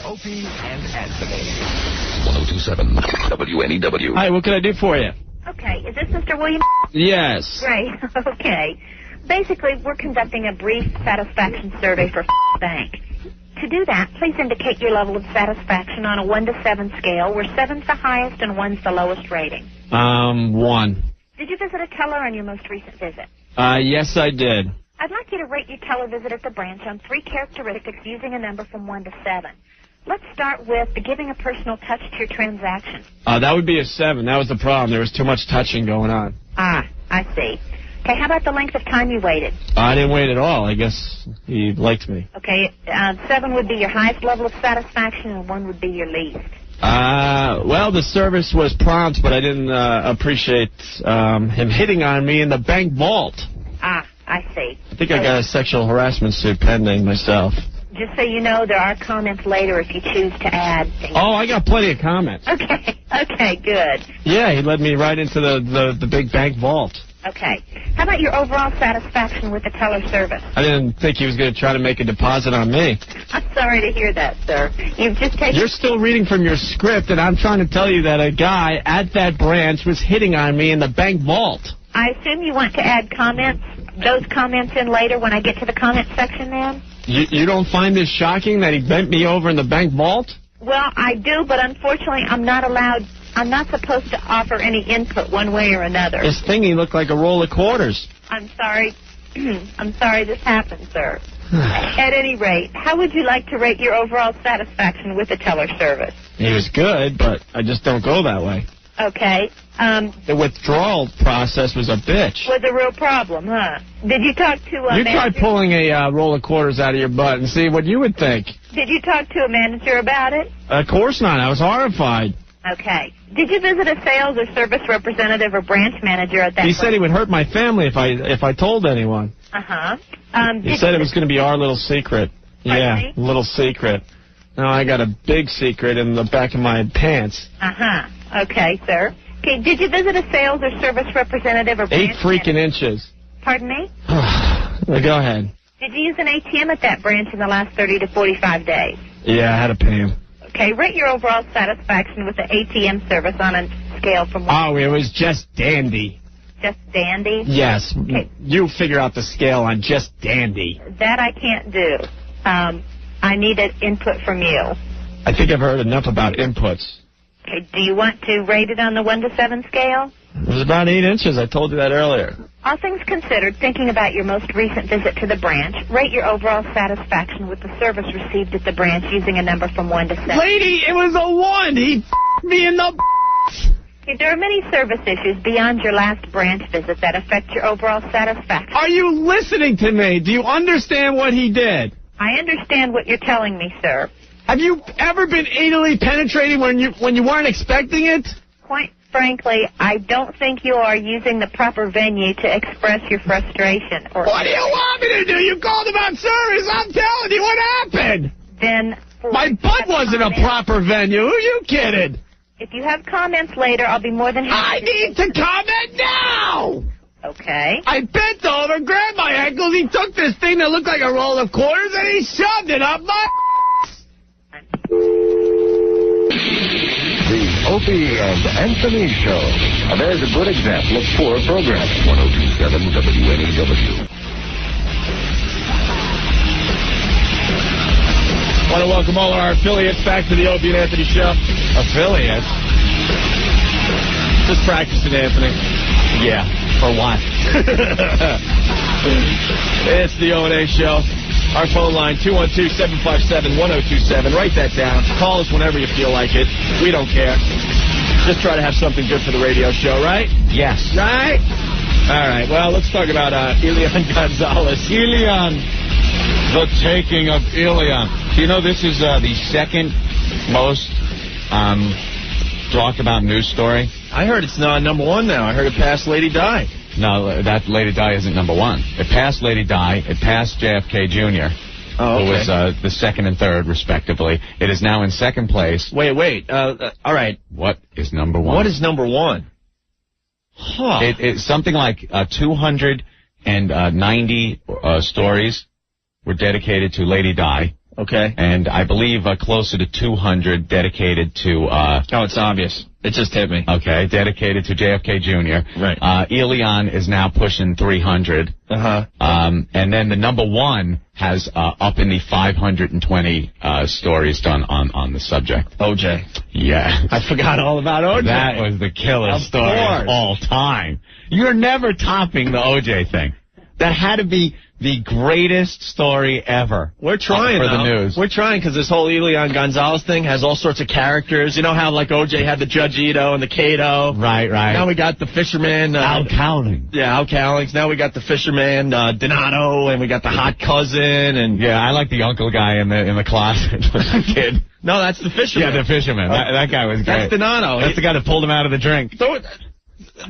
Opie and Anthony. 1027 WNEW. Hi, what can I do for you? Okay, is this Mr. William? Yes. Great, okay. Basically, we're conducting a brief satisfaction survey for Bank. To do that, please indicate your level of satisfaction on a 1 to 7 scale, where 7's the highest and 1's the lowest rating. 1. Did you visit a teller on your most recent visit? Yes, I did. I'd like you to rate your teller visit at the branch on 3 characteristics using a number from 1 to 7. Let's start with giving a personal touch to your transaction. That would be a 7. That was the problem. There was too much touching going on. Ah, I see. Okay, how about the length of time you waited? I didn't wait at all. I guess he liked me. Okay, 7 would be your highest level of satisfaction, and 1 would be your least. Well, the service was prompt, but I didn't appreciate him hitting on me in the bank vault. Ah, I see. I think I got a sexual harassment suit pending myself. Just so you know, there are comments later if you choose to add things. Oh, I got plenty of comments. Okay, good. Yeah, he led me right into the big bank vault. Okay. How about your overall satisfaction with the teller service? I didn't think he was going to try to make a deposit on me. I'm sorry to hear that, sir. You've just taken... You're still reading from your script, and I'm trying to tell you that a guy at that branch was hitting on me in the bank vault. I assume you want to add comments, those comments in later when I get to the comment section, then? You don't find this shocking that he bent me over in the bank vault? Well, I do, but unfortunately I'm not supposed to offer any input one way or another. This thingy looked like a roll of quarters. I'm sorry. I'm sorry this happened, sir. At any rate, how would you like to rate your overall satisfaction with the teller service? He was good, but I just don't go that way. Okay. The withdrawal process was a bitch. Was a real problem, huh? Did you talk to a You manager? try pulling a roll of quarters out of your butt and see what you would think. Did you talk to a manager about it? Of course not. I was horrified. Okay. Did you visit a sales or service representative or branch manager at that He said he would hurt my family if I told anyone. Uh-huh. He said it was going to be our little secret. Yeah, little secret. Now I got a big secret in the back of my pants. Uh-huh. Okay, sir. Okay, did you visit a sales or service representative or branch 8 freaking inches. Pardon me? Go ahead. Did you use an ATM at that branch in the last 30 to 45 days? Yeah, I had to pay him. Okay, rate your overall satisfaction with the ATM service on a scale from 1 Oh, it was just dandy. Just dandy? Yes. Okay. You figure out the scale on just dandy. That I can't do. I need an input from you. I think I've heard enough about inputs. Okay, do you want to rate it on the 1 to 7 scale? It was about 8 inches. I told you that earlier. All things considered, thinking about your most recent visit to the branch, rate your overall satisfaction with the service received at the branch using a number from 1 to 7. Lady, it was a 1. He me in the... Okay, there are many service issues beyond your last branch visit that affect your overall satisfaction. Are you listening to me? Do you understand what he did? I understand what you're telling me, sir. Have you ever been anally penetrated when you weren't expecting it? Quite frankly, I don't think you are using the proper venue to express your frustration. What do you want me to do? You called about service. I'm telling you what happened. Then... My butt wasn't a proper venue. Who are you kidding? If you have comments later, I'll be more than happy. I need to comment now! Okay. I bent over, grabbed my ankles, he took this thing that looked like a roll of quarters, and he shoved it up my... The Opie and Anthony Show. Now, there's a good example of poor programming. 1027 WNEW. I want to welcome all our affiliates back to the Opie and Anthony Show. Affiliates? Just practicing, Anthony. Yeah, for what? It's the O&A Show. Our phone line, 212-757-1027. Write that down. Call us whenever you feel like it. We don't care. Just try to have something good for the radio show, right? Yes. Right? All right. Well, let's talk about Elian Gonzalez. Elian. The taking of Elian. You know, this is the second most talked about news story. I heard it's not number 1 now. I heard it passed Lady Di. No, that Lady Di isn't number 1. It passed Lady Di. It passed JFK Jr., who was the second and third, respectively. It is now in second place. Wait. All right. What is number 1? What is number 1? Huh. It's something like 290 stories were dedicated to Lady Di. Okay. And I believe closer to 200 dedicated to... oh, it's obvious. It just hit me. Okay, dedicated to JFK Jr. Right. Elian is now pushing 300. Uh-huh. And then the number one has up in the 520 stories done on the subject. OJ. Yeah. I forgot all about OJ. That was the killer story of all time. You're never topping the OJ thing. That had to be the greatest story ever. We're trying for the news. We're trying because this whole Elian Gonzalez thing has all sorts of characters. You know how like OJ had the Judge Ito and the Cato. Right. Now we got the fisherman. Al Cowling. Yeah, Al Cowlings. Now we got the fisherman Donato, and we got the hot cousin. And yeah, I like the uncle guy in the closet with the kid. No, that's the fisherman. Yeah, the fisherman. That guy was great. That's Donato. That's the guy that pulled him out of the drink. So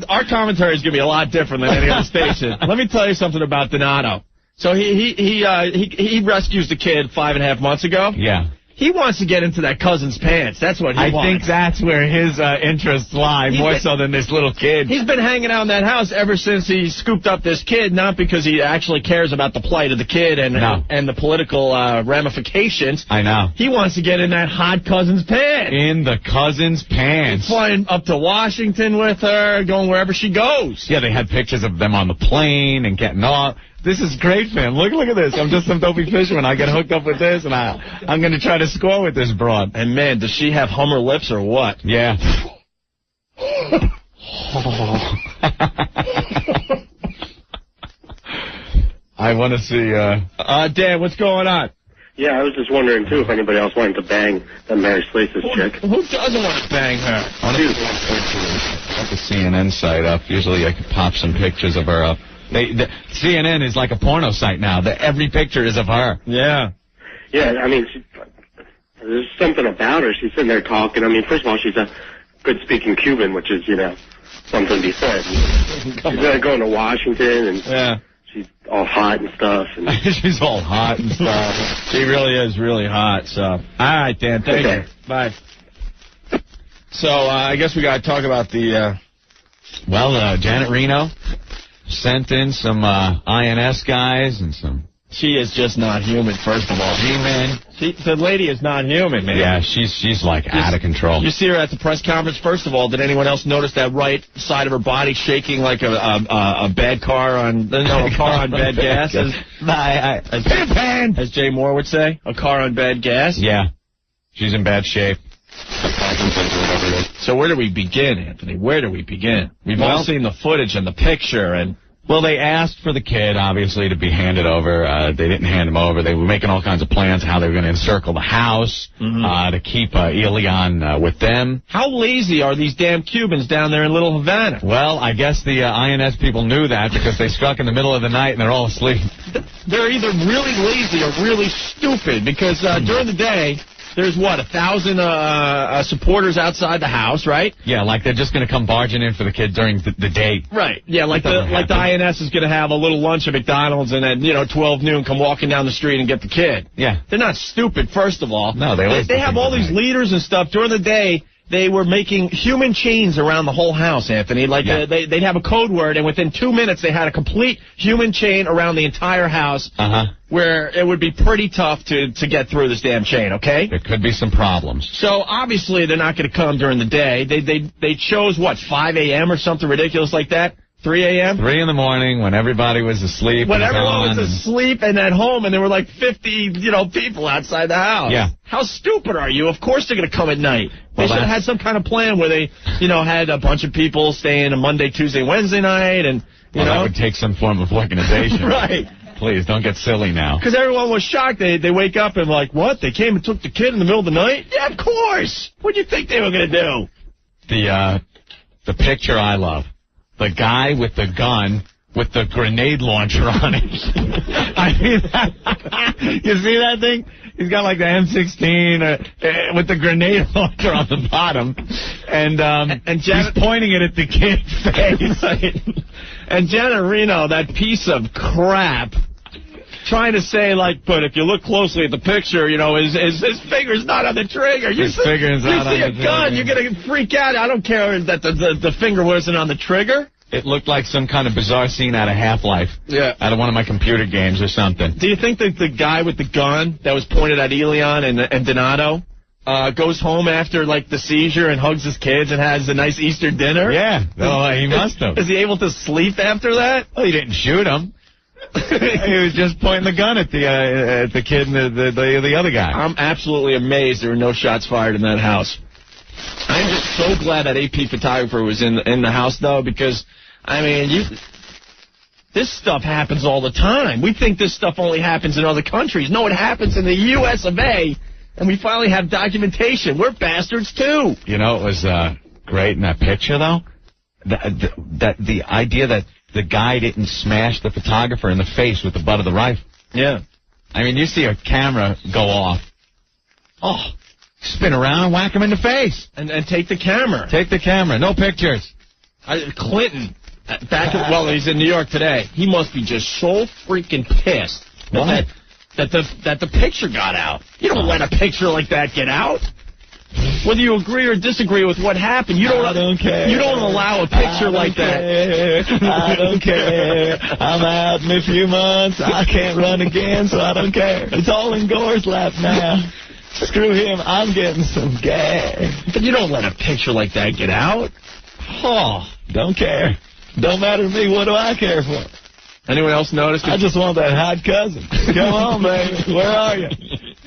our commentary is going to be a lot different than any other station. Let me tell you something about Donato. So he rescues the kid 5.5 months ago. Yeah. He wants to get into that cousin's pants. That's what he wants. I think that's where his interests lie, more so than this little kid. He's been hanging out in that house ever since he scooped up this kid, not because he actually cares about the plight of the kid and the political ramifications. I know. He wants to get in that hot cousin's pants. In the cousin's pants. He's flying up to Washington with her, going wherever she goes. Yeah, they had pictures of them on the plane and getting off. This is great, fam. Look at this. I'm just some dopey fisherman. I get hooked up with this, and I'm going to try to score with this broad. And, man, does she have Hummer lips or what? Yeah. I want to see... Dan, what's going on? Yeah, I was just wondering, too, if anybody else wanted to bang that Mary Slace's chick. Who doesn't want to bang her? I want to put the CNN site up. Usually I could pop some pictures of her up. CNN is like a porno site now. Every picture is of her. Yeah. Yeah, I mean, there's something about her. She's sitting there talking. I mean, first of all, she's a good-speaking Cuban, which is, something to be said. She's going to Washington, and she's all hot and stuff. And she's all hot and stuff. She really is really hot, so. All right, Dan. Thank you. Bye. So, I guess we got to talk about the... Janet Reno sent in some INS guys and some... She is just not human, first of all. G-Man. The lady is not human, man. Yeah, she's like out of control. You see her at the press conference. First of all, did anyone else notice that right side of her body shaking like a bad car on... No, a car on bad gas? As Jay Moore would say, a car on bad gas? Yeah. She's in bad shape. So where do we begin, Anthony? Where do we begin? We've all seen the footage and the picture, and... Well, they asked for the kid, obviously, to be handed over. They didn't hand him over. They were making all kinds of plans how they were going to encircle the house to keep Elian with them. How lazy are these damn Cubans down there in Little Havana? Well, I guess the INS people knew that because they struck in the middle of the night and they're all asleep. They're either really lazy or really stupid because during the day... There's, 1,000 supporters outside the house, right? Yeah, like they're just going to come barging in for the kid during the day. Right. Yeah, like the INS is going to have a little lunch at McDonald's and then, 12 noon come walking down the street and get the kid. Yeah. They're not stupid, first of all. No, they have all these leaders and stuff. During the day, they were making human chains around the whole house, Anthony. Like, they'd have a code word, and within 2 minutes, they had a complete human chain around the entire house. Where it would be pretty tough to get through this damn chain, okay? There could be some problems. So, obviously, they're not going to come during the day. They chose, 5 a.m. or something ridiculous like that? 3 a.m.? 3 in the morning when everybody was asleep. When everyone was asleep and at home, and there were like 50, people outside the house. Yeah. How stupid are you? Of course they're going to come at night. They should have had some kind of plan where they, had a bunch of people staying a Monday, Tuesday, Wednesday night, and, that would take some form of organization. Right. Please, don't get silly now. Because everyone was shocked. They wake up and like, what? They came and took the kid in the middle of the night? Yeah, of course. What do you think they were going to do? The picture I love. The guy with the gun with the grenade launcher on it. I mean, you see that thing? He's got like the M16 with the grenade launcher on the bottom. And he's pointing it at the kid's face. And Janet Reno, that piece of crap, trying to say, but if you look closely at the picture, his finger's not on the trigger. His finger's not on the trigger. You see a gun, you're going to freak out. I don't care that the finger wasn't on the trigger. It looked like some kind of bizarre scene out of Half-Life. Yeah. Out of one of my computer games or something. Do you think that the guy with the gun that was pointed at Elian and Donato goes home after, like, the seizure and hugs his kids and has a nice Easter dinner? Yeah. Oh, he must have. Is he able to sleep after that? Well, he didn't shoot him. He was just pointing the gun at the kid and the other guy. I'm absolutely amazed there were no shots fired in that house. I'm just so glad that AP photographer was in the house, though, because, I mean, this stuff happens all the time. We think this stuff only happens in other countries. No, it happens in the U.S. of A., and we finally have documentation. We're bastards, too. You know, it was great in that picture, though. The idea that the guy didn't smash the photographer in the face with the butt of the rifle. Yeah. I mean, you see a camera go off. Oh, spin around, whack him in the face. And take the camera. Take the camera. No pictures. Clinton, well, he's in New York today. He must be just so freaking pissed that the picture got out. You don't let a picture like that get out. Whether you agree or disagree with what happened, I don't care. You don't allow a picture like that. I don't care. I'm out in a few months. I can't run again, so I don't care. It's all in Gore's lap now. Screw him. I'm getting some gas. But you don't let a picture like that get out. Oh, don't care. Don't matter to me. What do I care for? Anyone else notice? I just want that hot cousin. Come on, baby. Where are you?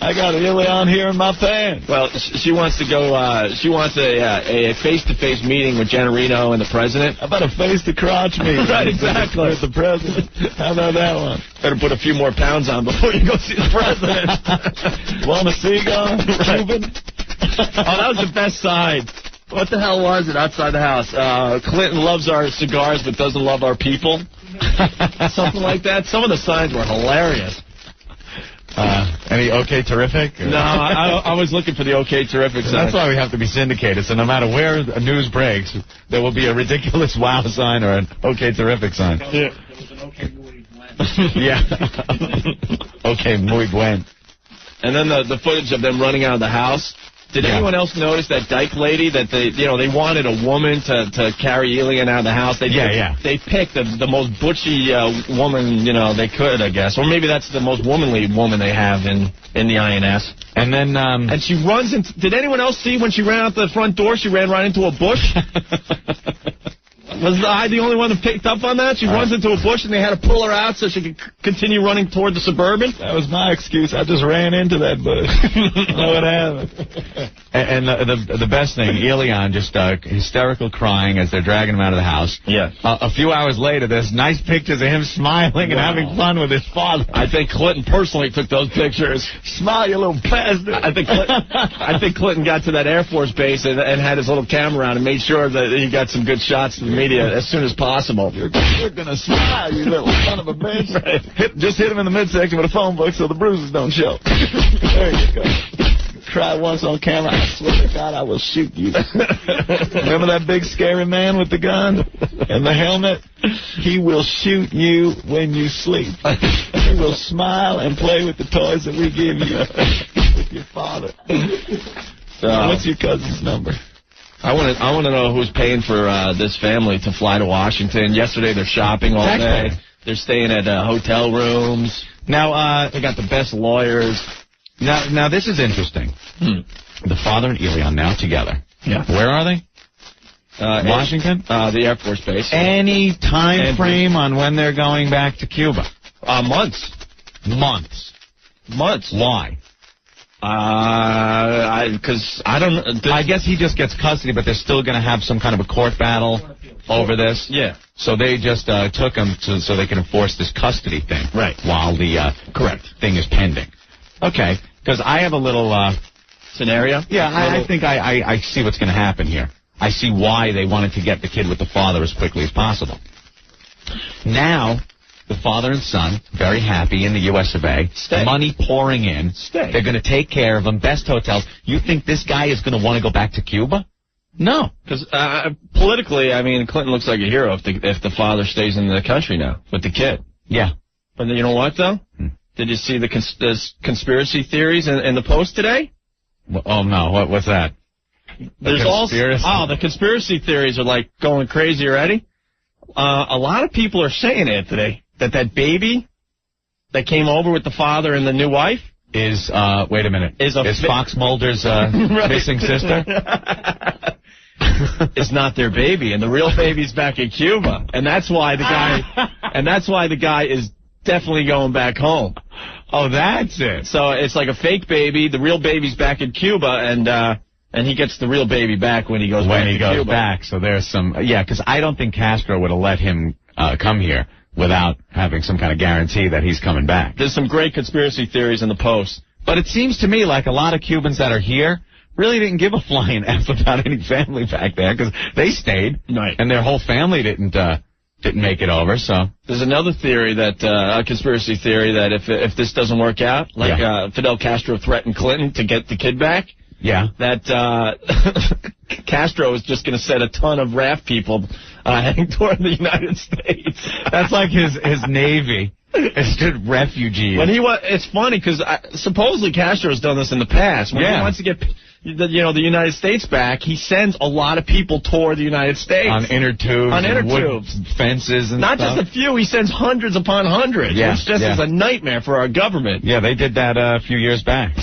I got Elian here in my pants. Well, she wants to go, she wants a face-to-face meeting with Giannarino and the president. How about a face-to-crotch meeting? Right, exactly. With the president. How about that one? Better put a few more pounds on before you go see the president. Want a cigar? Cuban? Oh, that was the best side. What the hell was it outside the house? Clinton loves our cigars but doesn't love our people. Something like that. Some of the signs were hilarious. Any OK Terrific? No, I was looking for the OK Terrific sign. That's why we have to be syndicated. So no matter where the news breaks, there will be a ridiculous wow sign or an OK Terrific sign. Yeah. Yeah. OK, muy buen. And then the footage of them running out of the house. Did anyone else notice that dyke lady that they wanted a woman to carry Elian out of the house? They picked the most butchy woman they could, I guess, or maybe that's the most womanly woman they have in the INS. And then and she runs into. Did anyone else see when she ran out the front door? She ran right into a bush. Was I the only one that picked up on that? She runs into a bush and they had to pull her out so she could continue running toward the Suburban? That was my excuse. I just ran into that bush. You know what happened? And the best thing, Elian just hysterical crying as they're dragging him out of the house. Yeah. A few hours later, there's nice pictures of him smiling and having fun with his father. I think Clinton personally took those pictures. Smile, you little bastard. I think Clinton got to that Air Force base and had his little camera out and made sure that he got some good shots of the media as soon as possible. You're going to smile, you little son of a bitch. Right. Just hit him in the midsection with a phone book so the bruises don't show. There you go. Try once on camera, I swear to God, I will shoot you. Remember that big scary man with the gun and the helmet? He will shoot you when you sleep. He will smile and play with the toys that we give you with your father. What's your cousin's number? I want to know who's paying for this family to fly to Washington. Yesterday they're shopping all day. They're staying at hotel rooms. Now they got the best lawyers. Now this is interesting. The father and Elian now together. Yeah. Where are they? Washington? The Air Force Base. Any time frame on when they're going back to Cuba? Months. Months. Why? Because I don't. I guess he just gets custody, but they're still going to have some kind of a court battle over this. Yeah. So they just took him so they can enforce this custody thing. Right. While the thing is pending. Okay. Because I have a little scenario. Yeah, I think I see what's going to happen here. I see why they wanted to get the kid with the father as quickly as possible. Now, the father and son, very happy in the U.S. of A. Stay. Money pouring in. Stay. They're going to take care of them. Best hotels. You think this guy is going to want to go back to Cuba? No. Because politically, I mean, Clinton looks like a hero if the father stays in the country now with the kid. Yeah. But you know what, though? Did you see the conspiracy theories in the Post today? Oh, no. What's that? There's also the conspiracy theories are like going crazy already. A lot of people are saying, Anthony, that baby that came over with the father and the new wife is, wait a minute, is Fox Mulder's missing sister? It's not their baby, and the real baby's back in Cuba, and that's why the guy is definitely going back home. Oh, that's it. So it's like a fake baby. The real baby's back in Cuba, and he gets the real baby back when he goes back to Cuba. So there's some, because I don't think Castro would have let him come here without having some kind of guarantee that he's coming back. There's some great conspiracy theories in the Post. But it seems to me like a lot of Cubans that are here really didn't give a flying F about any family back there because they stayed, right, and their whole family didn't make it over. So there's another theory a conspiracy theory that if this doesn't work out, like Fidel Castro threatened Clinton to get the kid back. Yeah. That Castro is just going to send a ton of RAF people heading toward the United States. That's like his navy. It's just refugees. It's funny because supposedly Castro's done this in the past. When he wants to get the United States back, he sends a lot of people toward the United States on inner tubes, wood fences, and not stuff. just a few. He sends hundreds upon hundreds. Yeah, which just is a nightmare for our government. Yeah, they did that a few years back.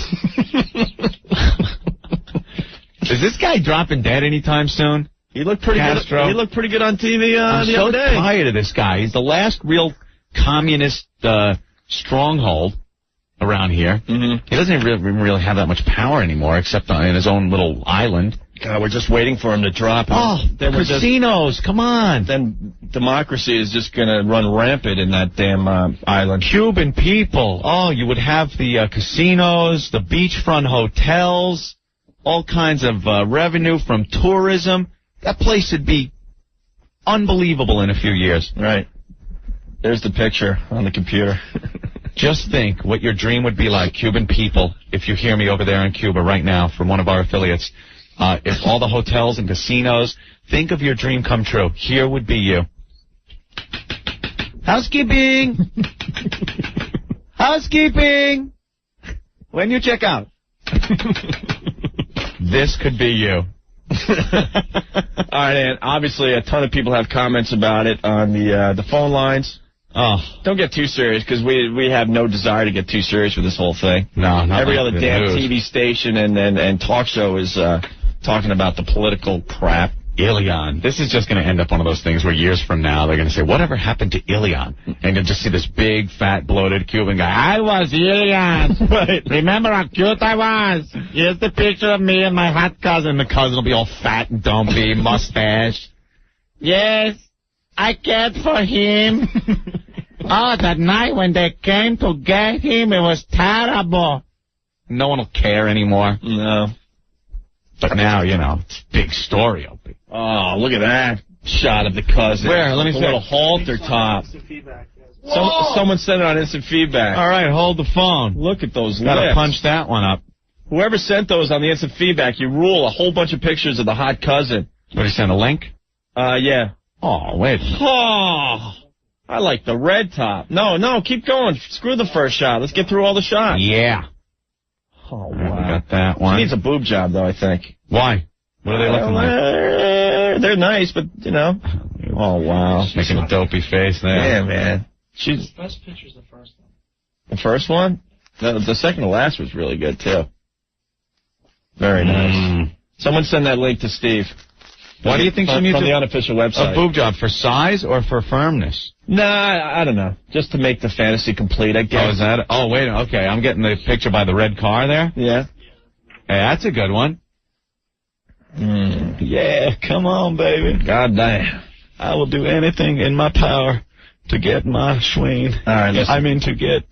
Is this guy dropping dead anytime soon? He looked pretty Castro. good. He looked pretty good on TV the other day. I'm so tired of this guy. He's the last real communist stronghold around here. Mm-hmm. He doesn't really have that much power anymore, except in his own little island. God, we're just waiting for him to drop. Casinos, come on. Then democracy is just going to run rampant in that damn island. Cuban people. Oh, you would have the casinos, the beachfront hotels, all kinds of revenue from tourism. That place would be unbelievable in a few years. Right. There's the picture on the computer. Just think what your dream would be like, Cuban people, if you hear me over there in Cuba right now from one of our affiliates. If all the hotels and casinos, think of your dream come true. Here would be you. Housekeeping! Housekeeping! When you check out. This could be you. All right, and obviously a ton of people have comments about it on the phone lines. Oh, don't get too serious because we have no desire to get too serious with this whole thing. No, not every like other damn TV station and talk show is talking about the political crap. Ilion. This is just going to end up one of those things where years from now they're going to say, whatever happened to Ilion? And you'll just see this big, fat, bloated Cuban guy. I was Ilion. Right. Remember how cute I was? Here's the picture of me and my hot cousin. The cousin will be all fat and dumpy, mustache. Yes, I cared for him. Oh, that night when they came to get him, it was terrible. No one will care anymore. No. But now, it's a big story, Opie. Oh, look at that shot of the cousin. Where? Let me see. A little halter top. Someone sent it on instant feedback. All right, hold the phone. Look at those lips. Gotta punch that one up. Whoever sent those on the instant feedback, you rule a whole bunch of pictures of the hot cousin. What, did you send a link? Yeah. Oh, wait. Oh, I like the red top. No, keep going. Screw the first shot. Let's get through all the shots. Yeah. Oh, wow. We got that one. She needs a boob job, though, I think. Why? What are they looking like? They're nice, but, Oh, wow. Making a dopey face there. Yeah, man. The best picture's the first one. The first one? The second to last was really good, too. Very nice. Someone send that link to Steve. Why do you think she needs from the unofficial website? A boob job for size or for firmness? Nah, I don't know. Just to make the fantasy complete, I guess. Oh, is that? Oh, wait. Okay, I'm getting the picture by the red car there. Yeah. Hey, that's a good one. Yeah, come on, baby. God damn. I will do anything in my power to get my Schween. All right, listen. I mean to get.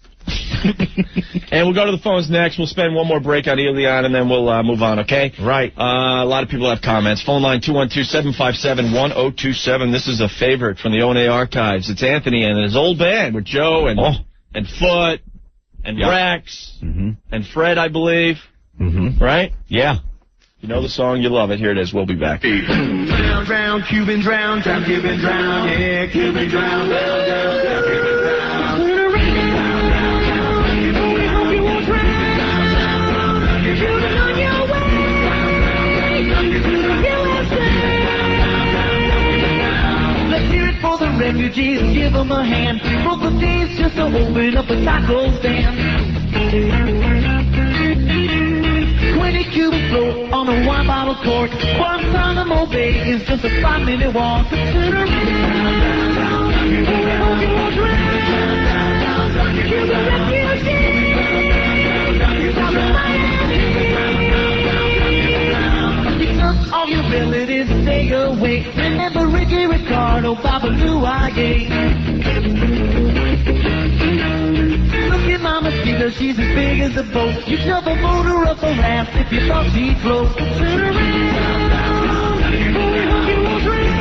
And we'll go to the phones next. We'll spend one more break on Ilion, and then we'll move on, okay? Right. A lot of people have comments. Phone line 212-757-1027. This is a favorite from the O&A archives. It's Anthony and his old band with Joe and Foot and Rex and Fred, I believe. Right? Yeah. You know the song, you love it. Here it is. We'll be back. Drown, drown, Cuban drown, drown, Cuban drown, yeah, Cuban drown, drown, drown, drown, Cuban drown. Let's hear it for the Jesus, give him a hand. Broke the days just to open up a taco stand. 20 Cuban float on a wine bottle cork. Guantanamo Bay is just a 5-minute walk. All your abilities stay awake. Remember Ricky Ricardo, Babalu, I gate. Look at Mama Sita, she's as big as a boat. You shove a motor up a ramp if you thought she'd float. Turn around, you won't drink.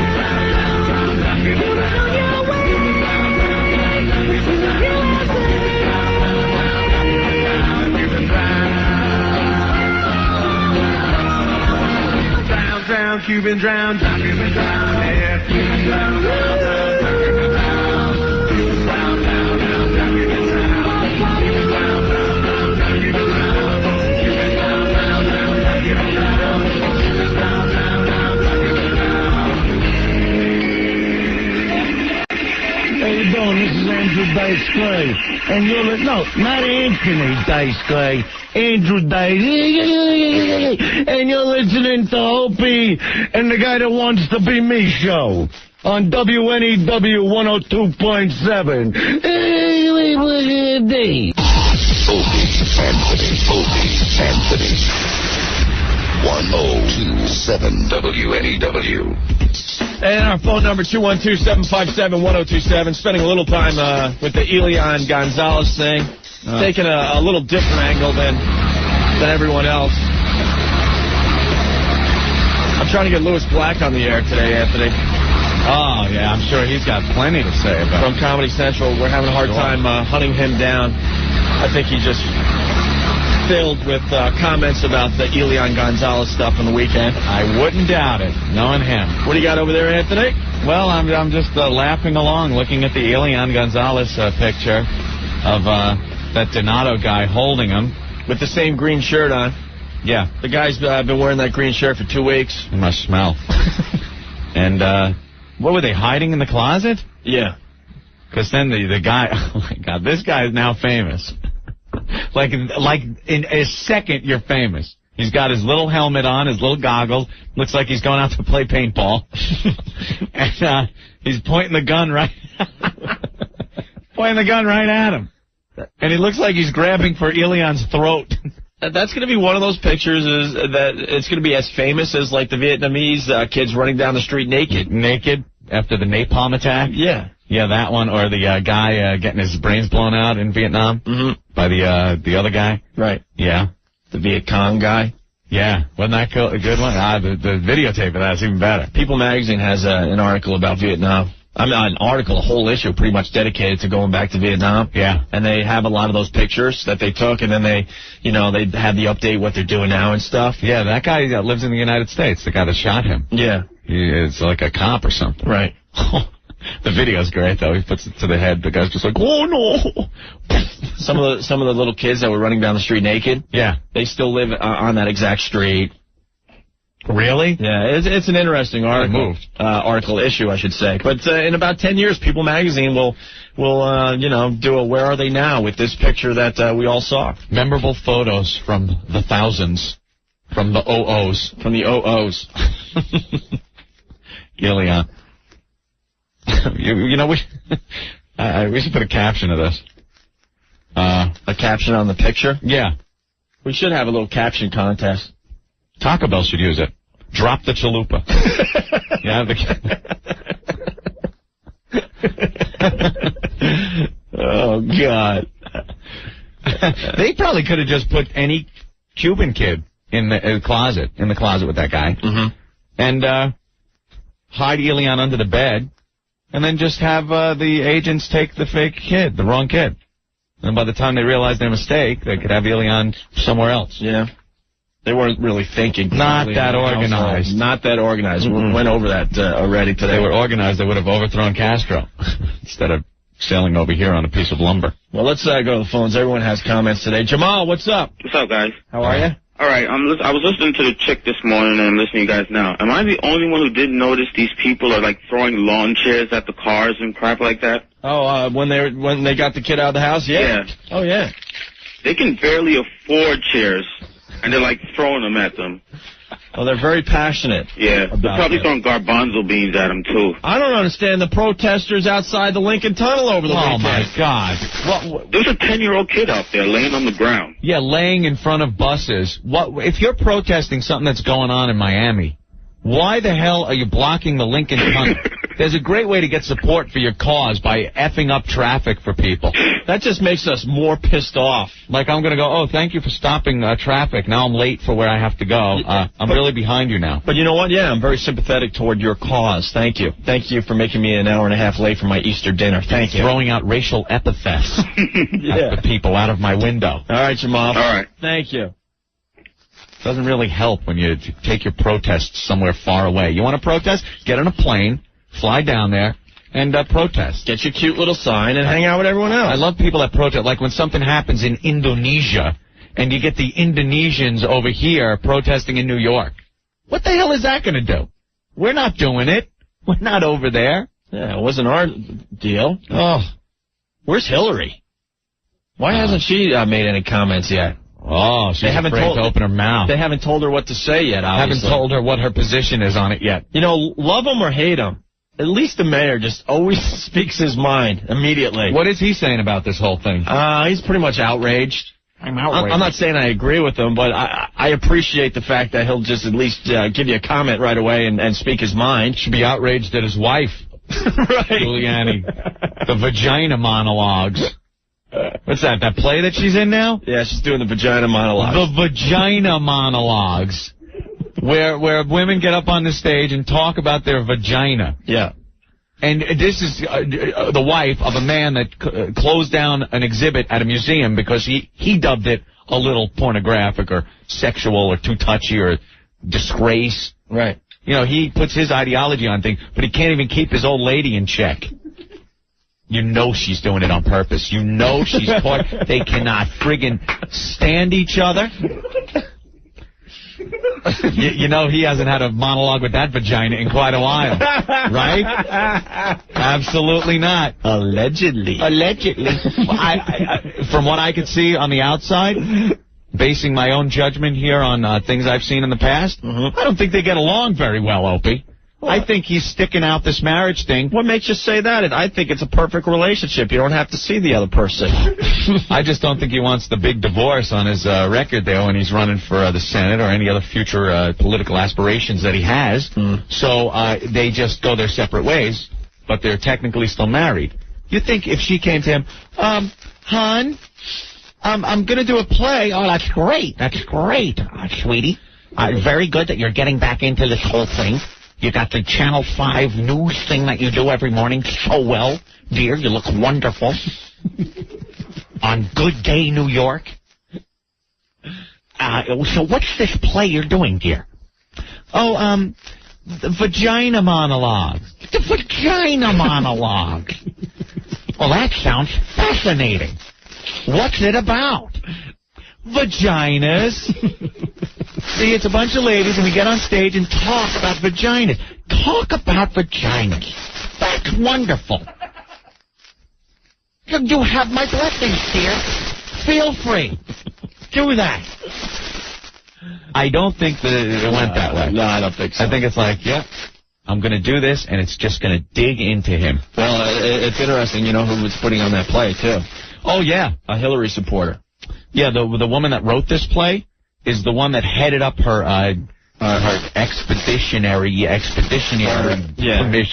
Put it on your way. Drown, Cuban drown, Cuban drown, yeah, Cuban drown, Cuban How you doing? This is Andrew Dice Clay. And you're no, not Anthony Dice Clay. Andrew Dice. And you're listening to Opie and the guy that wants to be me show on WNEW 102.7. Opie Anthony. 102.7 WNEW. And our phone number, 212-757-1027. Spending a little time with the Elian Gonzalez thing. Taking a little different angle than everyone else. I'm trying to get Louis Black on the air today, Anthony. Oh, yeah, I'm sure he's got plenty to say about it. From Comedy Central. We're having a hard time hunting him down. I think he just filled with comments about the Elian Gonzalez stuff on the weekend. I wouldn't doubt it, knowing him. What do you got over there, Anthony? Well, I'm just laughing along, looking at the Elian Gonzalez picture of that Donato guy holding him. With the same green shirt on. Yeah. The guy's been wearing that green shirt for 2 weeks. It must smell. And what were they, hiding in the closet? Yeah. Because then the guy, oh my God, this guy is now famous. Like in a second, you're famous. He's got his little helmet on, his little goggles. Looks like he's going out to play paintball. And he's pointing the gun right at him. And he looks like he's grabbing for Elian's throat. That's going to be one of those pictures is that it's going to be as famous as, like, the Vietnamese kids running down the street naked. Naked after the napalm attack? Yeah. Yeah, that one. Or the guy getting his brains blown out in Vietnam by the other guy. Right. Yeah. The Viet Cong guy. Yeah. Wasn't that a good one? The videotape of that's even better. People magazine has an article about Vietnam. I mean, an article, a whole issue pretty much dedicated to going back to Vietnam. Yeah. And they have a lot of those pictures that they took, and then they have the update what they're doing now and stuff. Yeah, that guy lives in the United States, the guy that shot him. Yeah. It's like a cop or something. Right. The video's great, though. He puts it to the head. The guy's just like, oh, no. Some of the little kids that were running down the street naked. Yeah. They still live on that exact street. Really? Yeah, it's an interesting article. Article issue, I should say. But in about 10 years, People magazine will do a Where Are They Now with this picture that we all saw. Memorable photos from the thousands, from the OOs. From the OOs. Elian. We should put a caption to this. A caption on the picture? Yeah. We should have a little caption contest. Taco Bell should use it. Drop the chalupa. Yeah. Oh, God. They probably could have just put any Cuban kid in the closet with that guy, and hide Elian under the bed, and then just have the agents take the fake kid, the wrong kid. And by the time they realize their mistake, they could have Elian somewhere else. Yeah. They weren't really thinking. Not that organized. Not that organized. We went over that already today. If they were organized, they would have overthrown Castro instead of sailing over here on a piece of lumber. Well, let's go to the phones. Everyone has comments today. Jamal, what's up? What's up, guys? How are you? All right, I was listening to the chick this morning, and I'm listening to you guys now. Am I the only one who didn't notice these people are, like, throwing lawn chairs at the cars and crap like that? Oh, when they got the kid out of the house? Yeah. Oh, yeah. They can barely afford chairs, and they're, like, throwing them at them. Oh, they're very passionate. Yeah, they're probably throwing garbanzo beans at them, too. I don't understand the protesters outside the Lincoln Tunnel over the weekend. Oh, my God. There's a 10-year-old kid out there laying on the ground. Yeah, laying in front of buses. If you're protesting something that's going on in Miami, why the hell are you blocking the Lincoln Tunnel? There's a great way to get support for your cause by effing up traffic for people. That just makes us more pissed off. Like, I'm going to go, oh, thank you for stopping traffic. Now I'm late for where I have to go. I'm really behind you now. But you know what? Yeah, I'm very sympathetic toward your cause. Thank you. Thank you for making me an hour and a half late for my Easter dinner. Thank you. Throwing out racial epithets at the people out of my window. All right, Jamal. All right. Thank you. Doesn't really help when you take your protests somewhere far away. You want to protest? Get on a plane, fly down there, and protest. Get your cute little sign and hang out with everyone else. I love people that protest. Like when something happens in Indonesia, and you get the Indonesians over here protesting in New York. What the hell is that going to do? We're not doing it. We're not over there. Yeah, it wasn't our deal. Oh, where's Hillary? Why hasn't she made any comments yet? Oh, she's afraid to open her mouth. They haven't told her what to say yet, obviously. Haven't told her what her position is on it yet. You know, love him or hate him, at least the mayor just always speaks his mind immediately. What is he saying about this whole thing? He's pretty much outraged. I'm outraged. I'm not saying I agree with him, but I appreciate the fact that he'll just at least give you a comment right away and speak his mind. Should be outraged at his wife, right. Giuliani. The vagina monologues. What's that play that she's in now? Yeah, she's doing the vagina monologues. The vagina monologues, where women get up on the stage and talk about their vagina. Yeah. And this is the wife of a man that closed down an exhibit at a museum because he dubbed it a little pornographic or sexual or too touchy or disgrace. Right. You know, he puts his ideology on things, but he can't even keep his old lady in check. You know she's doing it on purpose. You know she's caught. They cannot friggin' stand each other. You know he hasn't had a monologue with that vagina in quite a while, right? Absolutely not. Allegedly. From what I could see on the outside, basing my own judgment here on things I've seen in the past, I don't think they get along very well, Opie. I think he's sticking out this marriage thing. What makes you say that? I think it's a perfect relationship. You don't have to see the other person. I just don't think he wants the big divorce on his record there when he's running for the Senate or any other future political aspirations that he has. So they just go their separate ways, but they're technically still married. You think if she came to him, hon, I'm going to do a play. Oh, that's great. That's great, sweetie. Very good that you're getting back into this whole thing. You got the Channel 5 news thing that you do every morning so well. Dear, you look wonderful. On Good Day, New York. So what's this play you're doing, dear? Oh, the vagina monologue. The vagina monologue. Well, that sounds fascinating. What's it about? Vaginas. See, it's a bunch of ladies, and we get on stage and talk about vaginas. Talk about vaginas. That's wonderful. You have my blessings, dear. Feel free. Do that. I don't think that it went that way. No, I don't think so. I think it's like, yeah, I'm going to do this, and it's just going to dig into him. Well, it's interesting, you know, who was putting on that play, too. Oh, yeah. A Hillary supporter. Yeah, the woman that wrote this play is the one that headed up her expeditionary commission,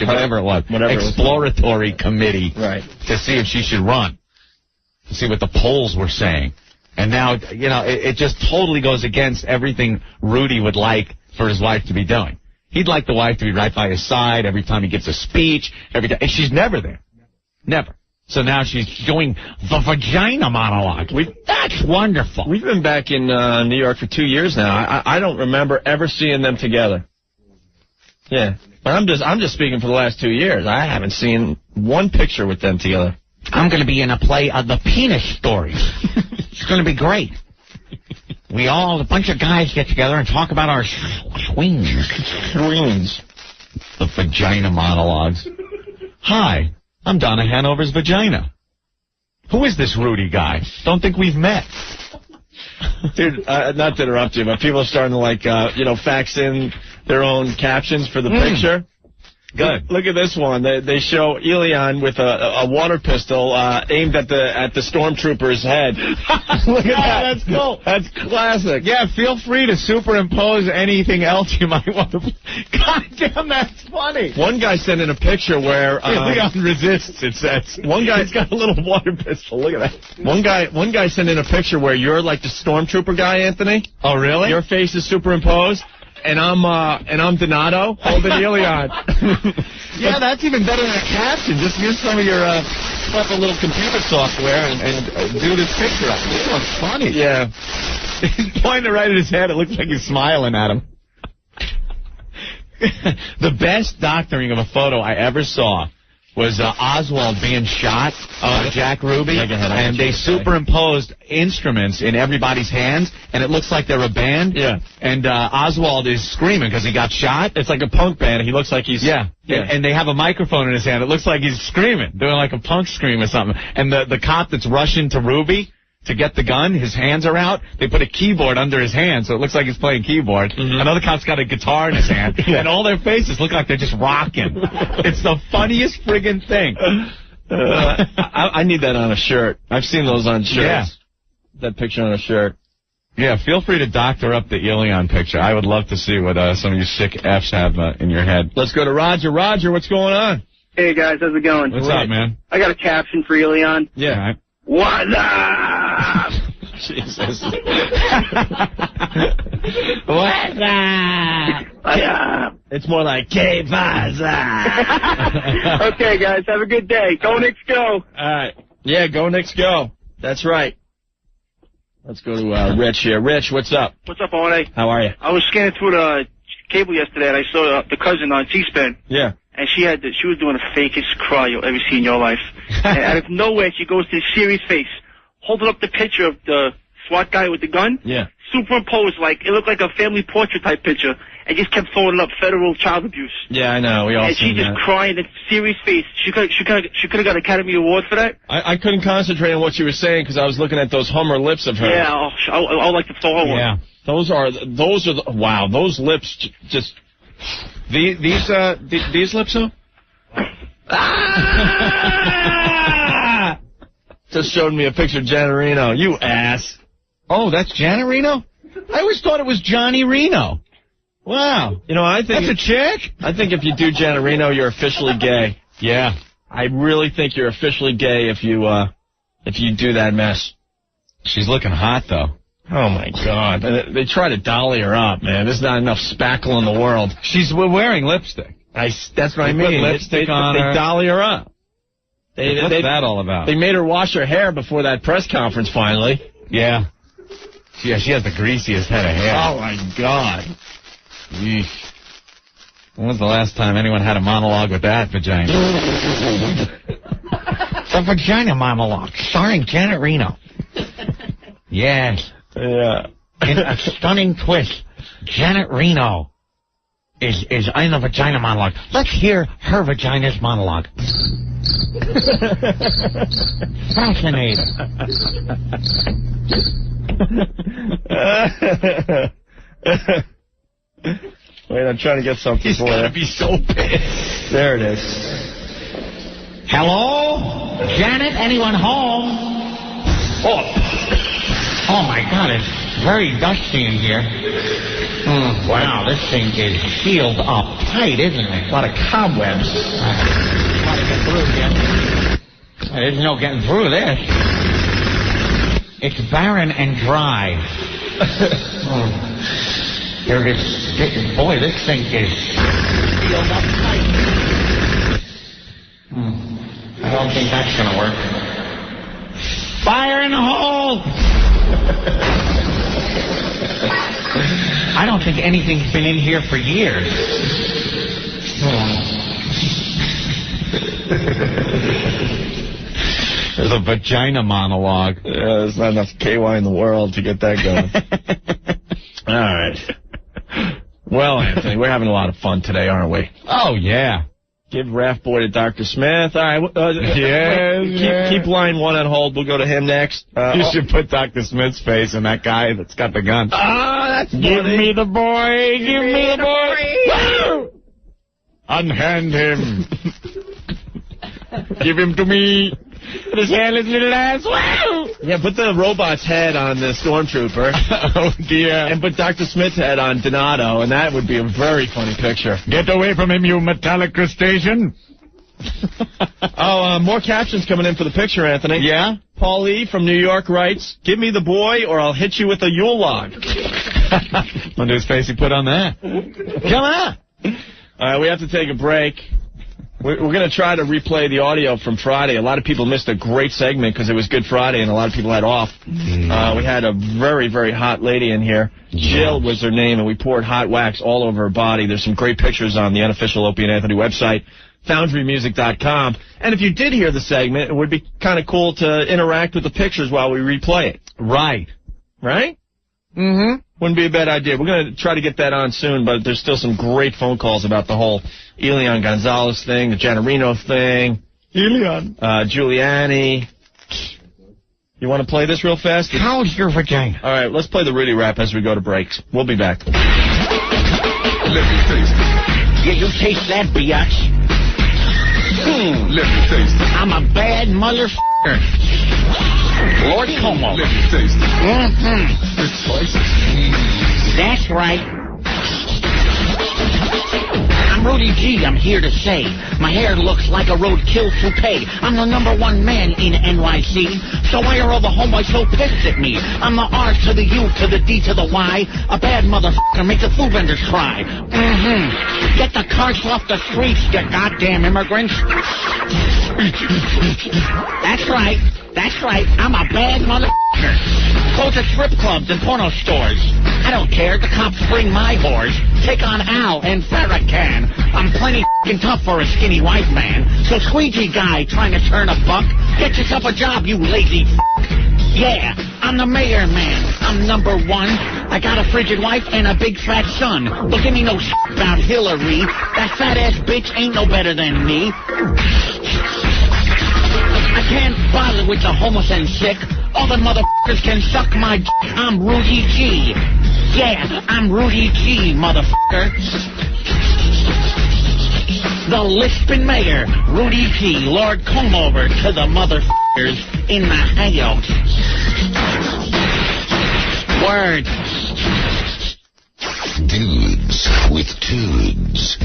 whatever it was, exploratory committee, right, to see if she should run, to see what the polls were saying. And now, you know, it just totally goes against everything Rudy would like for his wife to be doing. He'd like the wife to be right by his side every time he gives a speech, every time, and she's never there. Never. So now she's doing the vagina monologue. That's wonderful. We've been back in New York for 2 years now. I don't remember ever seeing them together. Yeah. But I'm just speaking for the last 2 years. I haven't seen one picture with them together. I'm going to be in a play of the penis stories. It's going to be great. a bunch of guys get together and talk about our swings. The vagina monologues. Hi, I'm Donna Hanover's vagina. Who is this Rudy guy? Don't think we've met. Dude, not to interrupt you, but people are starting to, fax in their own captions for the picture. Good. Look at this one. They show Elion with a water pistol aimed at the stormtrooper's head. Look at that. That's cool. That's classic. Yeah, feel free to superimpose anything else you might want to. God damn, that's funny. One guy sent in a picture where Elion resists. It says one guy's got a little water pistol. Look at that. One guy sent in a picture where you're like the stormtrooper guy, Anthony. Oh, really? Your face is superimposed. And I'm Donato holding Elion. Yeah, that's even better than a caption. Just use some of your a little computer software and do this picture up. This one's funny. Yeah. He's pointing right at his head. It looks like he's smiling at him. The best doctoring of a photo I ever saw was Oswald being shot, Jack Ruby, and they superimposed instruments in everybody's hands, and it looks like they're a band. Yeah. And Oswald is screaming because he got shot. It's like a punk band. He looks like he's... Yeah. And they have a microphone in his hand. It looks like he's screaming, doing like a punk scream or something. And the cop that's rushing to Ruby to get the gun, his hands are out. They put a keyboard under his hand, so it looks like he's playing keyboard. Mm-hmm. Another cop's got a guitar in his hand, and all their faces look like they're just rocking. It's the funniest friggin' thing. I need that on a shirt. I've seen those on shirts. Yeah. That picture on a shirt. Yeah, feel free to doctor up the Elion picture. I would love to see what some of you sick Fs have in your head. Let's go to Roger. Roger, what's going on? Hey, guys, how's it going? What's up, man? I got a caption for Elion. Yeah. All right. What's up? Jesus. What's up? It's more like, que pasa? Okay, guys, have a good day. Go Knicks, go. All right. Yeah, go Knicks, go. That's right. Let's go to Rich here. Rich, what's up? What's up, Arnie? How are you? I was scanning through the cable yesterday, and I saw the cousin on C-SPAN. Yeah. And she was doing the fakest cry you'll ever see in your life. And out of nowhere, she goes to his serious face, holding up the picture of the SWAT guy with the gun. Yeah. Superimposed, like, it looked like a family portrait type picture, and just kept throwing up federal child abuse. Yeah, I know. We all and seen she just that. crying in serious face. She could have got an Academy Award for that. I couldn't concentrate on what you were saying because I was looking at those Hummer lips of hers. Yeah, I would like to throw her one. Yeah. Those are wow, those lips just... These lips, though? Ah! Just showed me a picture of Janet Reno. You ass. Oh, that's Janet Reno? I always thought it was Johnny Reno. Wow. You know, I think... That's a chick? I think if you do Janet Reno, you're officially gay. Yeah. I really think you're officially gay if you do that mess. She's looking hot, though. Oh, my God. They try to dolly her up, man. There's not enough spackle in the world. She's wearing lipstick. That's what I mean. Put lipstick on her. They dolly her up. What's that all about? They made her wash her hair before that press conference, finally. Yeah. Yeah, she has the greasiest head of hair. Oh, my God. Yeesh. When was the last time anyone had a monologue with that vagina? The vagina monologue, starring Janet Reno. Yes. Yeah. In a stunning twist, Janet Reno is in the vagina monologue. Let's hear her vagina's monologue. Fascinating. Wait, I'm trying to get something He's for you. He's gotta be so pissed. There it is. Hello? Janet, anyone home? Oh my God, it's very dusty in here. Wow, this thing is sealed up tight, isn't it? A lot of cobwebs. Gotta get through here. There's no getting through this. It's barren and dry. Here it is. Boy, this thing is sealed up tight. I don't think that's gonna work. Fire in the hole! I don't think anything's been in here for years. There's a vagina monologue. Yeah, there's not enough KY in the world to get that going. All right. Well, Anthony, we're having a lot of fun today, aren't we? Oh, yeah. Give Raft Boy to Dr. Smith. All right. Keep line 1 on hold. We'll go to him next. You should put Dr. Smith's face in that guy that's got the gun. That's funny. Give me the boy. Give me the boy. Unhand him. Give him to me. His hairless little ass. Yeah, put the robot's head on the stormtrooper. Oh, dear. And put Dr. Smith's head on Donato, and that would be a very funny picture. Get away from him, you metallic crustacean. More captions coming in for the picture, Anthony. Yeah? Paul E. from New York writes, give me the boy or I'll hit you with a Yule log. Wonder his face he put on that. Come on. All right, we have to take a break. We're going to try to replay the audio from Friday. A lot of people missed a great segment because it was Good Friday and a lot of people had off. We had a very, very hot lady in here. Jill was her name, and we poured hot wax all over her body. There's some great pictures on the unofficial Opie and Anthony website, FoundryMusic.com. And if you did hear the segment, it would be kind of cool to interact with the pictures while we replay it. Right? Mm-hmm. Wouldn't be a bad idea. We're going to try to get that on soon, but there's still some great phone calls about the whole Elian Gonzalez thing, the Giannarino thing. Giuliani. You want to play this real fast? How's your vagina? All right, let's play the Rudy rap as we go to breaks. We'll be back. Let me taste it. Yeah, you taste that, biatch. Let me taste it. I'm a bad motherfucker. Lord Como. Let me taste it. It's spicy. That's right. I'm Rudy G, I'm here to say, my hair looks like a roadkill toupee. I'm the #1 man in NYC, so why are all the homeboys so pissed at me? I'm the R to the U to the D to the Y, a bad motherfucker makes the food vendors cry. Get the carts off the streets, you goddamn immigrants. That's right, I'm a bad motherfucker. Close the strip clubs and porno stores. I don't care, the cops bring my whores. Take on Al and Farrakhan. I'm plenty f***ing tough for a skinny white man. So squeegee guy trying to turn a buck, get yourself a job, you lazy f***. Yeah, I'm the mayor man. I'm #1. I got a frigid wife and a big fat son. Don't give me no shit about Hillary. That fat ass bitch ain't no better than me. I can't bother with the homeless and sick. All the motherfuckers can suck my d***. I'm Rudy G. Yeah, I'm Rudy G, motherfucker. The lisping mayor, Rudy G. Lord, come over to the motherfuckers in the hangout. Word. Dudes with tudes.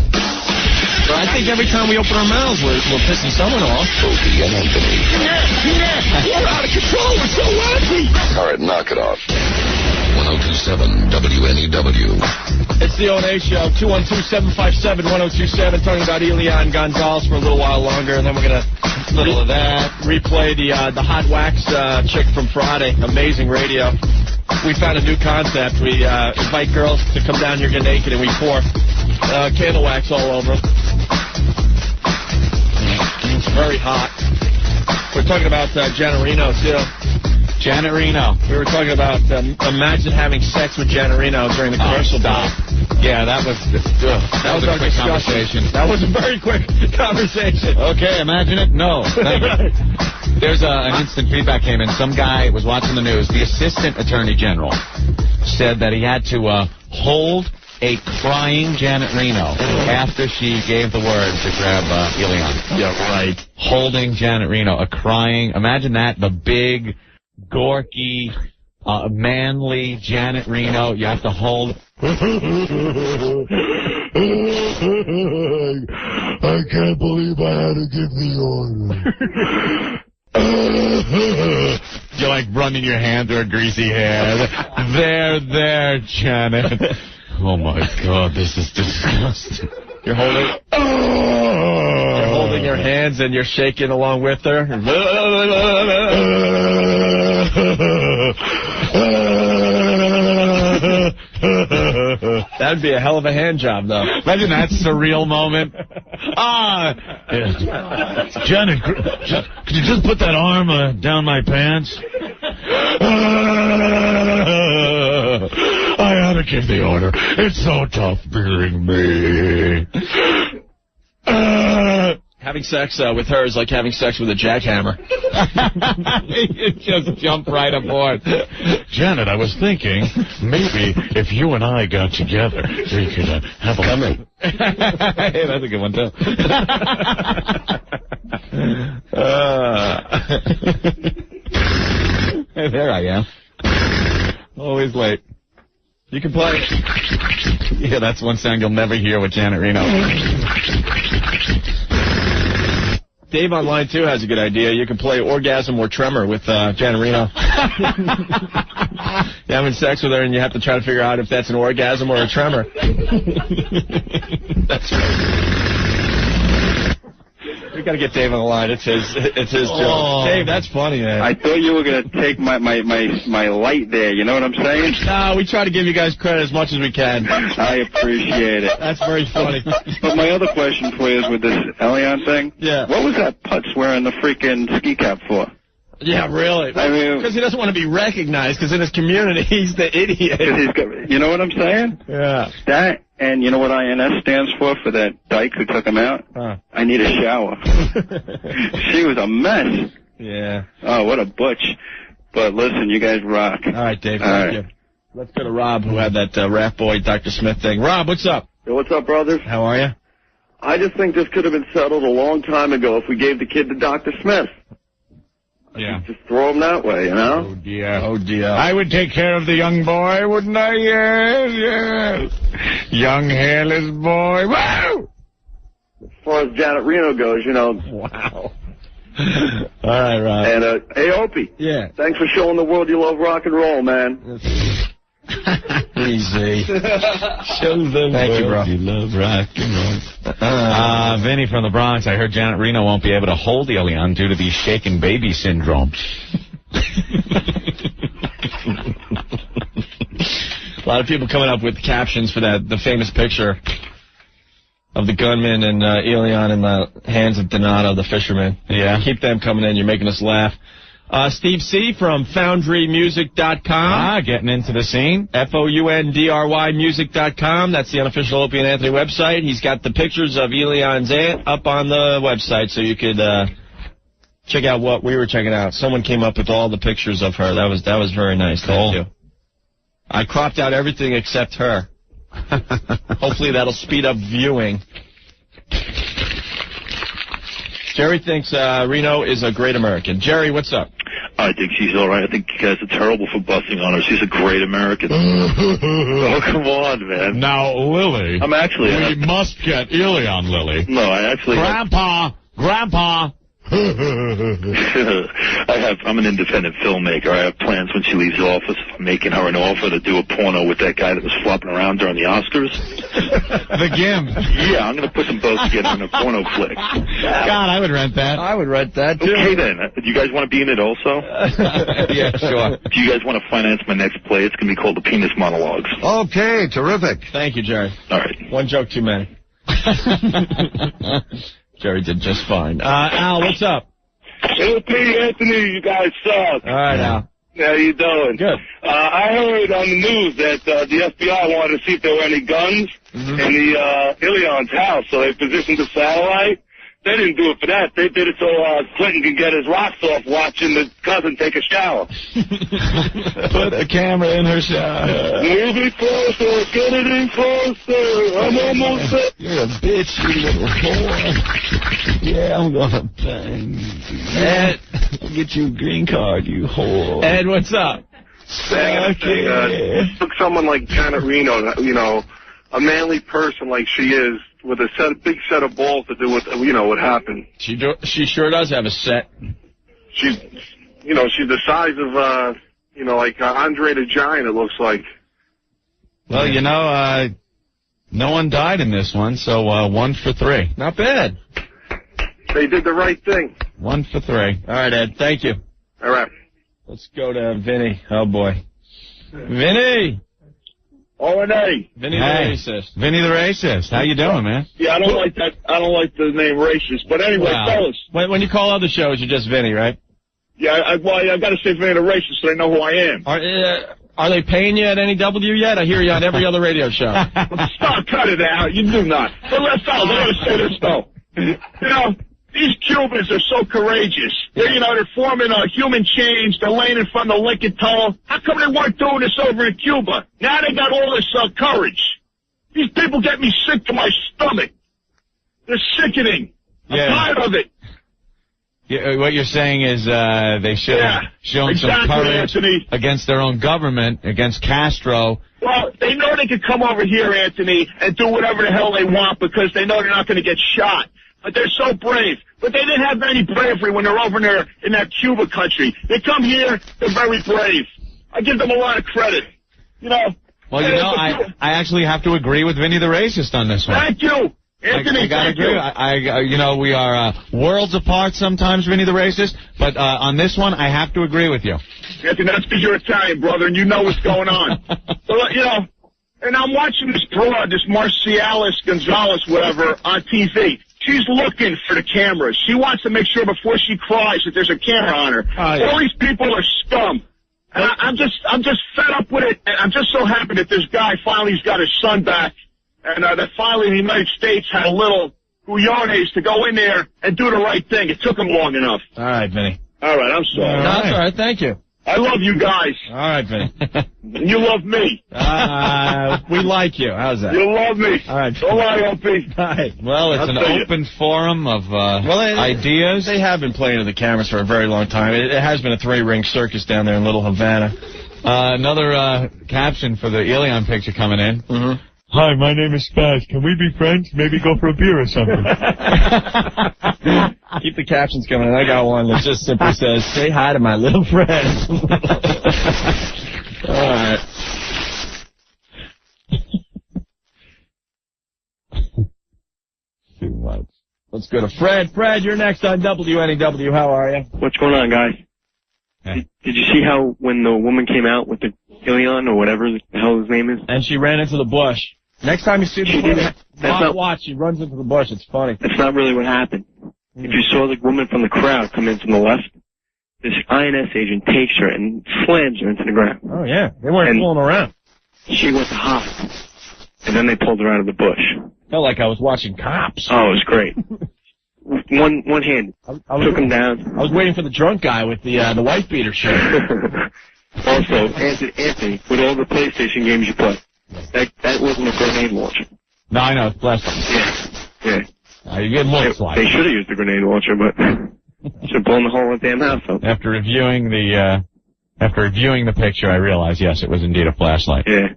So I think every time we open our mouths, we're pissing someone off. Opie and Anthony. We're out of control. We're so lousy. All right, knock it off. 1027 WNEW. It's the O&A Show, 212-757-1027, talking about Elian Gonzalez for a little while longer, and then we're going to replay the hot wax chick from Friday. Amazing radio. We found a new concept. We invite girls to come down here, get naked, and we pour candle wax all over them. It's very hot. We're talking about Giannarino, too. Giannarino. We were talking about imagine having sex with Giannarino during the commercial break. Yeah, that was a quick conversation. That was a very quick conversation. Okay, imagine it? No. There's an instant feedback came in. Some guy was watching the news. The assistant attorney general said that he had to hold a crying Giannarino after she gave the word to grab Elian. Yeah, right. Holding Giannarino, a crying. Imagine that, the big, gorky, manly Giannarino. You have to hold. I can't believe I had to give the order. You're like running your hand through a greasy hair. There, Janet. Oh, my God, this is disgusting. You're holding your hands and you're shaking along with her. That'd be a hell of a hand job, though. Imagine that surreal moment. Janet, could you just put that arm down my pants? I had to give the order. It's so tough being me. Having sex with her is like having sex with a jackhammer. You just jump right aboard. Janet, I was thinking maybe if you and I got together, we could have a lemon. Hey, that's a good one, too. Hey, there I am. Always late. You can play. Yeah, that's one sound you'll never hear with Janet Reno. Dave on line 2 has a good idea. You can play Orgasm or Tremor with Janet Reno. You're having sex with her, and you have to try to figure out if that's an orgasm or a tremor. That's right. We got to get Dave on the line. It's his joke. Dave, that's funny, man. I thought you were going to take my light there. You know what I'm saying? No, we try to give you guys credit as much as we can. I appreciate it. That's very funny. But my other question for you is with this Elion thing. Yeah. What was that putz wearing the freaking ski cap for? Yeah, really. I mean, because he doesn't want to be recognized, because in his community, he's the idiot. You know what I'm saying? Yeah. That, and you know what INS stands for that dyke who took him out? Huh. I need a shower. She was a mess. Yeah. Oh, what a butch. But listen, you guys rock. All right, Dave, thank you. Let's go to Rob, who had that Rat Boy Dr. Smith thing. Rob, what's up? Hey, what's up, brothers? How are you? I just think this could have been settled a long time ago if we gave the kid to Dr. Smith. Yeah. Just throw him that way, you know? Oh, dear. Oh, dear. I would take care of the young boy, wouldn't I? Yes, yes. Young hairless boy. Woo! As far as Janet Reno goes, you know. Wow. All right, Rob. And, hey, Opie. Yeah. Thanks for showing the world you love rock and roll, man. Easy. Show them. Thank you, bro. You love rock and roll. Vinny from the Bronx, I heard Janet Reno won't be able to hold Elion due to the shaken baby syndrome. A lot of people coming up with captions for the famous picture of the gunman and Elion in the hands of Donato, the fisherman. Yeah. Keep them coming in. You're making us laugh. Steve C. from FoundryMusic.com. Getting into the scene. FOUNDRYmusic.com. That's the unofficial Opie and Anthony website. He's got the pictures of Elion's aunt up on the website, so you could check out what we were checking out. Someone came up with all the pictures of her. That was very nice. Thank you. I cropped out everything except her. Hopefully that'll speed up viewing. Jerry thinks Reno is a great American. Jerry, what's up? I think she's all right. I think you guys are terrible for busting on her. She's a great American. Oh, come on, man. Now, Lily. I'm actually... We must get Elion, Lily. No, I actually... Grandpa! I'm an independent filmmaker. I have plans when she leaves the office of making her an offer to do a porno with that guy that was flopping around during the Oscars. The Gim. Yeah, I'm going to put them both together in a porno flick. God, I would rent that. I would rent that, too. Okay, then. Do you guys want to be in it also? Yeah, sure. Do you guys want to finance my next play? It's going to be called The Penis Monologues. Okay, terrific. Thank you, Jerry. All right. One joke too many. Jerry did just fine. Al, what's up? Hey, Pete, Anthony, you guys suck. All right, Al. How you doing? Good. I heard on the news that the FBI wanted to see if there were any guns in the Ilion's house, so they positioned the satellite. They didn't do it for that. They did it so Clinton could get his rocks off watching the cousin take a shower. Put a camera in her shower. Move it closer. Get it in closer. I'm almost there. You're a bitch, you little whore. Yeah, I'm gonna bang. Ed, get you a green card, you whore. Ed, what's up? Took someone like Janet Reno, you know, a manly person like she is, with a big set of balls to do with, you know, what happened. She sure does have a set. She's the size of, you know, like Andre the Giant, it looks like. Well, you know, no one died in this one, so 1 for 3. Not bad. They did the right thing. 1 for 3. All right, Ed, thank you. All right. Let's go to Vinny. Oh, boy. Vinny! O&A. Vinny the Racist. Vinny the Racist. How you doing, man? Yeah, I don't like that. I don't like the name racist. But anyway, fellas. When you call other shows, you're just Vinny, right? Yeah, I got to say Vinny the Racist so they know who I am. Are they paying you at NEW yet? I hear you on every other radio show. Stop, cut it out. You do not. But fellas, I got to say this, though. You know, these Cubans are so courageous. They're forming a human chains. They're laying in front of the Lincoln Tunnel. How come they weren't doing this over in Cuba? Now they got all this courage. These people get me sick to my stomach. They're sickening. I'm tired of it. Yeah, what you're saying is they should have shown some courage against their own government, against Castro. Well, they know they could come over here, Anthony, and do whatever the hell they want because they know they're not going to get shot. But they're so brave. But they didn't have any bravery when they're over there in that Cuba country. They come here, they're very brave. I give them a lot of credit. Well, I actually have to agree with Vinny the Racist on this one. Thank you. Anthony, I gotta agree. We are worlds apart sometimes, Vinny the Racist, but on this one, I have to agree with you. Anthony, that's because you're Italian, brother, and you know what's going on. So, and I'm watching this broad, this Marcialis Gonzalez, whatever, on TV. She's looking for the cameras. She wants to make sure before she cries that there's a camera on her. All these people are scum. And I'm just fed up with it. And I'm just so happy that this guy finally's got his son back. And that finally the United States had a little guyones to go in there and do the right thing. It took them long enough. All right, Vinny. All right, I'm sorry. No, that's all right. Thank you. I love you guys. All right, Vinny. And you love me. We like you. How's that? You love me. All right. So lie, Opie. All right. Well, it's an open forum of ideas. They have been playing to the cameras for a very long time. It has been a three-ring circus down there in Little Havana. Another caption for the Elion picture coming in. Mm-hmm. Hi, my name is Spaz. Can we be friends? Maybe go for a beer or something. Keep the captions coming in. I got one that just simply says, say hi to my little friend. All right. Too much. Let's go to Fred. Fred, you're next on WNEW. How are you? What's going on, guys? Hey. Did you see how when the woman came out with the Ilion or whatever the hell his name is? And she ran into the bush. Next time you see the woman, watch, she runs into the bush. It's funny. That's not really what happened. If you saw the woman from the crowd come in from the left, this INS agent takes her and slams her into the ground. Oh, yeah. They weren't fooling around. She went to hospital, and then they pulled her out of the bush. Felt like I was watching Cops. Oh, it was great. One hand. Took him down. I was waiting for the drunk guy with the wife beater shirt. Also, Anthony, with all the PlayStation games you play, that wasn't a grenade launcher. No, I know. It's flashlight. Yeah. You get looks like they should have used the grenade launcher, but should have blown the whole damn house up. After reviewing the picture, I realized, yes, it was indeed a flashlight. Yeah.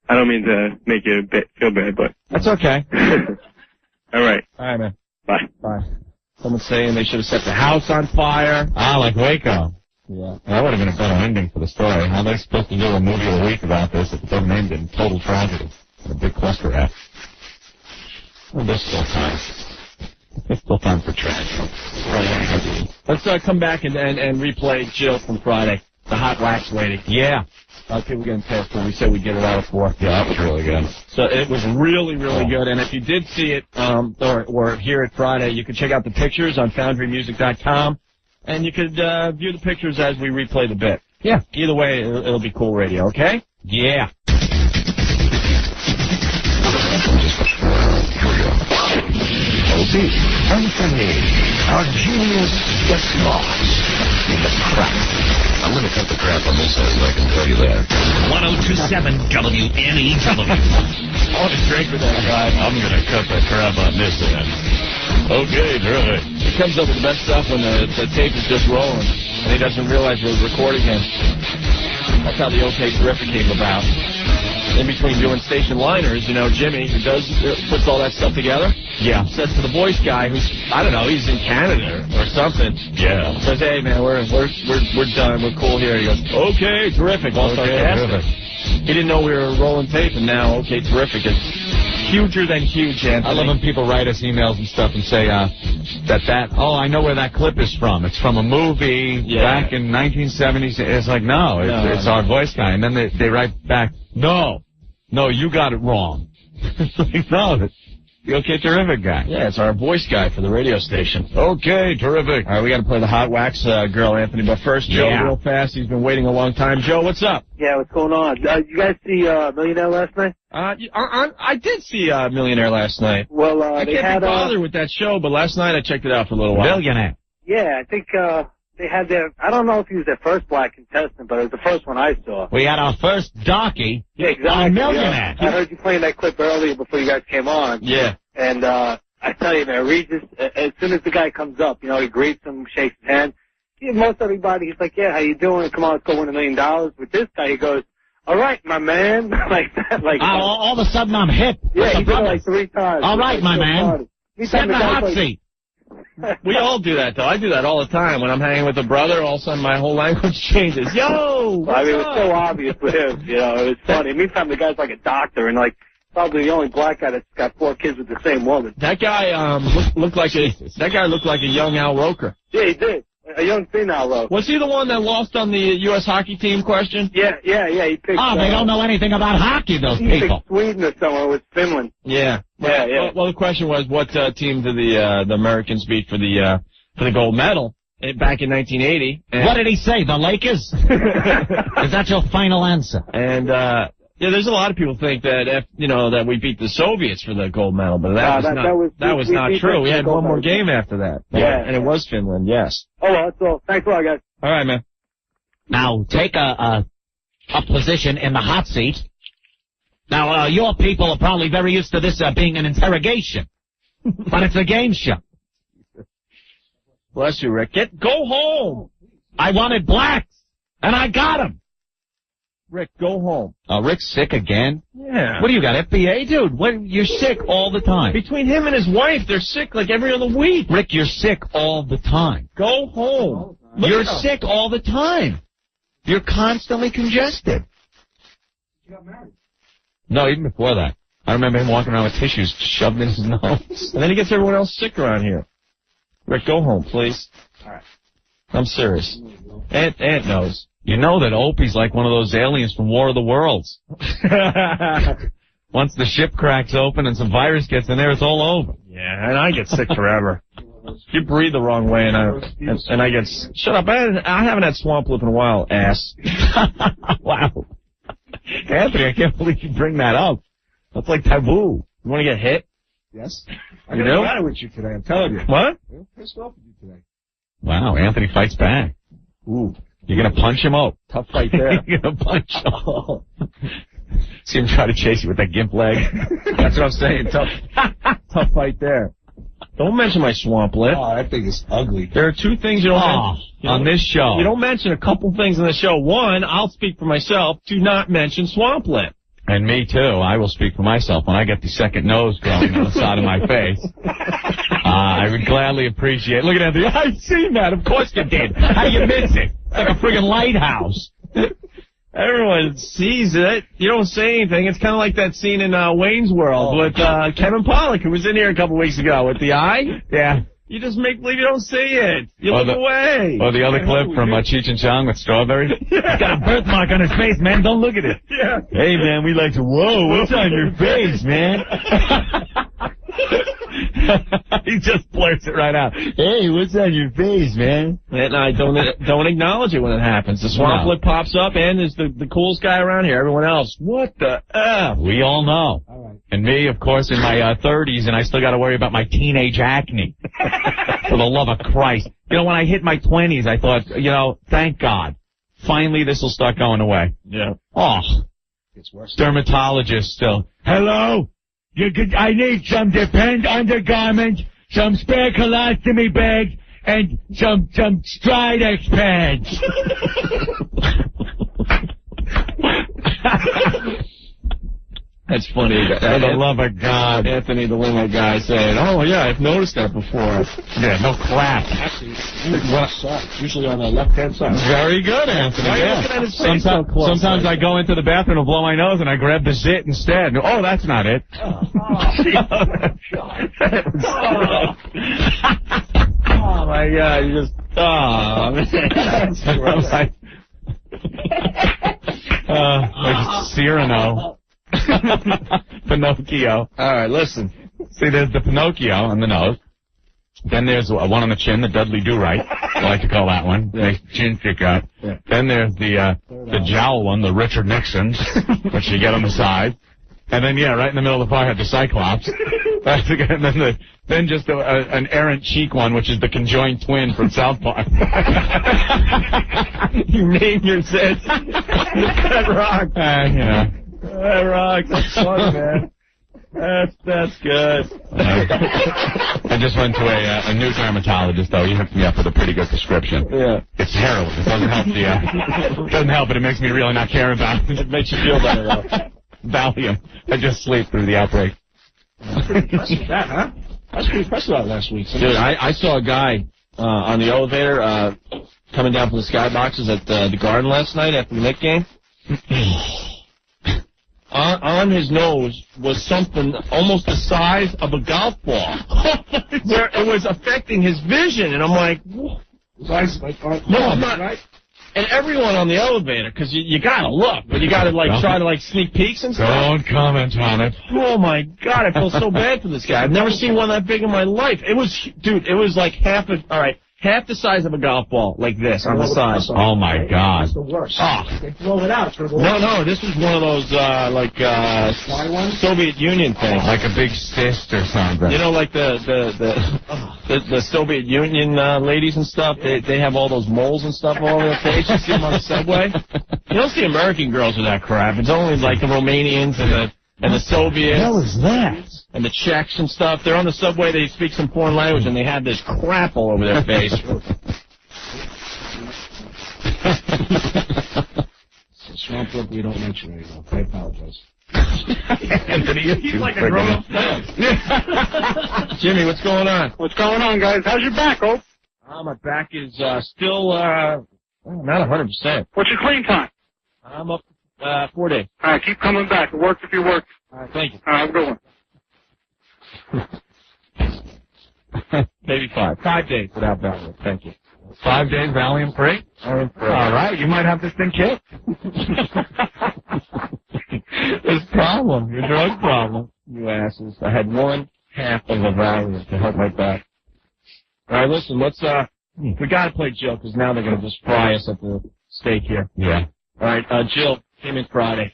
I don't mean to make you feel bad, but... That's okay. All right. All right, man. Bye. Bye. Someone's saying they should have set the house on fire. Ah, like Waco. Yeah. That would have been a better ending for the story. How are they supposed to do a movie a week about this if it doesn't end in total tragedy? A big cluster F. Well, there's still time. There's still time for tragedy. Let's come back and replay Jill from Friday. The hot wax lady. Yeah. People getting pissed when we said we'd get it out of 4. Yeah, that was really good. So it was really, really good. And if you did see it or hear it Friday, you could check out the pictures on FoundryMusic.com. And you could view the pictures as we replay the bit. Yeah. Either way, it'll be cool radio, okay? Yeah. Opie, Anthony, our genius gets lost in the crap. I'm going to cut the crap on this end, I can tell you that. 1027 WNEW. I want to drink with that guy. I'm going to cut the crap on this end. Okay, terrific. He comes up with the best stuff when the tape is just rolling, and he doesn't realize we're recording him. That's how the OK Terrific came about. In between doing station liners, Jimmy, who puts all that stuff together. Yeah. Says to the voice guy, who's, I don't know, he's in Canada or something. Yeah. Says, hey, man, we're done. We're cool here. He goes, okay, terrific. All starts asking. He didn't know we were rolling tape, and now OK Terrific is huger than huge, Anthony. I love when people write us emails and stuff and say I know where that clip is from. It's from a movie back in 1970s. It's like, no, it's our voice guy. And then they write back, no, No, you got it wrong. No, okay, terrific guy. Yeah, it's our voice guy for the radio station. Okay, terrific. All right, we got to play the Hot Wax Girl, Anthony. But first, Joe, real fast. He's been waiting a long time. Joe, what's up? Yeah, what's going on? You guys see Millionaire last night? I did see Millionaire last night. Well, I can't be bothered with that show, but last night I checked it out for a little while. Millionaire. Yeah, I think they had I don't know if he was their first black contestant, but it was the first one I saw. We had our first darky. Yeah, exactly. On Millionaire. Yeah. I heard you playing that clip earlier before you guys came on. Yeah. And I tell you, man, Regis, as soon as the guy comes up, you know, he greets him, shakes his hand. Most everybody, he's like, yeah, how you doing? Come on, let's go win $1 million. With this guy, he goes, all right, my man. Like that. Like all of a sudden I'm hip. Yeah, he did it like 3 times. All right, my man. Sit in the hot seat. We all do that, though. I do that all the time. When I'm hanging with a brother, all of a sudden my whole language changes. Yo! I mean, it was so obvious with him, you know. It was funny. Meantime, the guy's like a doctor and, like, probably the only black guy that's got 4 kids with the same woman. That guy looked like a young Al Roker. Yeah, he did. A young female, though. Was he the one that lost on the U.S. hockey team question? Yeah. He picked... Oh, they don't know anything about hockey, those people. He picked Sweden or somewhere with Finland. Yeah. Yeah. Well, the question was, what team did the Americans beat for the gold medal back in 1980? And what did he say? The Lakers? Is that your final answer? And yeah, there's a lot of people think that that we beat the Soviets for the gold medal, but that was not true. We had one more game after that. Yeah. And it was Finland, yes. Oh, well, that's all. Thanks a lot, guys. All right, man. Now, take a position in the hot seat. Now, your people are probably very used to this being an interrogation. But it's a game show. Bless you, Rick. Go home. I wanted blacks, and I got them. Rick, go home. Rick's sick again? Yeah. What do you got, FBA? Dude, you're sick all the time. Between him and his wife, they're sick like every other week. Rick, you're sick all the time. Go home. You're sick all the time. You're constantly congested. You got married. No, even before that. I remember him walking around with tissues shoved in his nose. And then he gets everyone else sick around here. Rick, go home, please. All right. I'm serious. Aunt knows. You know that Opie's like one of those aliens from War of the Worlds. Once the ship cracks open and some virus gets in there, it's all over. Yeah, and I get sick forever. You breathe the wrong way, and I get... Shut up. I haven't had swamp lip in a while, ass. Wow. Anthony, I can't believe you bring that up. That's like taboo. You want to get hit? Yes. You I got do? the matter with you today, I'm telling you. What? I'm pissed off with you today. Wow, Anthony fights back. Ooh. You're going to punch him out. Tough fight there. You're going to punch him out. See him try to chase you with that gimp leg. That's what I'm saying. Tough fight there. Don't mention my swamp lip. Oh, that thing is ugly. There are 2 things you don't mention. On this show. You don't mention a couple things on the show. 1, I'll speak for myself. Do not mention swamp lip. And me, too. I will speak for myself when I get the second nose growing on the side of my face. I would gladly appreciate... Look at Anthony. I've seen that. Of course you did. How you miss it? It's like a friggin' lighthouse. Everyone sees it. You don't say anything. It's kind of like that scene in Wayne's World with Kevin Pollak, who was in here a couple weeks ago with the eye. Yeah. You just make believe you don't see it. You look away. Or the other clip from Cheech and Chong with Strawberry. He's got a birthmark on his face, man. Don't look at it. Yeah. Hey, man, we like to... Whoa, what's on your face, man? He just blurts it right out. Hey, what's on your face, man? And I don't acknowledge it when it happens. The swamp lip pops up, and is the coolest guy around here. Everyone else, what the F? We all know. All right. And me, of course, in my 30s, and I still got to worry about my teenage acne. For the love of Christ. You know, when I hit my 20s, I thought, thank God. Finally, this will start going away. Yeah. Oh. It's worse. Dermatologist still. Hello? I need some Depend undergarments, some spare colostomy bags, and some Stridex pads. That's funny. For the love of God. Anthony, the limo guy, saying, oh, yeah, I've noticed that before. Yeah, no crap. Actually, usually on the left-hand side. Very good, Anthony. Why are you looking at his face so close? Sometimes I go into the bathroom to blow my nose, and I grab the zit instead. Oh, that's not it. Oh, my God. You just... Oh, man. Like Cyrano. Pinocchio. All right, listen. See, there's the Pinocchio on the nose. Then there's one on the chin, the Dudley Do-Right. I like to call that one. Nice chin stick out. Yeah. Then there's the jowl one, the Richard Nixon's, which you get on the side. And then, right in the middle of the forehead, the Cyclops. And then just an errant cheek one, which is the conjoined twin from South Park. You name your sis. That rocks. That rocks. That's funny, man. That's good. I just went to a new dermatologist, though. He hooked me up with a pretty good prescription. Yeah. It's heroin. It doesn't help it doesn't help, but it makes me really not care about it. It makes you feel better, though. Valium. I just sleep through the outbreak. That's pretty impressive, that, huh? That's pretty impressive out last week. Dude, I saw a guy on the elevator coming down from the skyboxes at the Garden last night after the Knicks game. On his nose was something almost the size of a golf ball, where it was affecting his vision, and I'm like, no, I'm not. Right? And everyone on the elevator, because you gotta look, but you gotta try to sneak peeks and stuff. Don't comment on it. Oh my God, I feel so bad for this guy. I've never seen one that big in my life. It was like half the size of a golf ball, like this, on the side. Oh, my God. It's the worst. Oh. They blow it out. No, this was one of those, Soviet Union things. Like a big cyst or something. You know, like the Soviet Union ladies and stuff, they have all those moles and stuff all over their face. You see them on the subway. You don't see American girls with that crap. It's only like the Romanians and the Soviets. What the hell is that? And the Czechs and stuff. They're on the subway, they speak some foreign language, and they have this crap all over their face. Swamp Look, we don't mention anymore. I apologize. Anthony, he's like a grown-up man. Jimmy, what's going on? What's going on, guys? How's your back, Hope? My back is still not 100%. What's your clean time? I'm up 4 days. All right, keep coming back. It works if you work. All right, thank you. All right, have a good one. Maybe 5. 5 days without Valium. Thank you. 5 days Valium free? Valium free. All right, you might have this thing kicked. This problem, your drug problem, you asses. I had 1/2 of a Valium to help my back. All right, listen, let's we got to play Jill, because now they're going to just fry us at the steak here. Yeah. All right, Jill came in Friday.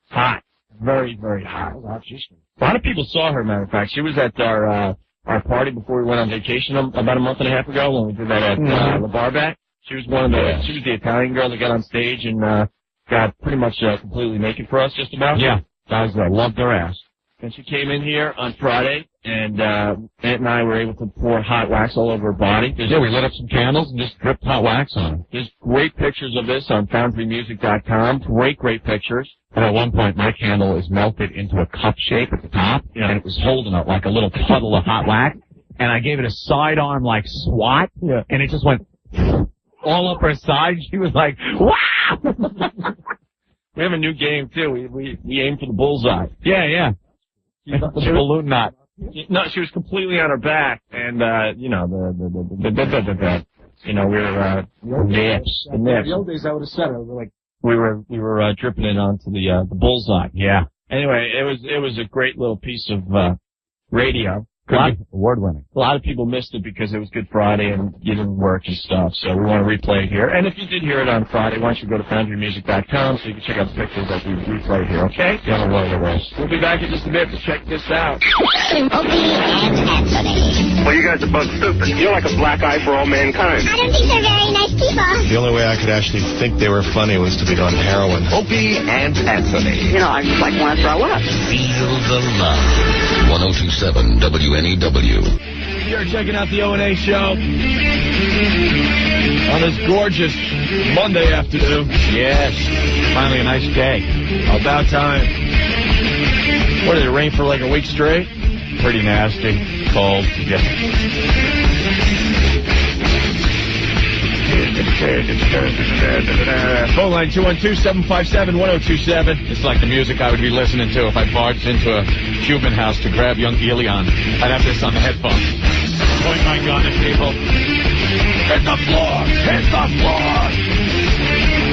Hot. Very, very hot. A lot of people saw her, matter of fact. She was at our party before we went on vacation about a month and a half ago when we did that at La Barbac. She was she was the Italian girl that got on stage and got pretty much completely naked for us, just about. Yeah. Guys loved her ass. And she came in here on Friday, and Aunt and I were able to pour hot wax all over her body. We lit up some candles and just dripped hot wax on her. There's great pictures of this on FoundryMusic.com. Great pictures. And at one point, my candle is melted into a cup shape at the top, and it was holding up like a little puddle of hot wax. And I gave it a sidearm swat, and it just went all up her side. She was like, wow! We have a new game, too. We aim for the bullseye. Yeah. The balloon knot. No, she was completely on her back, and we were nips. In the old days, I would have said it. We were dripping it onto the bullseye. Yeah. Anyway, it was a great little piece of radio. Award-winning. A lot of people missed it because it was Good Friday and you didn't work and stuff, so we want to replay it here. And if you did hear it on Friday, why don't you go to FoundryMusic.com so you can check out the pictures that we replay here, okay? Yeah, We'll be back in just a bit to check this out. Opie and Anthony. Well, you guys are both stupid. You're like a black eye for all mankind. I don't think they're very nice people. The only way I could actually think they were funny was to be on heroin. Opie and Anthony. You know, I just want to throw up. Feel the love. 1027 WNEW. You're checking out the O&A show on this gorgeous Monday afternoon. Yes. Finally a nice day. About time. What, did it rain for like a week straight? Pretty nasty. Cold. Yeah. Phone line 212-757-1027. It's like the music I would be listening to if I barged into a Cuban house to grab young Elion. I'd have this on the headphones. Point my gun at people. Hit the floor! Hit the floor!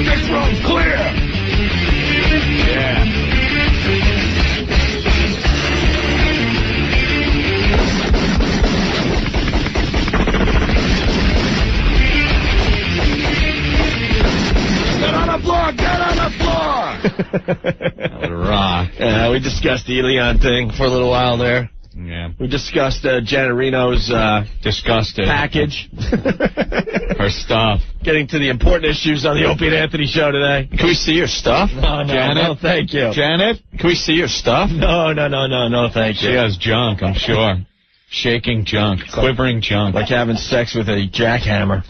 This room's clear! Get on the floor! Get on the floor! That would rock. Yeah, we discussed the Leon thing for a little while there. Yeah. We discussed Janet Reno's package. Her stuff. Getting to the important issues on the Opie and Anthony show today. Can we see your stuff? No, Janet? no, thank you. Janet? Can we see your stuff? No, thank you. She has junk, I'm sure. Shaking junk, quivering junk. Like having sex with a jackhammer.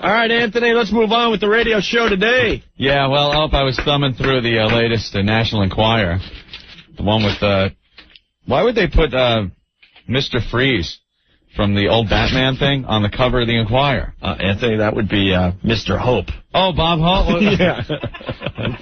All right, Anthony, let's move on with the radio show today. Yeah, well, I was thumbing through the latest National Enquirer. The one with, why would they put Mr. Freeze from the old Batman thing on the cover of the Enquirer? Anthony, that would be Mr. Hope. Oh, Bob Hope? Yeah.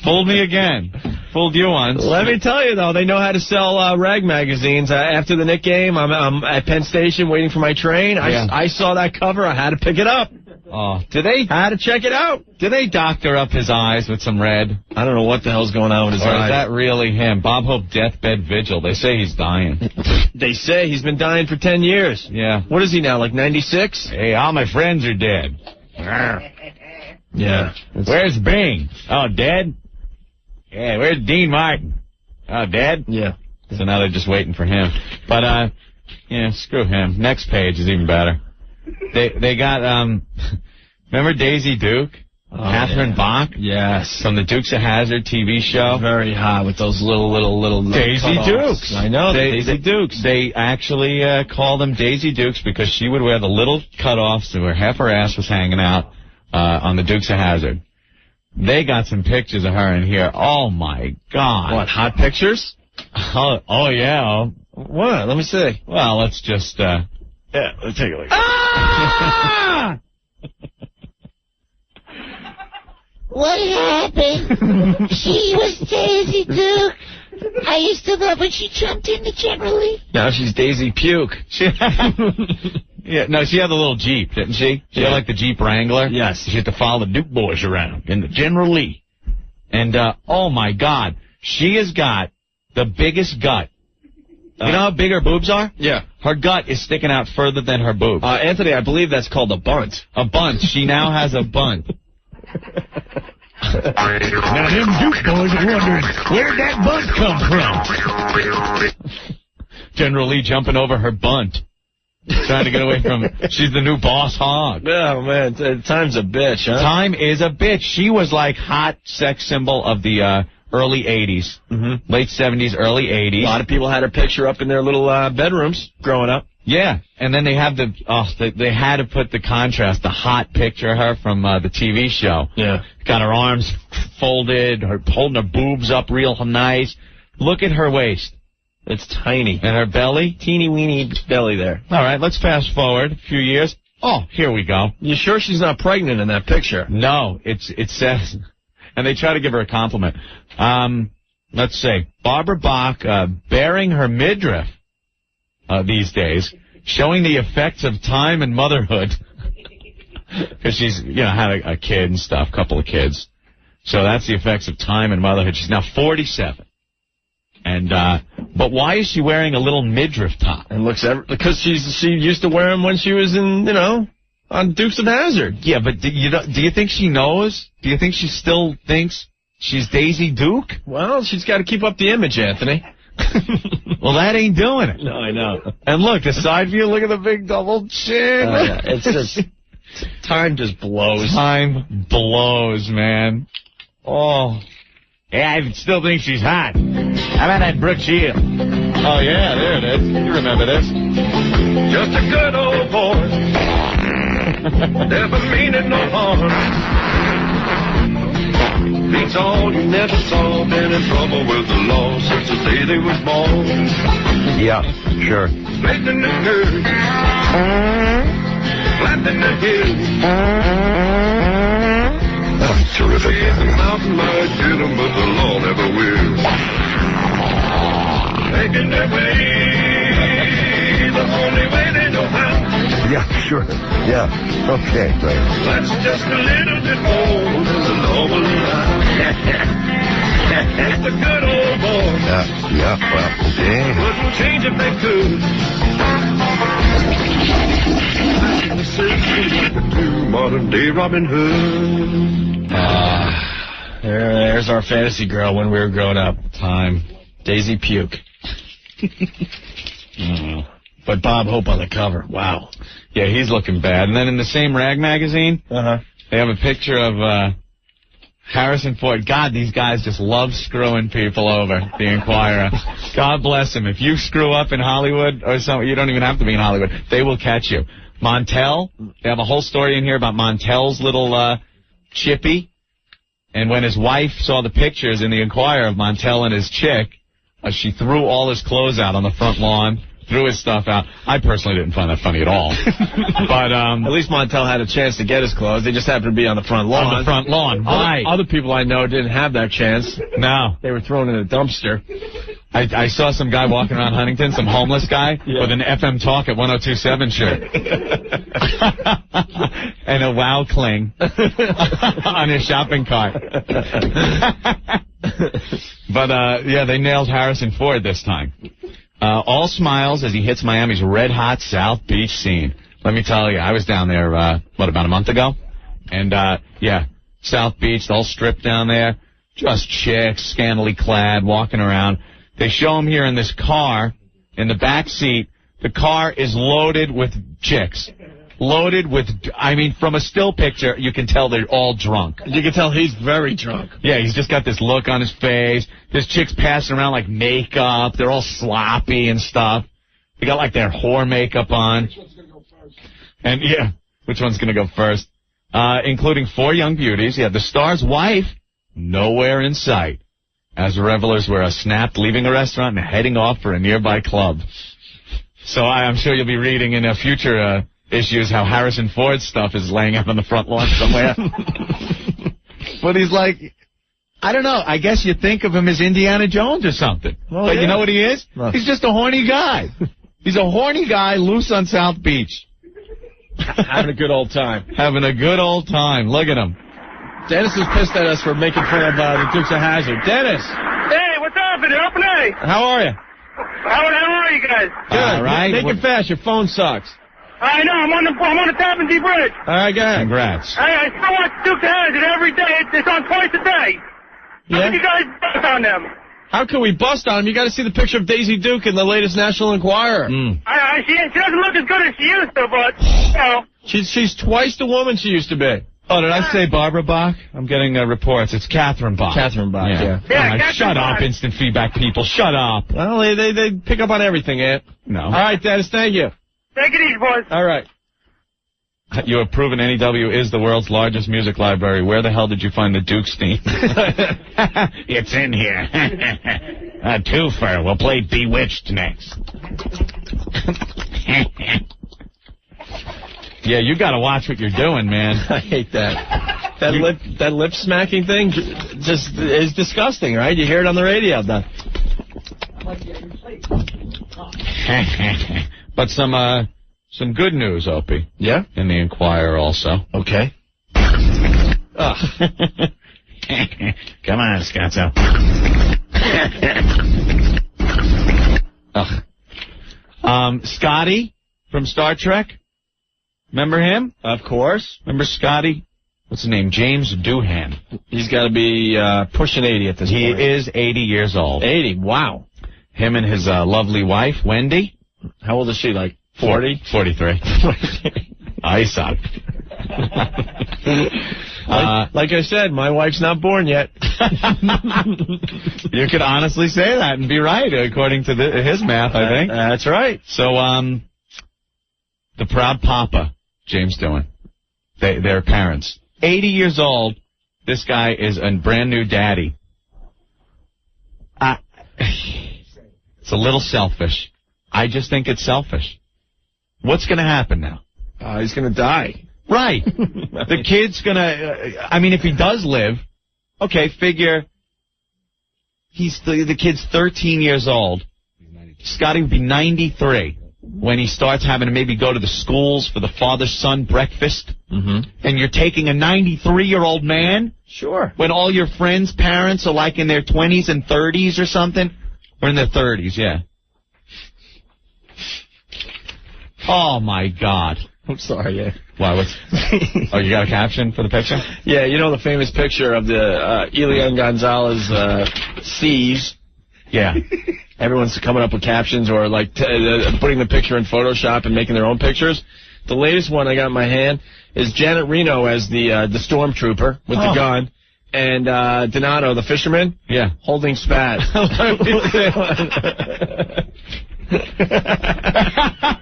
Fooled me again. Fooled you once. Let me tell you, though, they know how to sell rag magazines. After the Knick game, I'm at Penn Station waiting for my train. Yeah. I saw that cover. I had to pick it up. Oh, I had to check it out. Did they doctor up his eyes with some red? I don't know what the hell's going on with his Or eyes. is that really him? Bob Hope deathbed vigil. They say he's dying. They say he's been dying for 10 years. Yeah. What is he now, like 96? Hey, all my friends are dead. Yeah. Where's Bing? Oh, dead? Yeah, where's Dean Martin? Oh, dead? Yeah. So now they're just waiting for him. But, yeah, screw him. Next page is even better. They got, remember Daisy Duke? Catherine Bach? Yes. From the Dukes of Hazzard TV show? Very hot with those little Daisy cutoffs. Dukes. I know, Daisy Dukes. They actually call them Daisy Dukes because she would wear the little cutoffs where half her ass was hanging out on the Dukes of Hazzard. They got some pictures of her in here. Oh, my God. What, hot pictures? Oh yeah. What? Let me see. Well, let's just, yeah, let's take a look. Ah! What happened? She was Daisy Duke. I used to love when she jumped in the General Lee. Now she's Daisy Puke. Yeah, no, she had the little Jeep, didn't she? She had like the Jeep Wrangler. Yes. She had to follow the Duke boys around in the General Lee. And, oh my God, she has got the biggest gut. You know how big her boobs are? Yeah. Her gut is sticking out further than her boobs. Anthony, I believe that's called a bunt. A bunt. She now has a bunt. Now, them Duke boys are wondering, where'd that bunt come from? General Lee jumping over her bunt. Trying to get away from it. She's the new boss hog. Oh, man. Time's a bitch, huh? Time is a bitch. She was like hot sex symbol of the early 80s. Mm-hmm. Late 70s, early 80s. A lot of people had her picture up in their little bedrooms growing up. Yeah, and then they have they had to put the contrast, the hot picture of her from the TV show. Yeah. Got her arms folded, holding her boobs up real nice. Look at her waist. It's tiny. And her belly? Teeny weeny belly there. All right, let's fast forward a few years. Oh, here we go. You sure she's not pregnant in that picture? No, it says, and they try to give her a compliment. Let's say Barbara Bach bearing her midriff these days, showing the effects of time and motherhood. Because she's, had a kid and stuff, couple of kids. So that's the effects of time and motherhood. She's now 47. And, but why is she wearing a little midriff top? And because she used to wear them when she was in, on Dukes of Hazzard. Yeah, but do you think she knows? Do you think she still thinks she's Daisy Duke? Well, she's got to keep up the image, Anthony. Well, that ain't doing it. No, I know. And look, the side view, look at the big double chin. Yeah. It's just, time just blows. Time blows, man. Oh. Yeah, I still think she's hot. How about that Brooke Shields? Oh, yeah, there it is. You remember this. Just a good old boy. Never meaning no harm. Beats all you never saw. Been in trouble with the law since the day they was born. Yeah, sure. Flattening the curve. Flattening the hill. That's terrific. The mountain might get them, but the law never will. Making their way, the only way they know how. Yeah, sure. Yeah. Okay, great. That's just a little bit more than the normal life. It's a good old boy. Yeah, well, okay. Wouldn't change if they could. Modern day Robin Hood. There's our fantasy girl when we were growing up. Time. Daisy Puke. But Bob Hope on the cover. Wow. Yeah, he's looking bad. And then in the same Rag magazine, they have a picture of Harrison Ford. God, these guys just love screwing people over, the Enquirer. God bless him. If you screw up in Hollywood or something, you don't even have to be in Hollywood. They will catch you. Montel, they have a whole story in here about Montel's little chippy. And when his wife saw the pictures in the Enquirer of Montel and his chick, she threw all his clothes out on the front lawn. Threw his stuff out. I personally didn't find that funny at all. But at least Montel had a chance to get his clothes. They just happened to be on the front lawn. On the front lawn. Why? Other people I know didn't have that chance. No. They were thrown in a dumpster. I saw some guy walking around Huntington, some homeless guy, with an FM Talk at 1027 shirt. And a Wow Cling on his shopping cart. But, yeah, they nailed Harrison Ford this time. All smiles as he hits Miami's red-hot South Beach scene. Let me tell you, I was down there, about a month ago? And, yeah, South Beach, the whole strip down there, just chicks, scantily clad, walking around. They show him here in this car, in the back seat. The car is loaded with chicks. Loaded with, I mean, from a still picture, you can tell they're all drunk. You can tell he's very drunk. Yeah, he's just got this look on his face. There's chicks passing around like makeup. They're all sloppy and stuff. They got like their whore makeup on. Which one's going to go first? And yeah, which one's going to go first? Including 4 young beauties. Yeah, the star's wife, nowhere in sight. As revelers were snapped, leaving a restaurant and heading off for a nearby club. So I'm sure you'll be reading in a future issues how Harrison Ford's stuff is laying out on the front lawn somewhere. But he's like, I don't know, I guess you think of him as Indiana Jones or something. Well, but yeah. You know what he is? No. He's just a horny guy. He's a horny guy loose on South Beach. Having a good old time. Having a good old time. Look at him. Dennis is pissed at us for making fun of the Dukes of Hazzard. Dennis! Hey, what's up? It's Open A. How are you? How are you guys? Good. All right. Make it fast. Your phone sucks. I know. I'm on the Tappan Zee Bridge. All right, go ahead. Congrats. I still watch Dukes of Hazzard every day. It's on twice a day. Yeah? How can you guys bust on them? How can we bust on him? You got to see the picture of Daisy Duke in the latest National Enquirer. She doesn't look as good as she used to, but, you know. She's twice the woman she used to be. Oh, did I say Barbara Bach? I'm getting reports. It's Catherine Bach. Catherine Bach, yeah. Yeah, shut up, instant feedback people. Shut up. Well, they pick up on everything, Ant. No. All right, Dennis, thank you. Take it easy, boys. All right. You have proven NEW is the world's largest music library. Where the hell did you find the Duke's theme? It's in here. A twofer. We'll play Bewitched next. Yeah, you got to watch what you're doing, man. I hate that. That lip smacking thing just is disgusting, right? You hear it on the radio. But some good news, Opie. Yeah? In the Enquirer also. Okay. Come on, Scotzo. Scotty from Star Trek. Remember him? Of course. Remember Scotty? What's his name? James Doohan. He's got to be pushing 80 at this point. He is 80 years old. 80, wow. Him and his lovely wife, Wendy. How old is she, like 40? 43. I suck. Like I said, my wife's not born yet. You could honestly say that and be right, according to his math, I think. That's right. So, the proud papa, James Doohan, their parents, 80 years old, this guy is a brand new daddy. It's a little selfish. I just think it's selfish. What's going to happen now? He's going to die. Right. The kid's going to, I mean, if he does live, okay, figure the kid's 13 years old. Scotty would be 93. when he starts having to maybe go to the schools for the father-son breakfast, and you're taking a 93-year-old man? Sure. When all your friends' parents are like in their 20s and 30s or something? Or in their 30s, yeah. Oh, my God. I'm sorry, yeah. Why, oh, you got a caption for the picture? Yeah, you know the famous picture of the Elian Gonzalez C's? Yeah. Everyone's coming up with captions or, like, putting the picture in Photoshop and making their own pictures. The latest one I got in my hand is Janet Reno as the stormtrooper with the gun, and Donato, the fisherman, holding Spaz.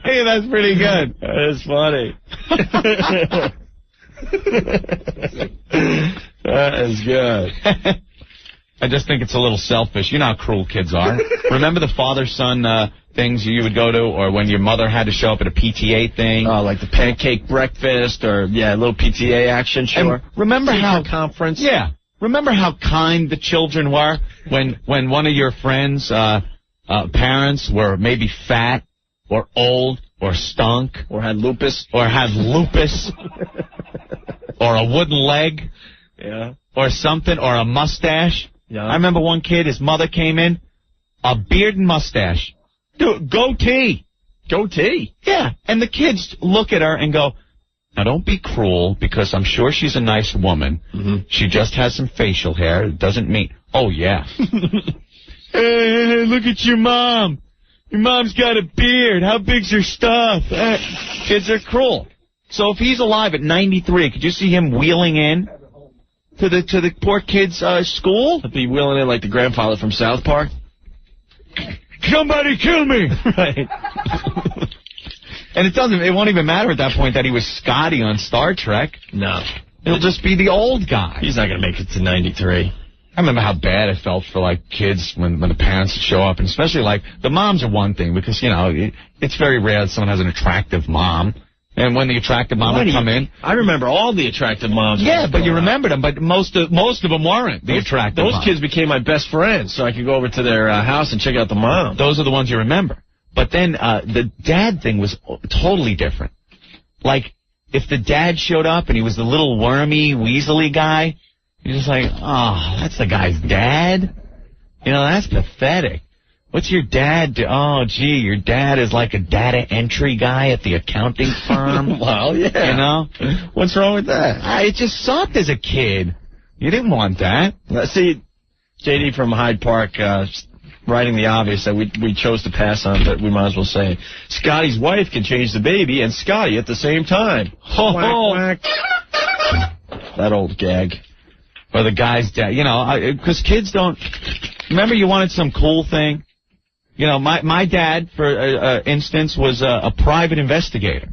Hey, that's pretty good. That is funny. That is good. I just think it's a little selfish. You know how cruel kids are. Remember the father-son things you would go to, or when your mother had to show up at a PTA thing? Oh, like the pancake breakfast, or, a little PTA action, sure. And remember how conference? Yeah. Remember how kind the children were when one of your friends' parents were maybe fat, or old, or stunk, or had lupus, or a wooden leg, or something, or a mustache. Yeah. I remember one kid, his mother came in, a beard and mustache. Dude, goatee. Goatee? Yeah. And the kids look at her and go, now don't be cruel, because I'm sure she's a nice woman. She just has some facial hair. It doesn't mean, oh, yeah. Hey, look at your mom. Your mom's got a beard. How big's her stuff? Kids are cruel. So if he's alive at 93, could you see him wheeling in to the poor kid's school? He'd be wheeling in like the grandfather from South Park. Somebody kill me! Right. And it won't even matter at that point that he was Scotty on Star Trek. No. It'll just be the old guy. He's not going to make it to 93. I remember how bad it felt for, like, kids when the parents would show up, and especially, like, the moms are one thing, because, it's very rare that someone has an attractive mom. And when the attractive mom would come in... I remember all the attractive moms. Yeah, but you remember them, but most of them weren't the attractive moms. Those kids became my best friends, so I could go over to their house and check out the mom. Those are the ones you remember. But then the dad thing was totally different. Like, if the dad showed up and he was the little wormy, weaselly guy, you're just like, oh, that's the guy's dad? That's pathetic. What's your dad do? Oh, gee, your dad is like a data entry guy at the accounting firm. Well, yeah. What's wrong with that? It just sucked as a kid. You didn't want that. See, J.D. from Hyde Park writing the obvious that we chose to pass on, but we might as well say, Scotty's wife can change the baby and Scotty at the same time. Whack, whack. That old gag. Or the guy's dad. Because kids don't... Remember you wanted some cool thing? My dad, for instance, was a private investigator,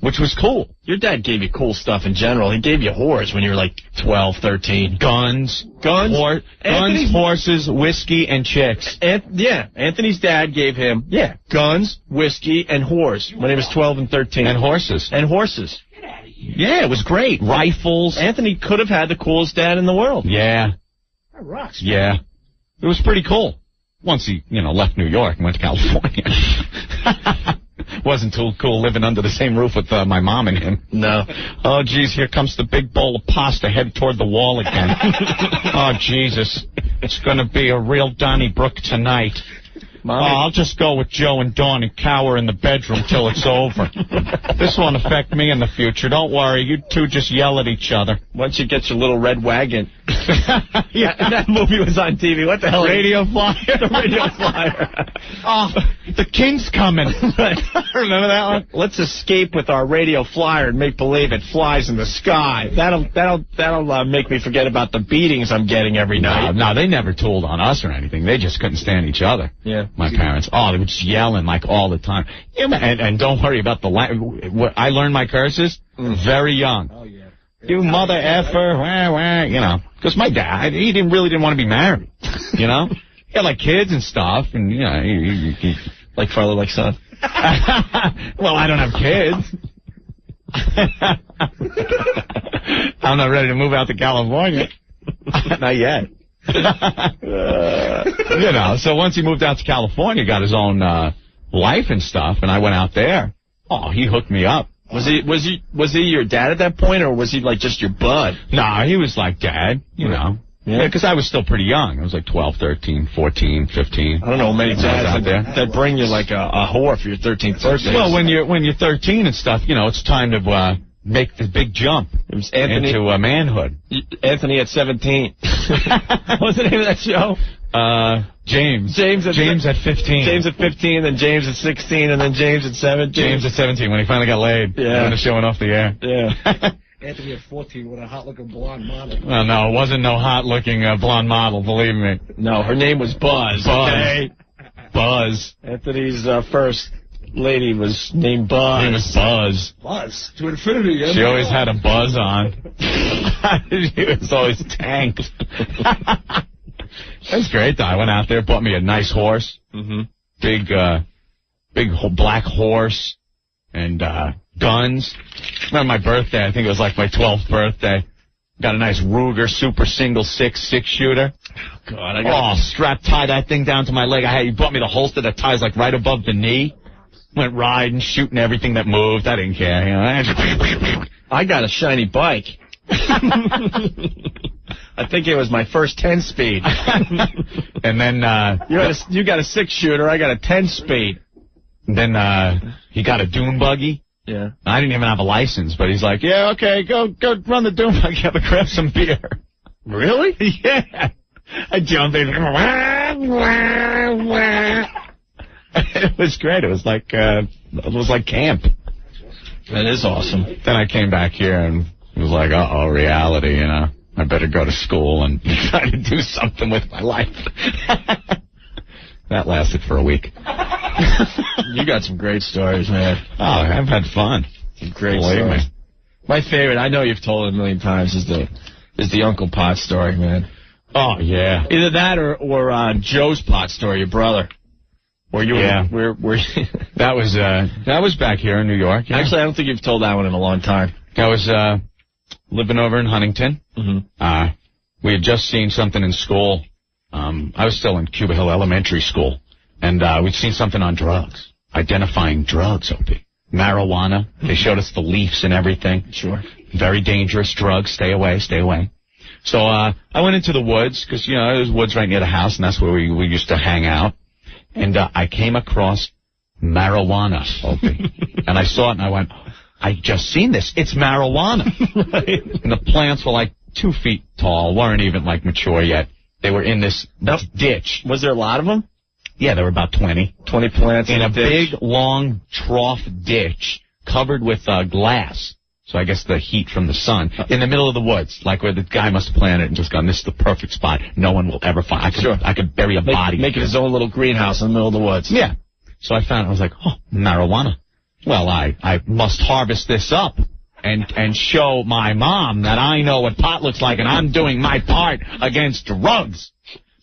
which was cool. Your dad gave you cool stuff in general. He gave you whores when you were like 12, 13. Guns, horses, whiskey, and chicks. Anthony's dad gave him, guns, whiskey, and whores when he was 12 and 13. And horses. Yeah, it was great. Rifles. Anthony could have had the coolest dad in the world. Yeah. That rocks. Yeah. It was pretty cool. Once he, left New York and went to California. Wasn't too cool living under the same roof with my mom and him. No. Oh, geez, here comes the big bowl of pasta headed toward the wall again. Oh, Jesus. It's going to be a real Donnybrook tonight. Mommy. I'll just go with Joe and Dawn and cower in the bedroom till it's over. This won't affect me in the future. Don't worry. You two just yell at each other. Once you get your little red wagon. Yeah, that movie was on TV. What the hell? Radio Flyer. The Radio Flyer. Oh, the king's coming. Remember that one? Let's escape with our Radio Flyer and make believe it flies in the sky. That'll make me forget about the beatings I'm getting every night. No, they never tooled on us or anything. They just couldn't stand each other. Yeah. My parents. Oh, they were just yelling like all the time. And don't worry about the I learned my curses very young. Oh, yeah. You mother effer, because my dad, he really didn't want to be married, He had like kids and stuff, and he like father, like son. Well, I don't have kids. I'm not ready to move out to California. Not yet. So once he moved out to California, got his own life and stuff, and I went out there. Oh, he hooked me up. Was he your dad at that point, or was he like just your bud? Nah, he was like dad, you know. Yeah, because I was still pretty young. I was like 12, 13, 14, 15. I don't know many dads that bring you like a whore for your 13th birthday. Well, when you're 13 and stuff, you know, it's time to make the big jump into manhood. Anthony at 17. What's the name of that show? James. James at 15. James at 15, then James at 16, and then James at 17. James at 17 when he finally got laid. Yeah. When the show went off the air. Yeah. Anthony at 14 with a hot-looking blonde model. Well, no, it wasn't no hot-looking blonde model, believe me. No, her name was Buzz. Okay? Buzz. Anthony's first lady was named Buzz. Her name was Buzz. Buzz. To infinity. She always had a buzz on. She was always tanked. That's great, though. I went out there, bought me a nice horse. Mm-hmm. Big black horse and guns. On my birthday, I think it was like my 12th birthday. Got a nice Ruger Super Single 6-shooter. Oh, God. Tie that thing down to my leg. He bought me the holster that ties like right above the knee. Went riding, shooting everything that moved. I didn't care. You know? I got a shiny bike. I think it was my first 10-speed. And then you got a 6-shooter. I got a 10-speed. Then he got a dune buggy. Yeah. I didn't even have a license, but he's like, yeah, okay, go run the dune buggy. Have a grab some beer. Really? Yeah. I jumped in. It was great. It was like camp. That is awesome. Then I came back here and it was like, uh-oh, reality, you know. I better go to school and try to do something with my life. That lasted for a week. You got some great stories, man. Oh, I've had fun. Some great stories. My favorite, I know you've told it a million times, is the Uncle Pot story, man. Oh, yeah. Either that or Joe's Pot story, your brother. Where you were that was back here in New York. Yeah. Actually, I don't think you've told that one in a long time. I was living over in Huntington. Mm-hmm. We had just seen something in school. I was still in Cuba Hill Elementary School, and we'd seen something on drugs, identifying drugs, Opie. Marijuana. They showed us the leaves and everything. Sure. Very dangerous drugs. Stay away, stay away. So I went into the woods, because, you know, there was woods right near the house, and that's where we used to hang out. And I came across marijuana, Opie. And I saw it, and I went, I just seen this. It's marijuana. Right. And the plants were like 2 feet tall, weren't even like mature yet. They were in this ditch. Was there a lot of them? Yeah, there were about 20. 20 plants in a big, long trough ditch covered with glass. So I guess the heat from the sun. In the middle of the woods, like where the guy must have planted it and just gone, this is the perfect spot. No one will ever find. I could bury a body. Make it his own little greenhouse in the middle of the woods. Yeah. So I found it. I was like, oh, marijuana. Well, I must harvest this up and show my mom that I know what pot looks like and I'm doing my part against drugs.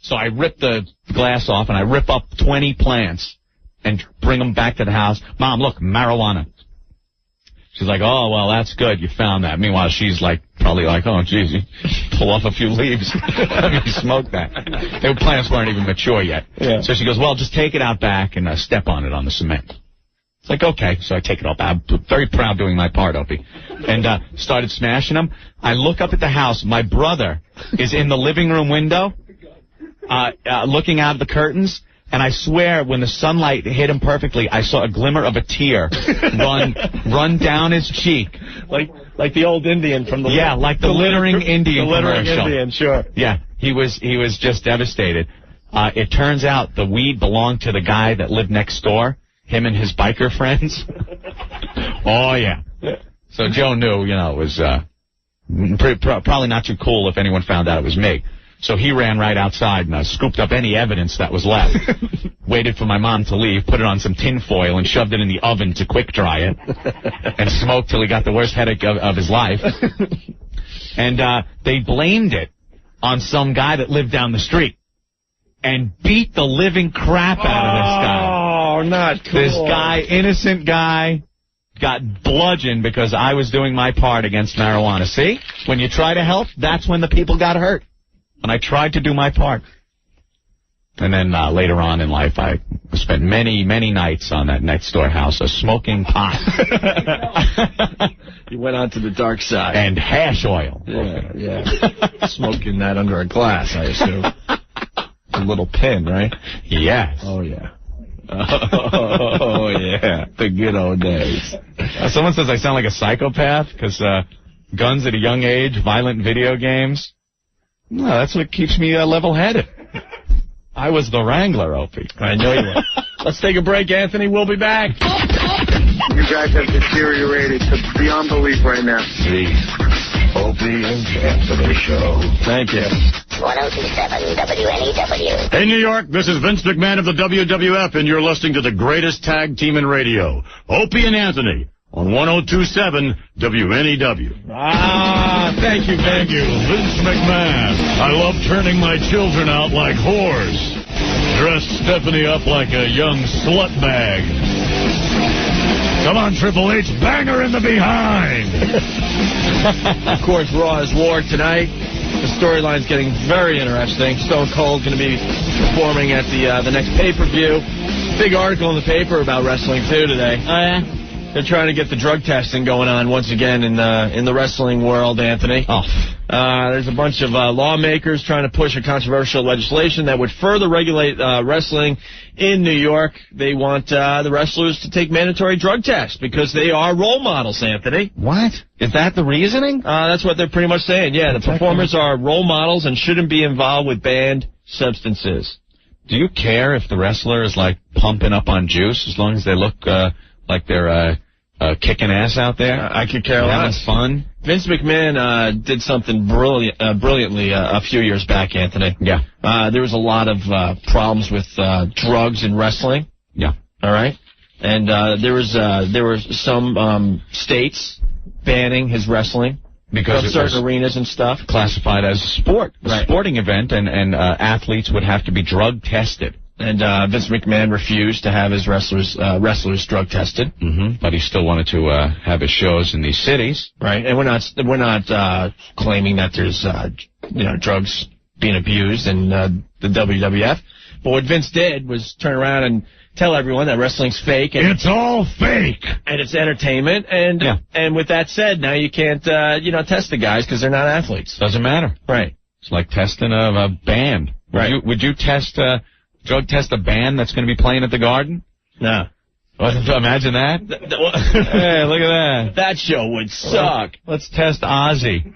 So I rip the glass off and I rip up 20 plants and bring them back to the house. Mom, look, marijuana. She's like, oh, well, that's good. You found that. Meanwhile, she's like, probably like, oh, geez, you pull off a few leaves. Let me smoke that. The plants weren't even mature yet. Yeah. So she goes, well, just take it out back and step on it on the cement. It's like, okay. So I take it all back. I'm very proud doing my part, Opie. And started smashing them. I look up at the house. My brother is in the living room window looking out of the curtains. And I swear, when the sunlight hit him perfectly, I saw a glimmer of a tear run down his cheek, like the old Indian from the like the littering Indian littering commercial. Indian, sure. Yeah, he was just devastated. It turns out the weed belonged to the guy that lived next door, him and his biker friends. Oh yeah. So Joe knew, you know, it was probably not too cool if anyone found out it was me. So he ran right outside and scooped up any evidence that was left, waited for my mom to leave, put it on some tin foil, and shoved it in the oven to quick dry it, and smoked till he got the worst headache of his life. And they blamed it on some guy that lived down the street and beat the living crap out of this guy. Oh, not cool. This guy, innocent guy, got bludgeoned because I was doing my part against marijuana. See? When you try to help, that's when the people got hurt. And I tried to do my part. And then later on in life, I spent many, many nights on that next-door house, smoking pot. You went on to the dark side. And hash oil. Yeah. Smoking that under a glass, I assume. A little pin, right? Yes. Oh, yeah. Oh, yeah. The good old days. Someone says I sound like a psychopath because guns at a young age, violent video games. No, that's what keeps me level-headed. I was the Wrangler, Opie. I know you were. Let's take a break, Anthony. We'll be back. You guys have deteriorated to beyond belief right now. The Opie and Anthony Show. Thank you. 1027 WNEW. Hey, New York, this is Vince McMahon of the WWF, and you're listening to the greatest tag team in radio, Opie and Anthony, on 1027 WNEW. Thank you, Thank you, Vince McMahon. I love turning my children out like whores. Dress Stephanie up like a young slut bag. Come on, Triple H, bang her in the behind. Of course, Raw is War tonight. The storyline's getting very interesting. Stone Cold going to be performing at the next pay-per-view. Big article in the paper about wrestling, too, today. Oh, yeah? They're trying to get the drug testing going on once again in the wrestling world, Anthony. Oh. There's a bunch of lawmakers trying to push a controversial legislation that would further regulate wrestling in New York. They want the wrestlers to take mandatory drug tests because they are role models, Anthony. What? Is that the reasoning? That's what they're pretty much saying. Yeah, the performers are role models and shouldn't be involved with banned substances. Do you care if the wrestler is, like, pumping up on juice as long as they look like they're kicking ass out there? I could care less. Having fun? Vince McMahon did something brilliantly a few years back, Anthony. Yeah. There was a lot of problems with drugs in wrestling. Yeah. All right. And there were some states banning his wrestling because of certain arenas and stuff. Classified as sport, right. Sporting event, and athletes would have to be drug tested. And Vince McMahon refused to have his wrestlers drug tested. Mm-hmm. But he still wanted to have his shows in these cities. Right. And we're not claiming that there's drugs being abused in the WWF. But what Vince did was turn around and tell everyone that wrestling's fake. And it's all fake. And it's entertainment. And and with that said, now you can't test the guys because they're not athletes. Doesn't matter. Right. It's like testing a band. Right. Would you drug test a band that's going to be playing at the Garden? No. Imagine that. Hey, look at that. That show would suck. Let's test Ozzy.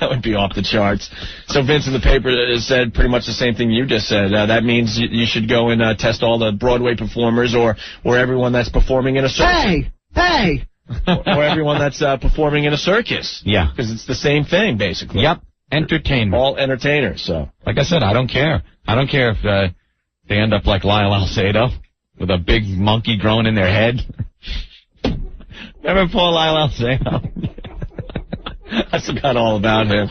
That would be off the charts. So Vince in the paper said pretty much the same thing you just said. That means you should go and test all the Broadway performers or everyone that's performing in a circus. Hey! Or everyone that's performing in a circus. Yeah. Because it's the same thing, basically. Yep. Entertainment. All entertainers, so. Like I said, I don't care. I don't care if they end up like Lyle Alcedo with a big monkey growing in their head. Remember poor Lyle Alcedo? I forgot all about him.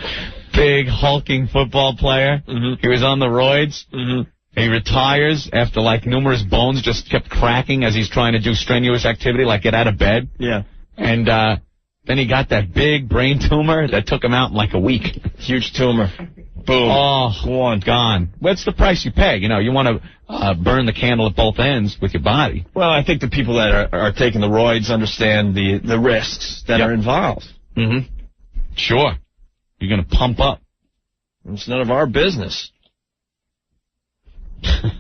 Big, hulking football player. Mm-hmm. He was on the roids. Mm-hmm. He retires after, like, numerous bones just kept cracking as he's trying to do strenuous activity, like get out of bed. Yeah. And then he got that big brain tumor that took him out in like a week. Huge tumor. Boom. Oh, gone. What's the price you pay? You want to burn the candle at both ends with your body. Well, I think the people that are taking the roids understand the risks that are involved. Mm-hmm. Sure. You're going to pump up. It's none of our business.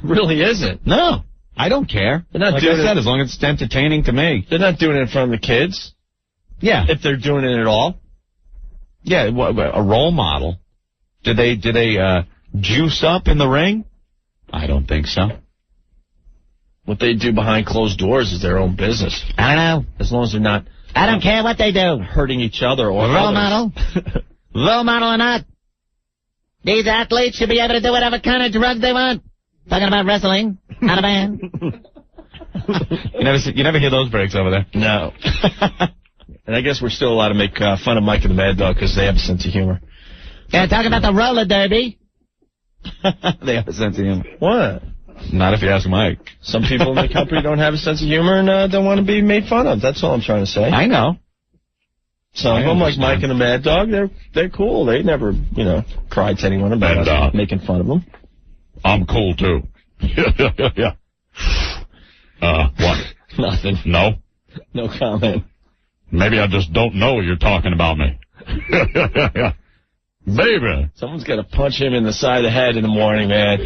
Really isn't. No. I don't care. They're not like doing I said, as long as it's entertaining to me. They're not doing it in front of the kids. Yeah. If they're doing it at all. Yeah, a role model. Do they juice up in the ring? I don't think so. What they do behind closed doors is their own business. I don't know. As long as they're not... I don't care what they do. Hurting each other or role others. model. Role model or not. These athletes should be able to do whatever kind of drugs they want. Talking about wrestling. Not a man. You never hear those breaks over there. No. And I guess we're still allowed to make fun of Mike and the Mad Dog because they have a sense of humor. Yeah, talking about the roller derby. They have a sense of humor. What? Not if you ask Mike. Some people in the company don't have a sense of humor and don't want to be made fun of. That's all I'm trying to say. I know. Some of them, like Mike and the Mad Dog, they're cool. They never, cried to anyone about us making fun of them. I'm cool, too. Yeah. What? Nothing. No? No comment. Maybe I just don't know you're talking about me. Baby. Someone's got to punch him in the side of the head in the morning, man.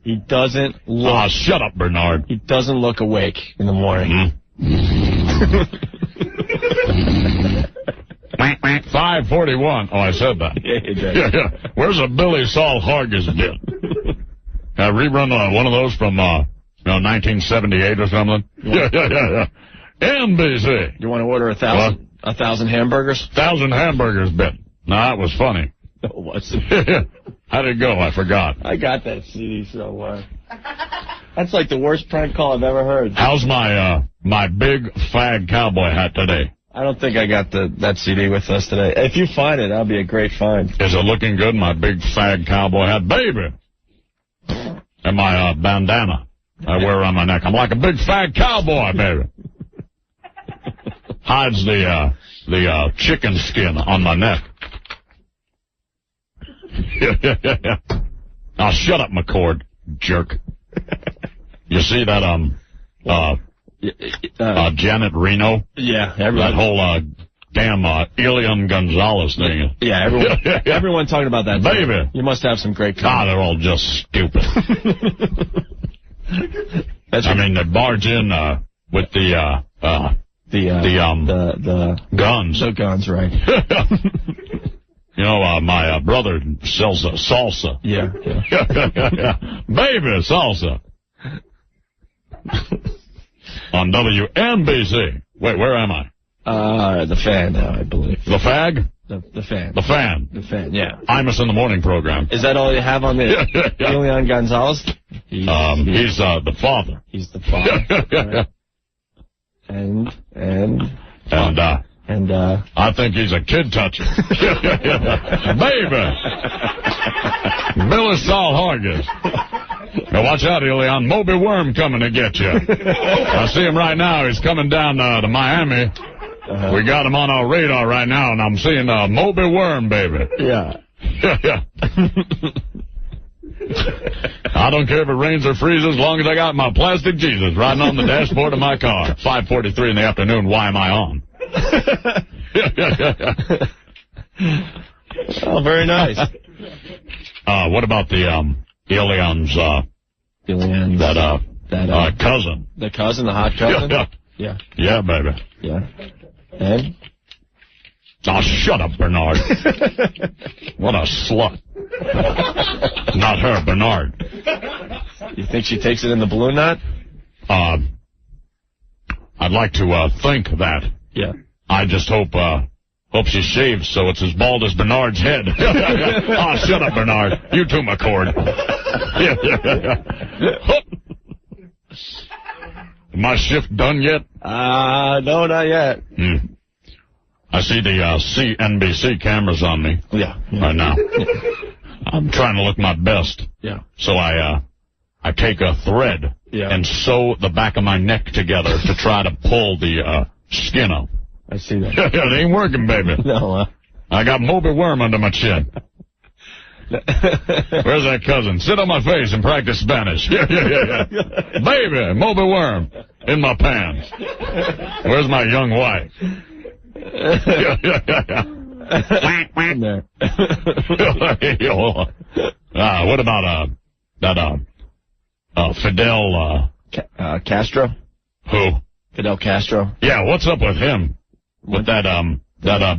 He doesn't look... shut up, Bernard. He doesn't look awake in the morning. 5:41. Oh, I said that. Yeah, you did. Yeah. Where's a Billy Saul Hargis bit? I rerun one of those from 1978 or something. Yeah. NBC. You want to order 1,000 hamburgers? 1,000 hamburgers bit. No, that was funny. No, it wasn't. How did it go? I forgot. I got that CD, so that's like the worst prank call I've ever heard. How's my big fag cowboy hat today? I don't think I got that CD with us today. If you find it, that'll be a great find. Is it looking good, my big fag cowboy hat? Baby! And my bandana I wear around my neck. I'm like a big fag cowboy, baby. Hides the chicken skin on my neck. Now shut up, McCord, jerk. You see that Janet Reno? Yeah, that whole damn Elian Gonzalez thing. Yeah, everyone talking about that. Baby. You must have some great comments. They're all just stupid. I mean, they barge in with the guns. The guns, right. My brother sells salsa. Yeah. Baby, salsa. On WNBC. Wait, where am I? The Fan now, I believe. The Fag? The Fan. The Fan. The Fan, yeah. Imus in the morning program. Is that all you have on the Elian Gonzalez? He's the father. He's the father. Right. And I think he's a kid toucher. Baby! Billy Saul Hargis. Now watch out, Elian. Moby Worm coming to get you. I see him right now. He's coming down to Miami. We got him on our radar right now, and I'm seeing Moby Worm, baby. Yeah. I don't care if it rains or freezes as long as I got my plastic Jesus riding on the dashboard of my car. 5:43 in the afternoon. Why am I on? Oh, very nice. What about the Elian's cousin? The cousin, the hot cousin? Yeah. Yeah, baby. Yeah. And? Oh, shut up, Bernard. What a slut. Not her, Bernard. You think she takes it in the balloon knot? I'd like to think that. Yeah. I just hope she shaves so it's as bald as Bernard's head. Oh, shut up, Bernard. You too, McCord. My shift done yet? No, not yet. I see the CNBC cameras on me. Yeah. Right now. I'm trying to look my best. Yeah. So I take a thread and sew the back of my neck together to try to pull the skin out. I see that. It ain't working, baby. No. I got Moby Worm under my chin. Where's that cousin? Sit on my face and practice Spanish. Baby, Moby Worm in my pants. Where's my young wife? What about Fidel Castro? Who? Fidel Castro. Yeah, what's up with him? With that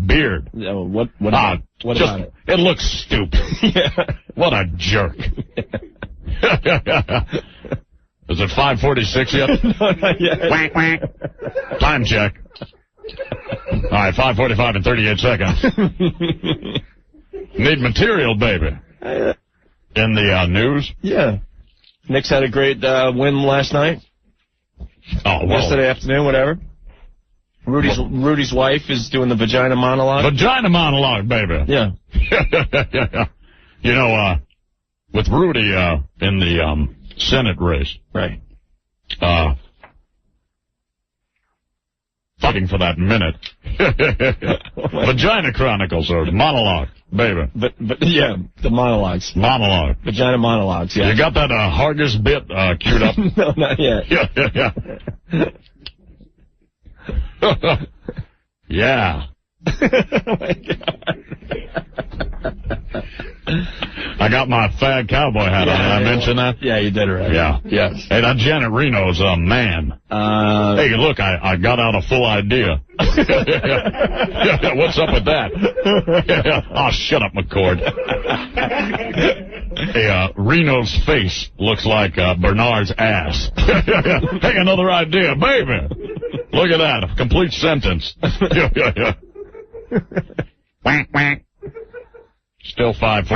beard. What about it? It looks stupid. What a jerk. Is it 5:46 yet? No, not yet. Quack, quack. Time check. All right, 5:45 and 38 seconds. Need material, baby. In the news? Yeah. Knicks had a great win last night. Oh, well. Yesterday afternoon, whatever. Rudy's wife is doing the vagina monologue. Vagina monologue, baby. Yeah. With Rudy in the Senate race. Right. fighting for that minute. Vagina Chronicles or monologue, baby. But yeah, the monologues. Monologue. Vagina monologues, yeah. You got that Hargis bit queued up? No, not yet. Yeah. Oh, my God. I got my fag cowboy hat on. Did I mention that? Yeah, you did it right. Yeah. Yes. Hey, that Janet Reno's a man. Hey, look, I got out a full idea. What's up with that? Oh, shut up, McCord. Hey, Reno's face looks like Bernard's ass. Hey, another idea, baby. Look at that, a complete sentence. Whack, whack. Still 5.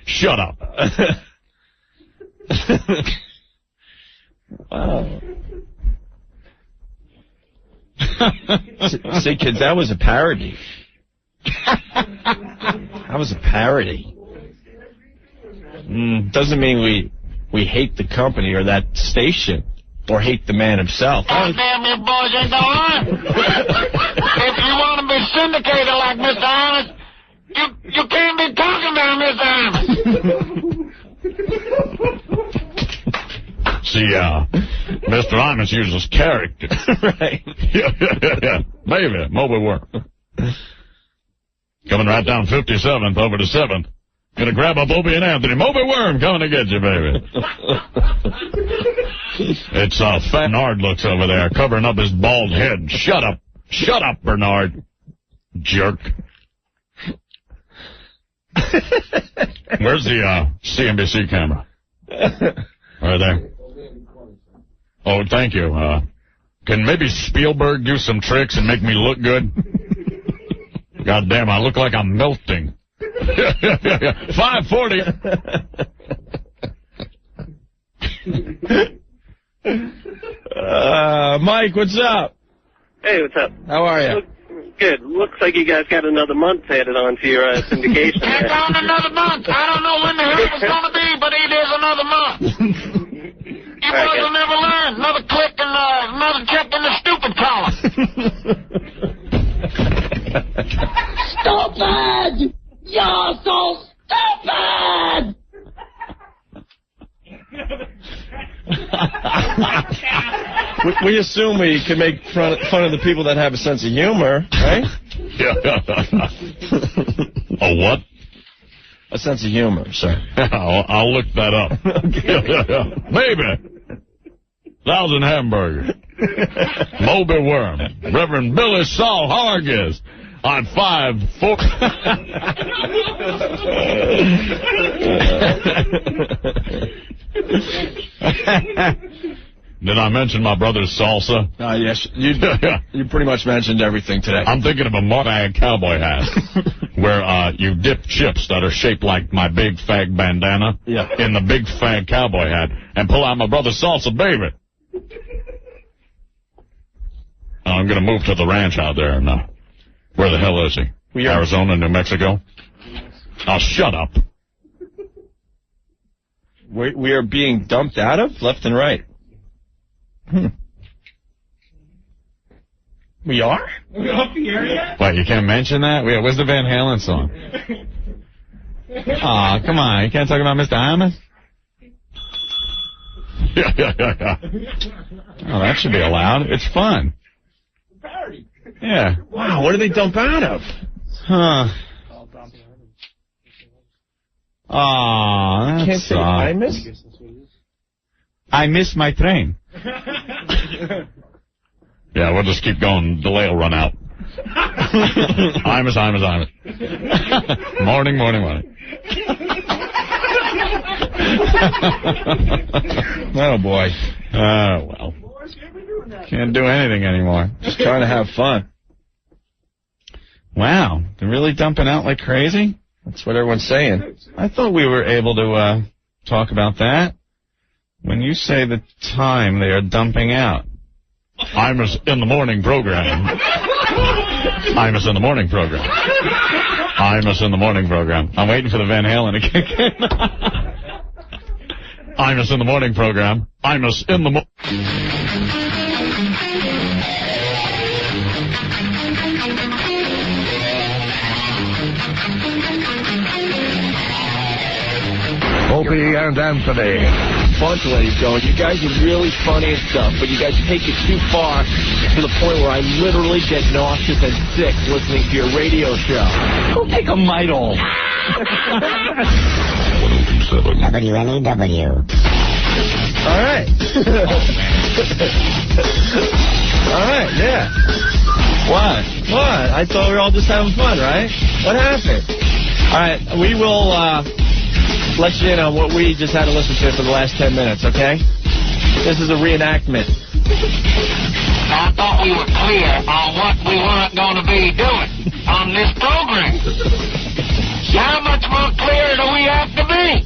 Shut up. Wow. See, kids, that was a parody. That was a parody. Doesn't mean we hate the company or that station or hate the man himself. God damn, you boys ain't going. If you want to be syndicated like Mr. Honest, you can't be talking about Mr. Honest. See, Mr. Imus uses character. Right. Baby, Moby Worm. Coming right down 57th over to 7th. Gonna grab up Opie and Anthony. Moby Worm coming to get you, baby. It's Bernard looks over there, covering up his bald head. Shut up. Shut up, Bernard. Jerk. Where's the CNBC camera? Right there. Oh, thank you. Can maybe Spielberg do some tricks and make me look good? God damn, I look like I'm melting. 540. Mike, what's up? Hey, what's up? How are you? Good. Looks like you guys got another month added on to your syndication. Add on another month. I don't know when the hell it's going to be, but it is another month. You boys will never learn. Another click and another check in the stupid column. Stupid! You're so stupid! We assume we can make fun of the people that have a sense of humor, right? A what? A sense of humor, sir. I'll look that up. Baby. 1,000 hamburgers. Moby Worm. Reverend Billy Saul Hargis. On 5-4. Did I mention my brother's salsa? Yes. You pretty much mentioned everything today. I'm thinking of a fag cowboy hat where you dip chips that are shaped like my big fag bandana in the big fag cowboy hat and pull out my brother's salsa, baby. I'm going to move to the ranch out there now. Where the hell is he? Arizona, New Mexico? Oh, shut up. We are being dumped out of left and right. We are? Are we off the air yet? What, you can't mention that? Where's the Van Halen song? Aw, come on. You can't talk about Mr. Imus? Yeah. Oh, that should be allowed. It's fun. Parody. Yeah. Wow, what do they dump out of? Huh. Aw, Can't say I miss? I miss my train. Yeah, we'll just keep going. Delay will run out. Imus. Morning. Oh, boy. Well. Can't do anything anymore. Just trying to have fun. Wow. They're really dumping out like crazy? That's what everyone's saying. I thought we were able to talk about that. When you say the time they are dumping out. Imus in the morning program. Imus in the morning program. Imus in the morning program. I'm waiting for the Van Halen to kick in. Imus in the morning program. Imus in the morning. Opie and Anthony. Fun to let you go. You guys are really funny and stuff, but you guys take it too far to the point where I literally get nauseous and sick listening to your radio show. Go take a Midol. 102.7 WNEW. All right. All right, yeah. What? I thought we were all just having fun, right? What happened? All right, we will let you in on what we just had to listen to for the last 10 minutes, okay? This is a reenactment. I thought we were clear on what we weren't going to be doing on this program. How much more clear do we have to be?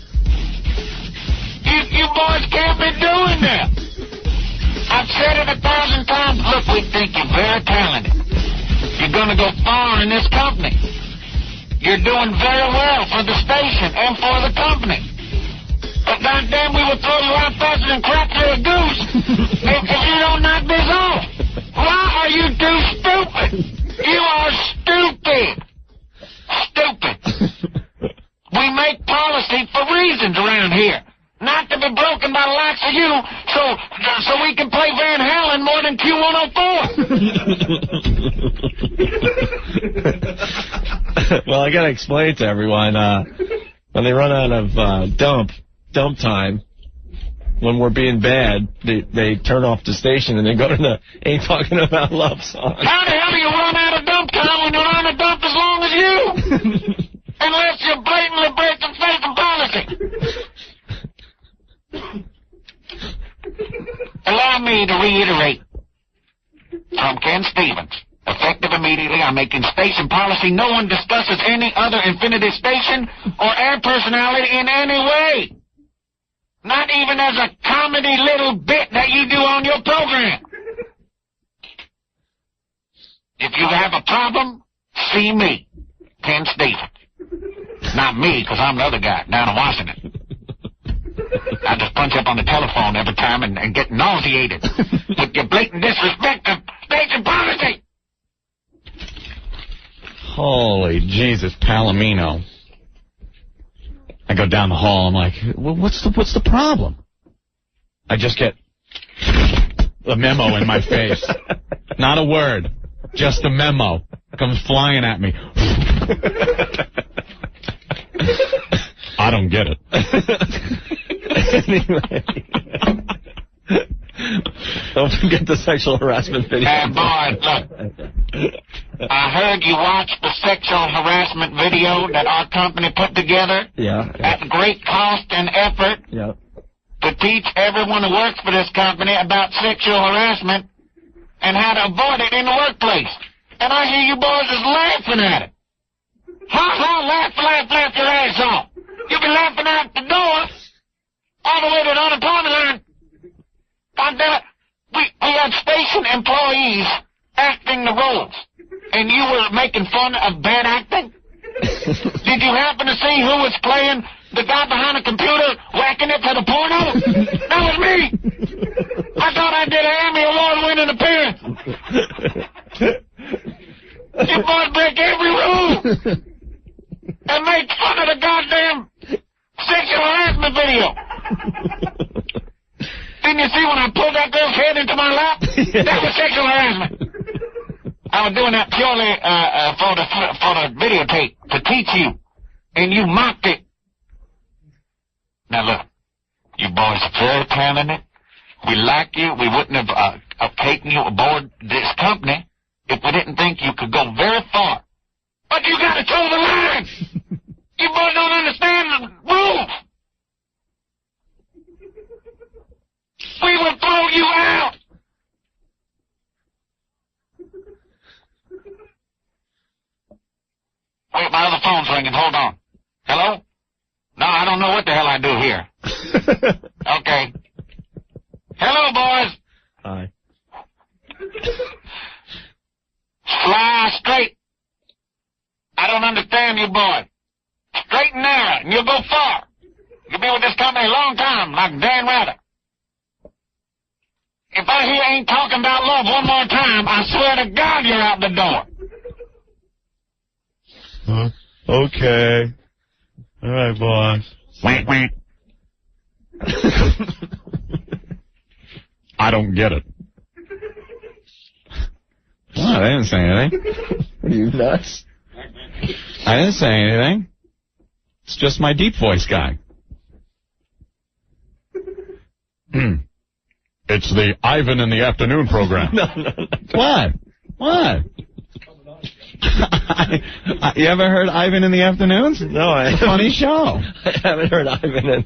You boys can't be doing that. I've said it 1,000 times. Look, we think you're very talented. You're going to go far in this company. You're doing very well for the station and for the company. But goddamn, we will throw you out faster than crap to a goose if you don't knock this off. Why are you too stupid? You are stupid. Stupid. We make policy for reasons around here. Not to be broken by the likes of you, so we can play Van Halen more than Q104. Well, I gotta explain to everyone, when they run out of dump time, when we're being bad, they turn off the station and they go to the Ain't Talking About Love song. How the hell do you run out of dump time when you're on a dump as long as you? Unless you're blatantly breaking faith and policy. Allow me to reiterate from Ken Stevens. Effective immediately, I'm making station policy. No one discusses any other Infinity station or air personality in any way. Not even as a comedy little bit that you do on your program. If you have a problem, see me, Ken Stevens. Not me, because I'm the other guy down in Washington. I just punch up on the telephone every time and get nauseated with your blatant disrespect of station policy. Holy Jesus, Palomino. I go down the hall. I'm like, well, what's the problem? I just get a memo in my face. Not a word. Just a memo. Comes flying at me. I don't get it. Anyway. Don't forget the sexual harassment video. Boy, look. I heard you watched the sexual harassment video that our company put together. Yeah. At great cost and effort. Yeah. To teach everyone who works for this company about sexual harassment and how to avoid it in the workplace. And I hear you boys is laughing at it. Laugh your ass off. You'll be laughing out the door all the way to the unemployment line. God damn it. We had station employees acting the roles, and you were making fun of bad acting? Did you happen to see who was playing the guy behind the computer whacking it to the porno? That was me. I thought I did an Emmy Award-winning appearance. You boys break every rule and make fun of the goddamn sexual harassment video. Didn't you see when I pulled that girl's head into my lap? That was sexual harassment. I was doing that purely for the videotape to teach you, and you mocked it. Now look, you boys are very talented. We like you. We wouldn't have taken you aboard this company if we didn't think you could go very far. But you got to toe the line. You boys don't understand the rules. We will throw you out. Wait, my other phone's ringing. Hold on. Hello? No, I don't know what the hell I do here. Okay. Hello, boys. Hi. Fly straight. I don't understand you, boys. Straight and narrow, and you'll go far. You'll be with this company a long time, like Dan Rather. If I hear ain't talking about love one more time, I swear to God you're out the door. Okay. All right, boss. Wait. I don't get it. What? I didn't say anything. Are you nuts? I didn't say anything. It's just my deep voice guy. It's the Ivan in the Afternoon program. No. What? You ever heard Ivan in the Afternoons? No, I haven't. Funny show. I haven't heard Ivan in.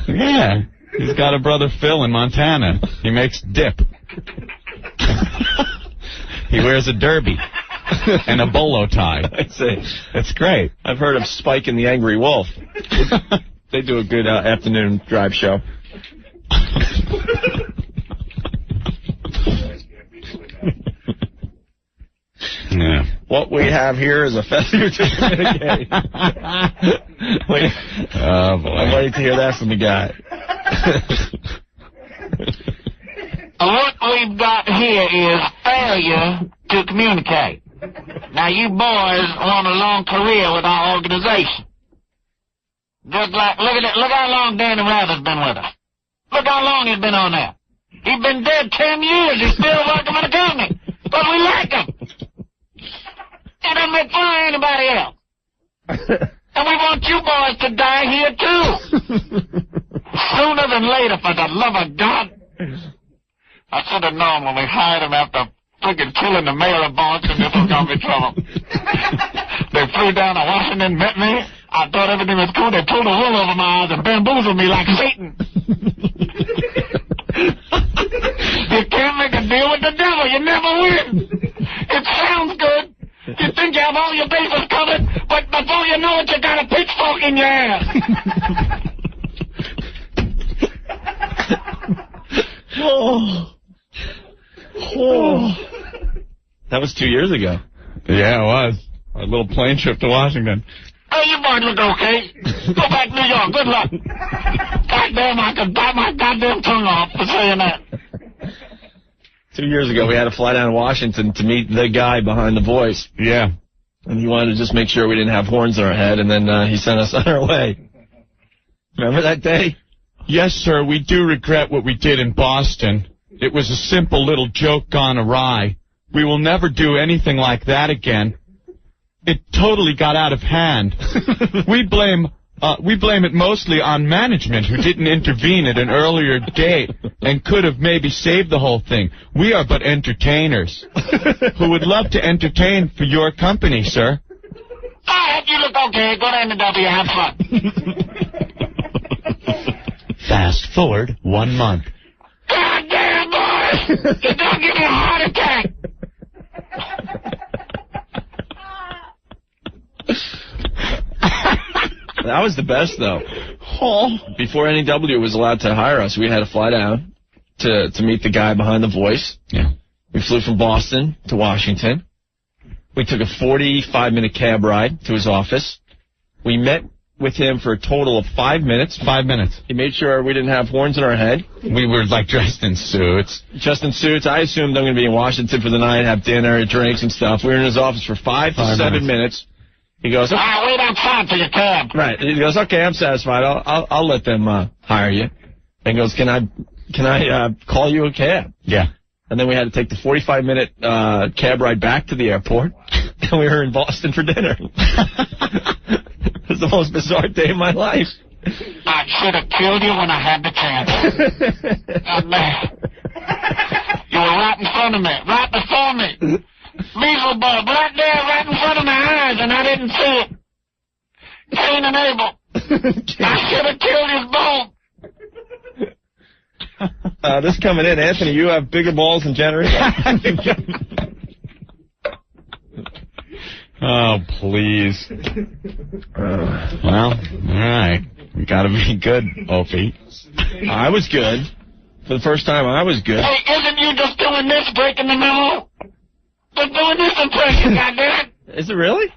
Yeah. He's got a brother Phil in Montana. He makes dip. He wears a derby and a bolo tie. I see. It's great. I've heard of Spike and the Angry Wolf. They do a good afternoon drive show. Yeah. What we have here is a failure to communicate. Wait. Oh, boy. I'm waiting to hear that from the guy. What we've got here is failure to communicate. Now, you boys want a long career with our organization. Just like, look how long Danny Rather's been with us. Look how long he's been on there. He's been dead 10 years. He's still working for the company. But we like him. He doesn't make fun of anybody else. And we want you boys to die here, too. Sooner than later, for the love of God. I should have known when we hired him after friggin' killing the mayor of Boston, this was gonna be trouble. They flew down to Washington, met me. I thought everything was cool. They pulled a wool over my eyes and bamboozled me like Satan. You can't make a deal with the devil. You never win. It sounds good. You think you have all your bases covered, but before you know it, you got a pitchfork in your ass. That was 2 years ago. Yeah, it was. A little plane trip to Washington. Hey, you boys look okay. Go back to New York. Good luck. Goddamn, I could bite my goddamn tongue off for saying that. 2 years ago, we had to fly down to Washington to meet the guy behind The Voice. Yeah. And he wanted to just make sure we didn't have horns in our head, and then he sent us on our way. Remember that day? Yes, sir, we do regret what we did in Boston. It was a simple little joke gone awry. We will never do anything like that again. It totally got out of hand. We blame it mostly on management who didn't intervene at an earlier date and could have maybe saved the whole thing. We are but entertainers who would love to entertain for your company, sir. I hope you look okay. Go to NW, have fun. Fast forward 1 month. God damn, boy! You're gonna give me a heart attack! That was the best, though. Before NEW was allowed to hire us, we had to fly down to meet the guy behind The Voice. Yeah. We flew from Boston to Washington. We took a 45-minute cab ride to his office. We met with him for a total of 5 minutes. 5 minutes. He made sure we didn't have horns in our head. We were, like, dressed in suits. Just in suits. I assumed I'm going to be in Washington for the night, have dinner, drinks and stuff. We were in his office for 5 to 7 minutes. He goes, I'll wait outside for your cab. Right. He goes, okay, I'm satisfied. I'll let them hire you. And he goes, can I call you a cab? Yeah. And then we had to take the 45-minute cab ride back to the airport. And we were in Boston for dinner. It was the most bizarre day of my life. I should have killed you when I had the chance. Oh, man. You were right in front of me, right before me. Measles bulb right there, right in front of my eyes, and I didn't see it. Cain and Abel. I should have killed his bulb. This coming in, Anthony, you have bigger balls than January. Oh, please. Well, all right. We gotta be good, Opie. I was good. For the first time, I was good. Hey, isn't you just doing this, breaking the memo? Just doing this impression, goddammit. Is it really?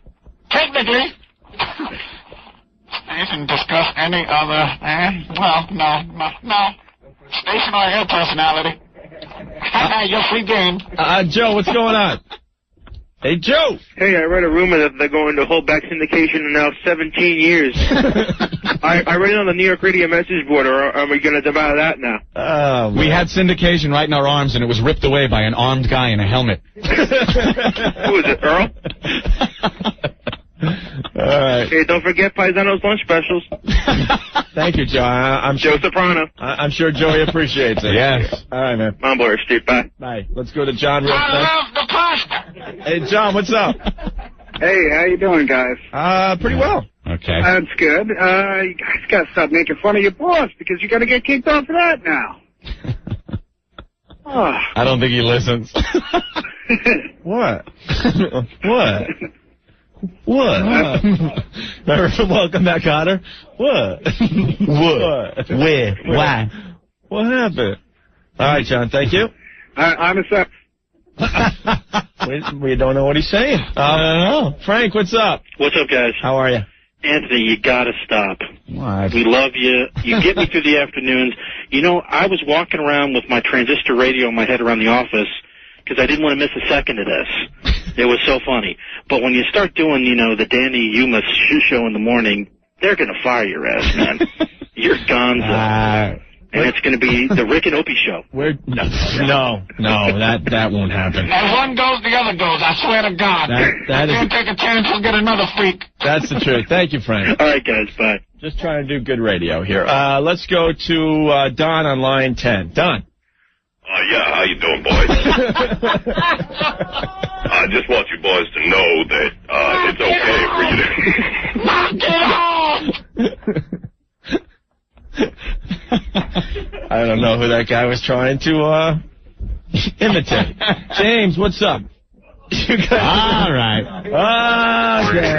Technically. You can discuss any other, well, no. Stationary air personality. You're free game. Joe, what's going on? Hey, Joe. Hey, I read a rumor that they're going to hold back syndication in now 17 years. I read it on the New York radio message board, or are we going to devour that now? We had syndication right in our arms, and it was ripped away by an armed guy in a helmet. Who is it, Earl? All right. Hey, don't forget Paisano's lunch specials. Thank you, Joe. I'm Joe Soprano. I'm sure Joey appreciates it. Yes. All right, man. Come on, boy, Steve. Bye. Bye. Let's go to John real I quick. love the pasta. Hey, John, what's up? Hey, how you doing, guys? Pretty well. Okay. That's good. You guys got to stop making fun of your boss because you're going to get kicked off for that now. Oh. I don't think he listens. What? What? What? Welcome back, Otter. What? What? Where? Why? What happened? All right, John, thank you. I'm a sec. We don't know what he's saying. I don't know. Frank, what's up? What's up, guys? How are you? Anthony, you gotta stop. What? We love you. You get me through the afternoons. You know, I was walking around with my transistor radio in my head around the office because I didn't want to miss a second of this. It was so funny. But when you start doing, you know, the Danny Yumas show in the morning, they're going to fire your ass, man. You're gonzo. And it's going to be the Rick and Opie show. No, that won't happen. As one goes, the other goes. I swear to God. That Can't take a chance, we'll get another freak. That's the truth. Thank you, Frank. All right, guys, bye. Just trying to do good radio here. Let's go to Don on line 10. Don. Yeah, how you doing, boys? I just want you boys to know that it's okay for you to... Knock it off! I don't know who that guy was trying to imitate. James, what's up? You guys... All right. Okay.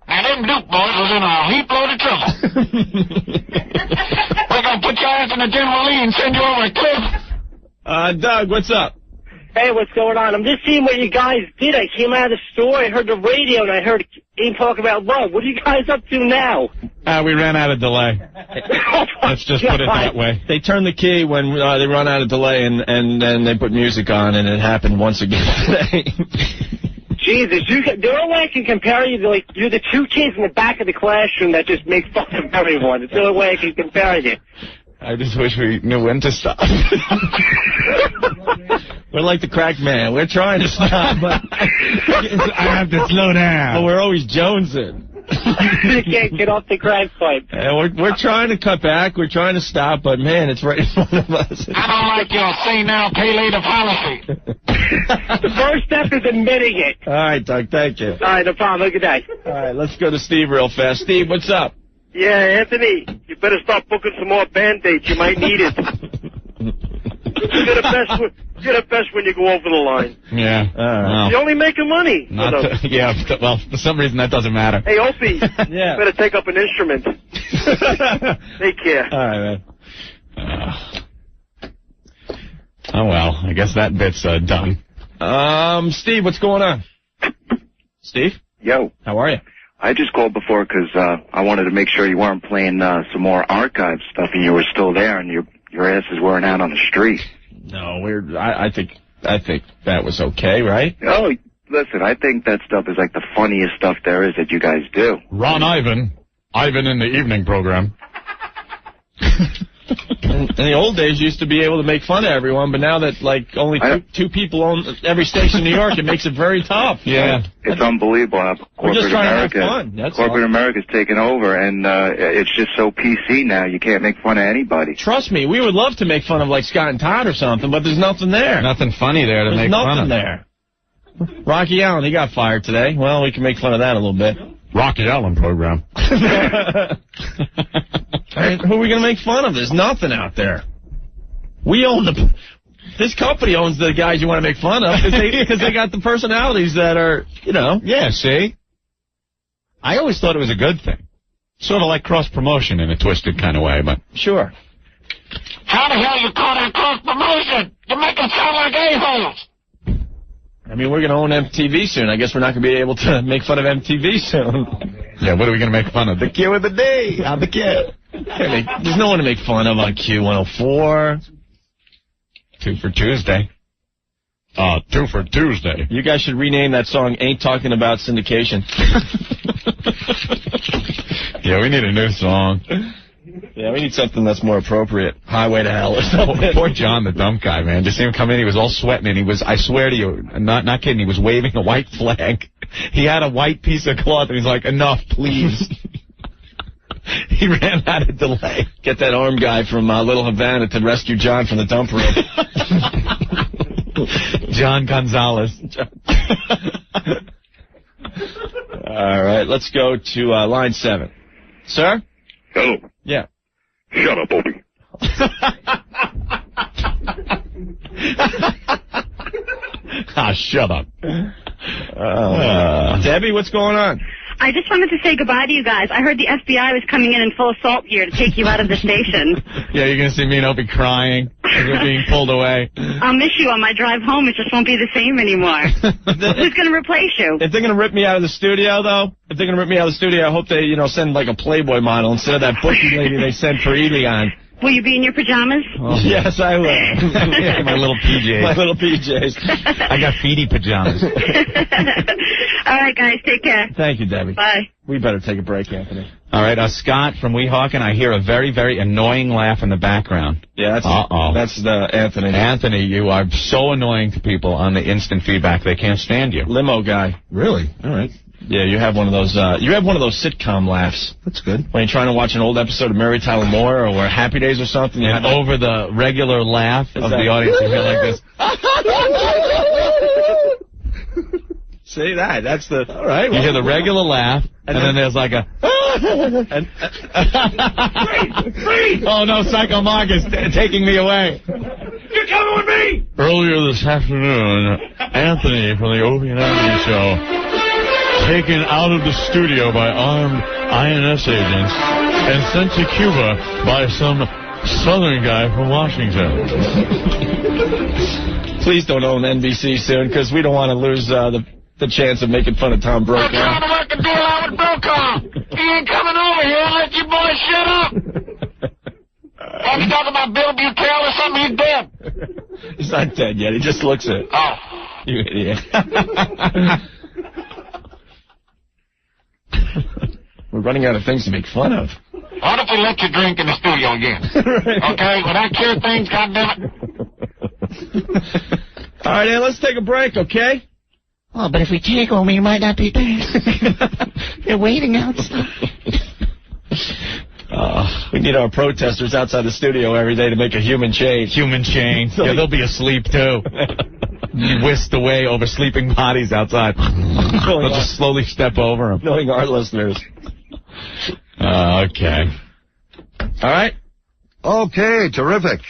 And them Duke boys was in a heap load of trouble. We're going to put your ass in a General Lee and send you over a cliff. Doug, what's up? Hey, what's going on? I'm just seeing what you guys did. I came out of the store, I heard the radio, and I heard him talk about love. What are you guys up to now? We ran out of delay. Let's just put it that way. They turn the key when they run out of delay, and then they put music on, and it happened once again today. Jesus, the only way I can compare you to, like, you're the two kids in the back of the classroom that just make fun of everyone. It's the only way I can compare you. I just wish we knew when to stop. We're like the crack man. We're trying to stop, but I have to slow down. But we're always jonesing. You can't get off the crack pipe. And we're trying to cut back. We're trying to stop, but, man, it's right in front of us. I don't like your say now, pay later policy. The first step is admitting it. All right, Doug, thank you. All right, no problem. Look at that. All right, let's go to Steve real fast. Steve, what's up? Yeah, Anthony, you better start booking some more Band-Aids. You might need it. You're the best when you go over the line. Yeah. Well, You're only making money. Well, for some reason that doesn't matter. Hey, Opie, yeah. You better take up an instrument. Take care. All right, man. Oh, well, I guess that bit's done. Steve, what's going on? Steve? Yo. How are you? I just called before because I wanted to make sure you weren't playing some more archive stuff and you were still there and your asses weren't out on the street. No, I think that was okay, right? Oh, listen, I think that stuff is like the funniest stuff there is that you guys do. Ron Ivan in the evening program. In the old days, you used to be able to make fun of everyone, but now that, like, only two people own every station in New York, it makes it very tough. Yeah. It's unbelievable how We're just trying America, to have fun. That's corporate all. America's taken over, and it's just so PC now, you can't make fun of anybody. Trust me, we would love to make fun of, like, Scott and Todd or something, but there's nothing there. Nothing funny there to There's make fun of. nothing there. Rocky Allen, he got fired today. Well, we can make fun of that a little bit. Rocky Allen program. Right, who are we going to make fun of? There's nothing out there. We own this company owns the guys you want to make fun of because they got the personalities that are, you know. Yeah, see? I always thought it was a good thing. Sort of like cross-promotion in a twisted kind of way, but... Sure. How the hell you call that cross promotion? You make them sound like a-holes. I mean, we're going to own MTV soon. I guess we're not going to be able to make fun of MTV soon. Yeah, what are we going to make fun of? The Q of the D. I'm the kid. There's no one to make fun of on Q104. 2 for Tuesday. 2 for Tuesday. You guys should rename that song Ain't Talking About Syndication. Yeah, we need a new song. Yeah, we need something that's more appropriate. Highway to Hell or something. Poor John, the dumb guy, man. Just see him come in. He was all sweating, and he was, I swear to you, not kidding, he was waving a white flag. He had a white piece of cloth, and he's like, enough, please. He ran out of delay. Get that armed guy from Little Havana to rescue John from the dump room. John Gonzalez. All right, let's go to line 7. Sir? Hello. Yeah. Shut up, Opie. Shut up. Debbie, what's going on? I just wanted to say goodbye to you guys. I heard the FBI was coming in full assault gear to take you out of the station. Yeah, you're going to see me and Opie crying as we're being pulled away. I'll miss you on my drive home. It just won't be the same anymore. Who's going to replace you? If they're going to rip me out of the studio, though, I hope they, send like a Playboy model instead of that booking lady they sent for Elion. Will you be in your pajamas? Oh, yes, I will. Yeah, my little PJs. My little PJs. I got feety pajamas. All right, guys, take care. Thank you, Debbie. Bye. We better take a break, Anthony. All right, Scott from Weehawken, I hear a very, very annoying laugh in the background. Yeah, that's Anthony. Anthony, you are so annoying to people on the instant feedback. They can't stand you. Limo guy. Really? All right. Yeah, you have one of those. You have one of those sitcom laughs. That's good. When you're trying to watch an old episode of Mary Tyler Moore or Happy Days or something, you have over the regular laugh of the audience, you hear like this. See that? That's the. All right. You hear the regular laugh, and then there's like a. Oh no, Psycho Mark is taking me away. You're coming with me! Earlier this afternoon, Anthony from the Opie and Anthony Show, taken out of the studio by armed INS agents and sent to Cuba by some southern guy from Washington. Please don't own NBC soon, because we don't want to lose the chance of making fun of Tom Brokaw. I'm trying to work a deal out with Brokaw. He ain't coming over here unless you boys shut up. Have you talking about Bill Buell or something? He's dead. He's not dead yet. He just looks it. Oh. You idiot. We're running out of things to make fun of. What if we let you drink in the studio again? Okay, will that cure things, goddammit? All right, Ann, let's take a break, okay? Oh, but if we take one, we might not be back. They're waiting outside. We need our protesters outside the studio every day to make a human chain. Human chain. Yeah, they'll be asleep, too. Whisked away over sleeping bodies outside. They'll just slowly step over them. Knowing our listeners. Okay. All right. Okay, terrific.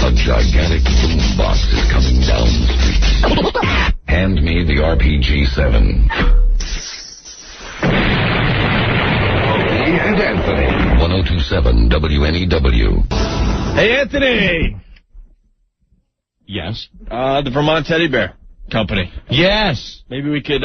A gigantic boom box is coming down the street. Hand me the RPG-7. Opie and Anthony. 1027 WNEW. Hey, Anthony. Yes. The Vermont Teddy Bear Company. Yes. Maybe we could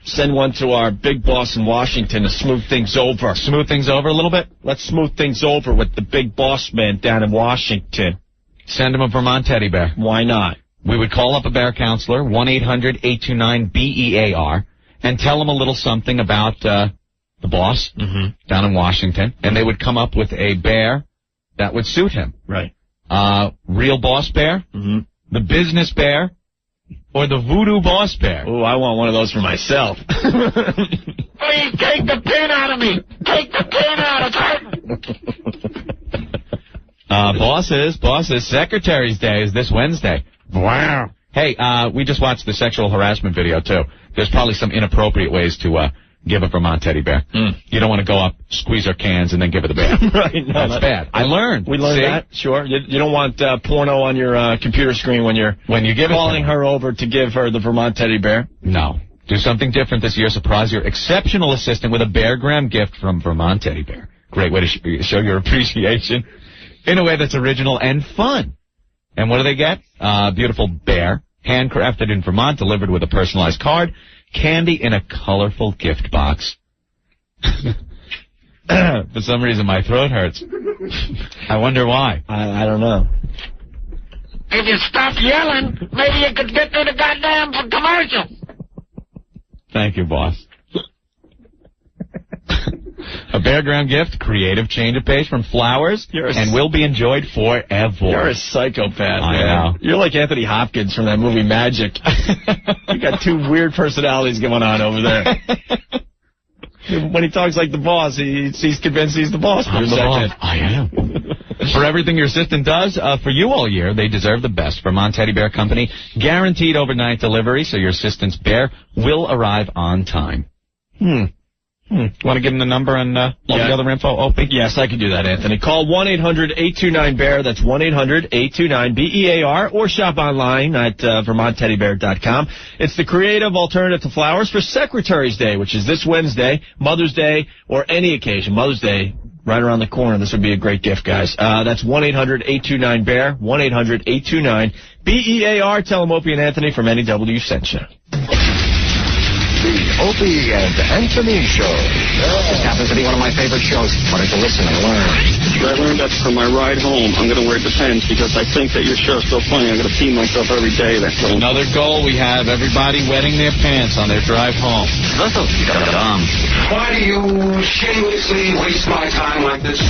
send one to our big boss in Washington to smooth things over. Smooth things over a little bit? Let's smooth things over with the big boss man down in Washington. Send him a Vermont Teddy Bear. Why not? We would call up a bear counselor, 1-800-829-BEAR, and tell him a little something about the boss down in Washington, and they would come up with a bear that would suit him. Right. Real boss bear, the business bear, or the voodoo boss bear. Oh, I want one of those for myself. Please take the pin out of me. Take the pin out. It's hurting. Bosses, Secretary's Day is this Wednesday. Wow. Hey, we just watched the sexual harassment video, too. There's probably some inappropriate ways to give a Vermont teddy bear. You don't want to go up, squeeze her cans, and then give her the bear. Right. No, that's bad. I learned. We learned that? Sure. You don't want porno on your computer screen when you give calling her over to give her the Vermont teddy bear. No. Do something different this year. Surprise your exceptional assistant with a Bear Graham gift from Vermont Teddy Bear. Great way to show your appreciation in a way that's original and fun. And what do they get? Beautiful bear, handcrafted in Vermont, delivered with a personalized card, candy in a colorful gift box. For some reason, my throat hurts. I wonder why. I don't know. If you stop yelling, maybe you could get through the goddamn commercial. Thank you, boss. A Bear Ground gift, creative change of pace from flowers, and will be enjoyed forever. You're a psychopath, I man. know. You're like Anthony Hopkins from that movie Magic. You got two weird personalities going on over there. When he talks like the boss, he's convinced he's the boss for a second. I am. For everything your assistant does for you all year, they deserve the best. Vermont Teddy Bear Company, guaranteed overnight delivery, so your assistant's bear will arrive on time. Want to give him the number and all the other info, Opie? Yes, I can do that, Anthony. Call 1-800-829-BEAR. That's 1-800-829-BEAR. Or shop online at VermontTeddyBear.com. It's the creative alternative to flowers for Secretary's Day, which is this Wednesday, Mother's Day, or any occasion. Mother's Day, right around the corner. This would be a great gift, guys. That's 1-800-829-BEAR. 1-800-829-BEAR. Tell them Opie and Anthony from NEW sent you. The Opie and Anthony Show. This happens to be one of my favorite shows. But to listen and learn. I learned that for my ride home, I'm going to wear Depends because I think that your show's so funny. I'm going to pee myself every day. That's another goal we have, everybody wetting their pants on their drive home. Why do you shamelessly waste my time like this?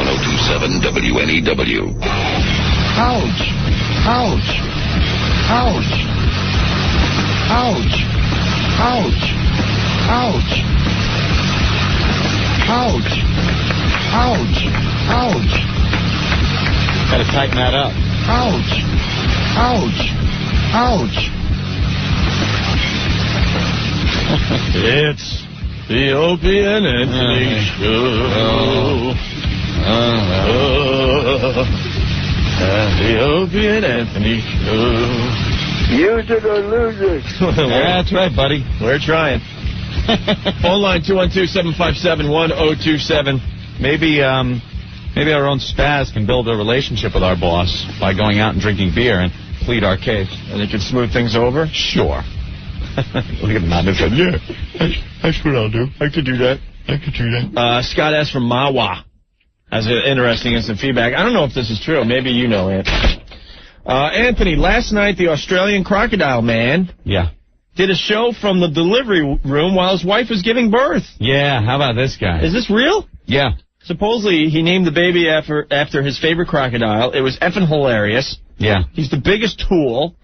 1027 WNEW. Ouch. Ouch. Ouch. Ouch. Ouch. Ouch. Ouch. Ouch. Ouch. Gotta tighten that up. Ouch. Ouch. Ouch. It's the Opie and Anthony Show. The Opie and Anthony Show. Use it or lose it. That's right, buddy. We're trying. Phone line 212-757-1027. Maybe our own spaz can build a relationship with our boss by going out and drinking beer and plead our case. And it can smooth things over? Sure. Look at him nodding. Yeah, that's what I'll do. I could do that. I could do that. Scott S. from Mawa has an interesting instant feedback. I don't know if this is true. Maybe you know, Anthony. Anthony, last night the Australian crocodile man did a show from the delivery room while his wife was giving birth. Yeah, how about this guy? Is this real? Yeah. Supposedly he named the baby after his favorite crocodile. It was effing hilarious. Yeah. He's the biggest tool.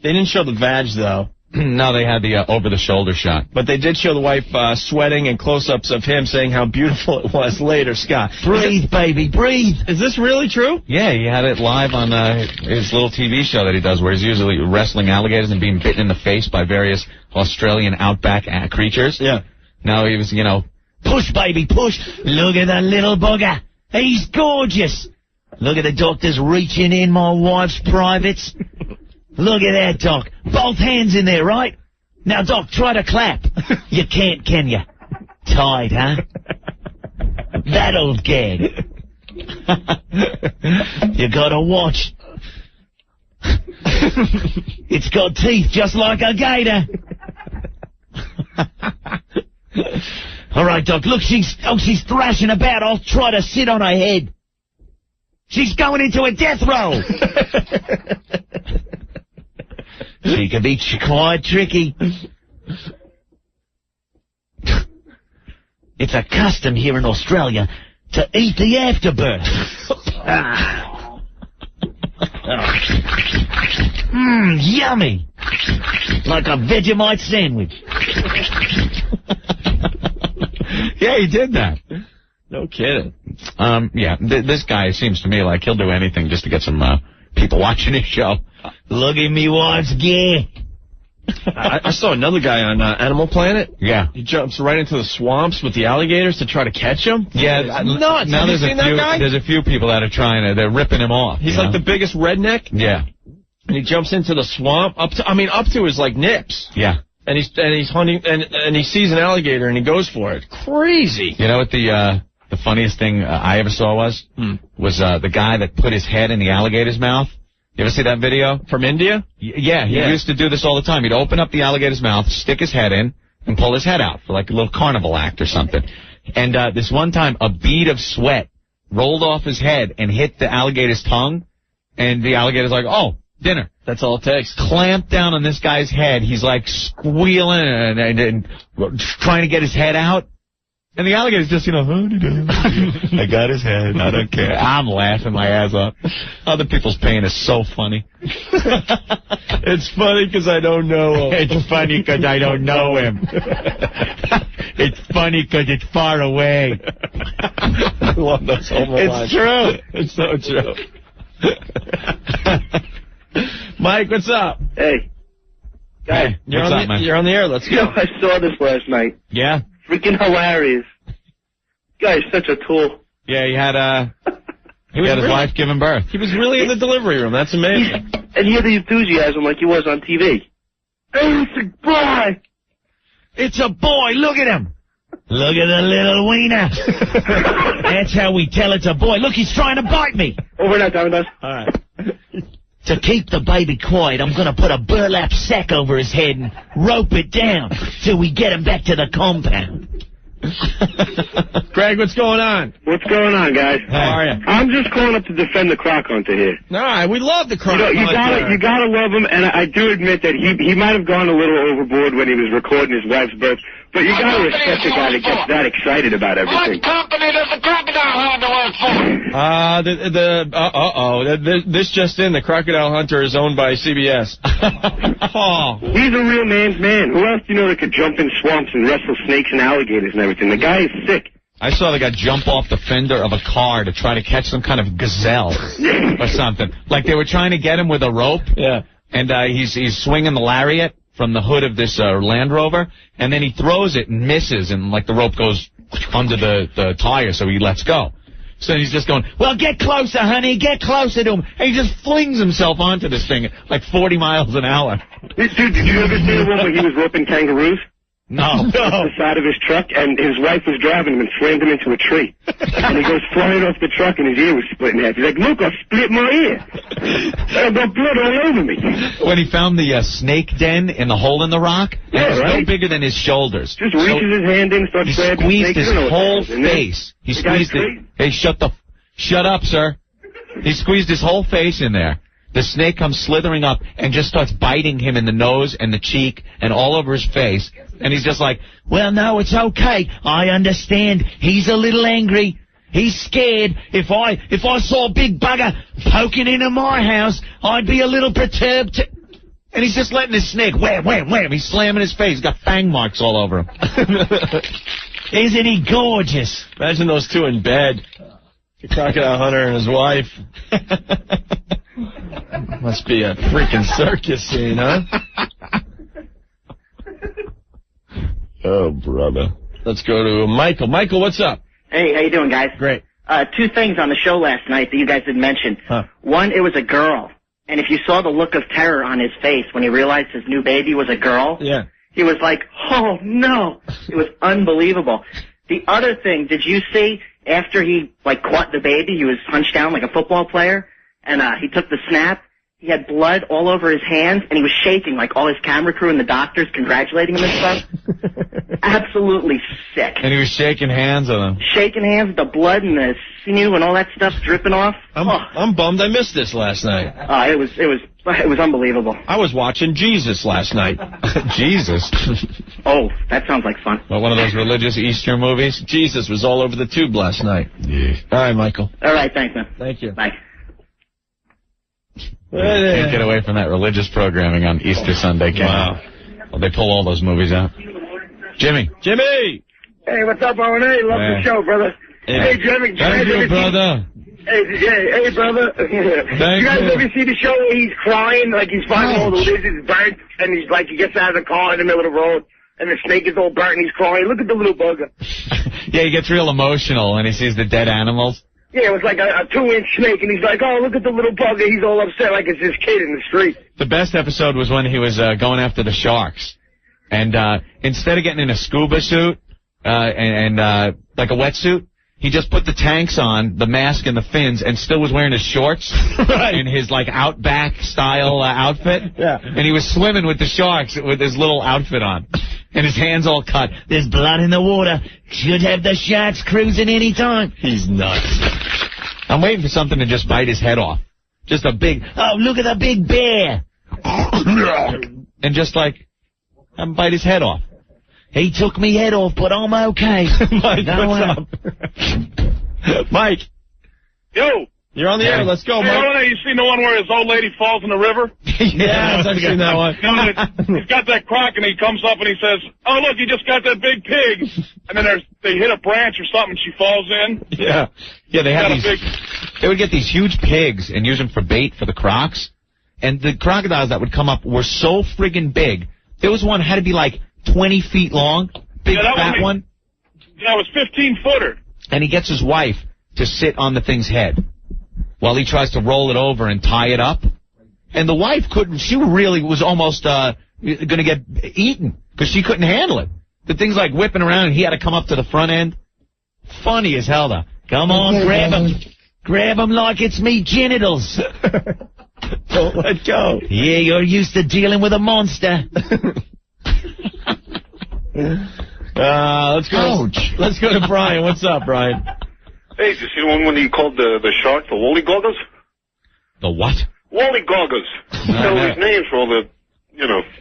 They didn't show the vag, though. No, they had the over-the-shoulder shot. But they did show the wife sweating and close-ups of him saying how beautiful it was later, Scott. Breathe, baby, breathe. Is this really true? Yeah, he had it live on his little TV show that he does where he's usually wrestling alligators and being bitten in the face by various Australian outback creatures. Yeah. Now he was, Push, baby, push. Look at that little bugger. He's gorgeous. Look at the doctors reaching in my wife's privates. Look at that, Doc. Both hands in there, right? Now, Doc, try to clap. You can't, can you? Tight, huh? That'll gag. You gotta watch. It's got teeth just like a gator. All right, Doc, look, she's thrashing about. I'll try to sit on her head. She's going into a death row. She can be quite tricky. It's a custom here in Australia to eat the afterbirth. Yummy. Like a Vegemite sandwich. Yeah, he did that. No kidding. Yeah, this guy seems to me like he'll do anything just to get some people watching his show. Look at me wife's gear. I saw another guy on Animal Planet. Yeah. He jumps right into the swamps with the alligators to try to catch them. Yeah. Nuts. Now Have you seen that guy? There's a few people that are trying to, they're ripping him off. He's like the biggest redneck. Yeah. And he jumps into the swamp up to his like nips. Yeah. And he's hunting and he sees an alligator and he goes for it. Crazy. You know what the funniest thing I ever saw was the guy that put his head in the alligator's mouth You ever see that video? From India? Yeah, he used to do this all the time. He'd open up the alligator's mouth, stick his head in, and pull his head out for like a little carnival act or something. And this one time, a bead of sweat rolled off his head and hit the alligator's tongue, and the alligator's like, oh, dinner. That's all it takes. Clamped down on this guy's head. He's like squealing and trying to get his head out. And the alligator's just, I got his head. I don't care. I'm laughing my ass off. Other people's pain is so funny. It's funny because I don't know him. It's funny because I don't know him. It's funny because it's far away. I love those Homer lines. It's true. It's so true. Mike, what's up? Hey. Guys, you're on the air. Let's go. I saw this last night. Yeah? Freaking hilarious. Guy's such a tool. Yeah, he had his wife giving birth. He was really in the delivery room. That's amazing. And he had the enthusiasm like he was on TV. Hey, it's a boy! It's a boy. Look at him. Look at the little wiener. That's how we tell it's a boy. Look, he's trying to bite me. Over that time, does. All right. To keep the baby quiet, I'm going to put a burlap sack over his head and rope it down till we get him back to the compound. Greg, what's going on? What's going on, guys? How are you? I'm just calling up to defend the croc hunter here. All right, we love the croc hunter. You gotta love him, and I do admit that he might have gone a little overboard when he was recording his wife's birth, but you gotta respect the guy that gets that excited about everything. What company does the crocodile hunter work for? This just in, the crocodile hunter is owned by CBS. Oh. He's a real man's man. Who else do you know that could jump in swamps and wrestle snakes and alligators and everything? The guy is sick. I saw the guy jump off the fender of a car to try to catch some kind of gazelle or something. Like they were trying to get him with a rope. Yeah. And he's swinging the lariat from the hood of this Land Rover, and then he throws it and misses, and like the rope goes under the tire, so he lets go. So he's just going, well, get closer, honey, get closer to him. And he just flings himself onto this thing at like 40 miles an hour. Dude, did you ever see the one where he was roping kangaroos? No. Off the side of his truck, and his wife was driving him and slammed him into a tree. And he goes flying off the truck, and his ear was split in half. He's like, look, I split my ear. I got blood all over me. When he found the snake den in the hole in the rock, it was no bigger than his shoulders. Just reaches his hand in, starts grabbing He snakes. squeezed his whole face. He squeezed it. Hey, shut up, sir. He squeezed his whole face in there. The snake comes slithering up and just starts biting him in the nose and the cheek and all over his face. And he's just like, well, no, it's okay. I understand. He's a little angry. He's scared. If I saw a big bugger poking into my house, I'd be a little perturbed. And he's just letting his snake wham, wham, wham. He's slamming his face. He's got fang marks all over him. Isn't he gorgeous? Imagine those two in bed. The crocodile hunter and his wife. Must be a freaking circus scene, huh? Oh, brother. Let's go to Michael. Michael, what's up? Hey, how you doing, guys? Great. Two things on the show last night that you guys didn't mention. One, it was a girl. And if you saw the look of terror on his face when he realized his new baby was a girl, he was like, oh, no. It was unbelievable. The other thing, did you see after he, caught the baby, he was hunched down like a football player, and he took the snap? He had blood all over his hands, and he was shaking like all his camera crew and the doctors congratulating him and stuff. Absolutely sick. And he was shaking hands with them. Shaking hands with the blood and the sinew and all that stuff dripping off. I'm bummed I missed this last night. It was unbelievable. I was watching Jesus last night. Jesus? Oh, that sounds like fun. What, one of those religious Easter movies? Jesus was all over the tube last night. Yeah. All right, Michael. All right, thanks, man. Thank you. Bye. Can't get away from that religious programming on Easter Sunday, can Wow. Well, they pull all those movies out. Jimmy! Hey, what's up, Owen? Hey, love the show, brother. Yeah. Hey, Jimmy. Thank you, brother. Hey, brother. Thank you guys you. ever see the show where he's crying, like he's finding all the lizards burnt, and he's like, he gets out of the car in the middle of the road, and the snake is all burnt, and he's crying. Look at the little bugger. Yeah, he gets real emotional when he sees the dead animals. Yeah, it was like a 2-inch snake, and he's like, oh, look at the little bugger. He's all upset like it's his kid in the street. The best episode was when he was going after the sharks. And instead of getting in a scuba suit and like a wetsuit, he just put the tanks on, the mask and the fins, and still was wearing his shorts in his, like, Outback-style outfit. Yeah. And he was swimming with the sharks with his little outfit on. And his hands all cut. There's blood in the water. Should have the sharks cruising any time. He's nuts. I'm waiting for something to just bite his head off. Just a big, oh, look at the big bear. and just, like, bite his head off. He took me head off, but I'm okay. Mike, what's up? Mike. Yo. You're on the air. Let's go, Mike. You seen the one where his old lady falls in the river? Yes, I've seen that one. He's got that crock, and he comes up and he says, oh, look, you just got that big pig. And then they hit a branch or something, and she falls in. Yeah. Yeah, they had these. They would get these huge pigs and use them for bait for the crocs. And the crocodiles that would come up were so friggin' big. There was one had to be like 20 feet long, big fat one. Yeah, it was 15-footer. And he gets his wife to sit on the thing's head while he tries to roll it over and tie it up. And the wife couldn't. She really was almost going to get eaten because she couldn't handle it. The thing's like whipping around, and he had to come up to the front end. Funny as hell, though. Come on, grab him. Grab him like it's me genitals. Don't let go. Yeah, you're used to dealing with a monster. Let's go. Ouch. Let's go to Brian. What's up, Brian? Hey, did you see the one when he called the shark the Wollygoggers? The what? Wollygoggers. He told these names for all the,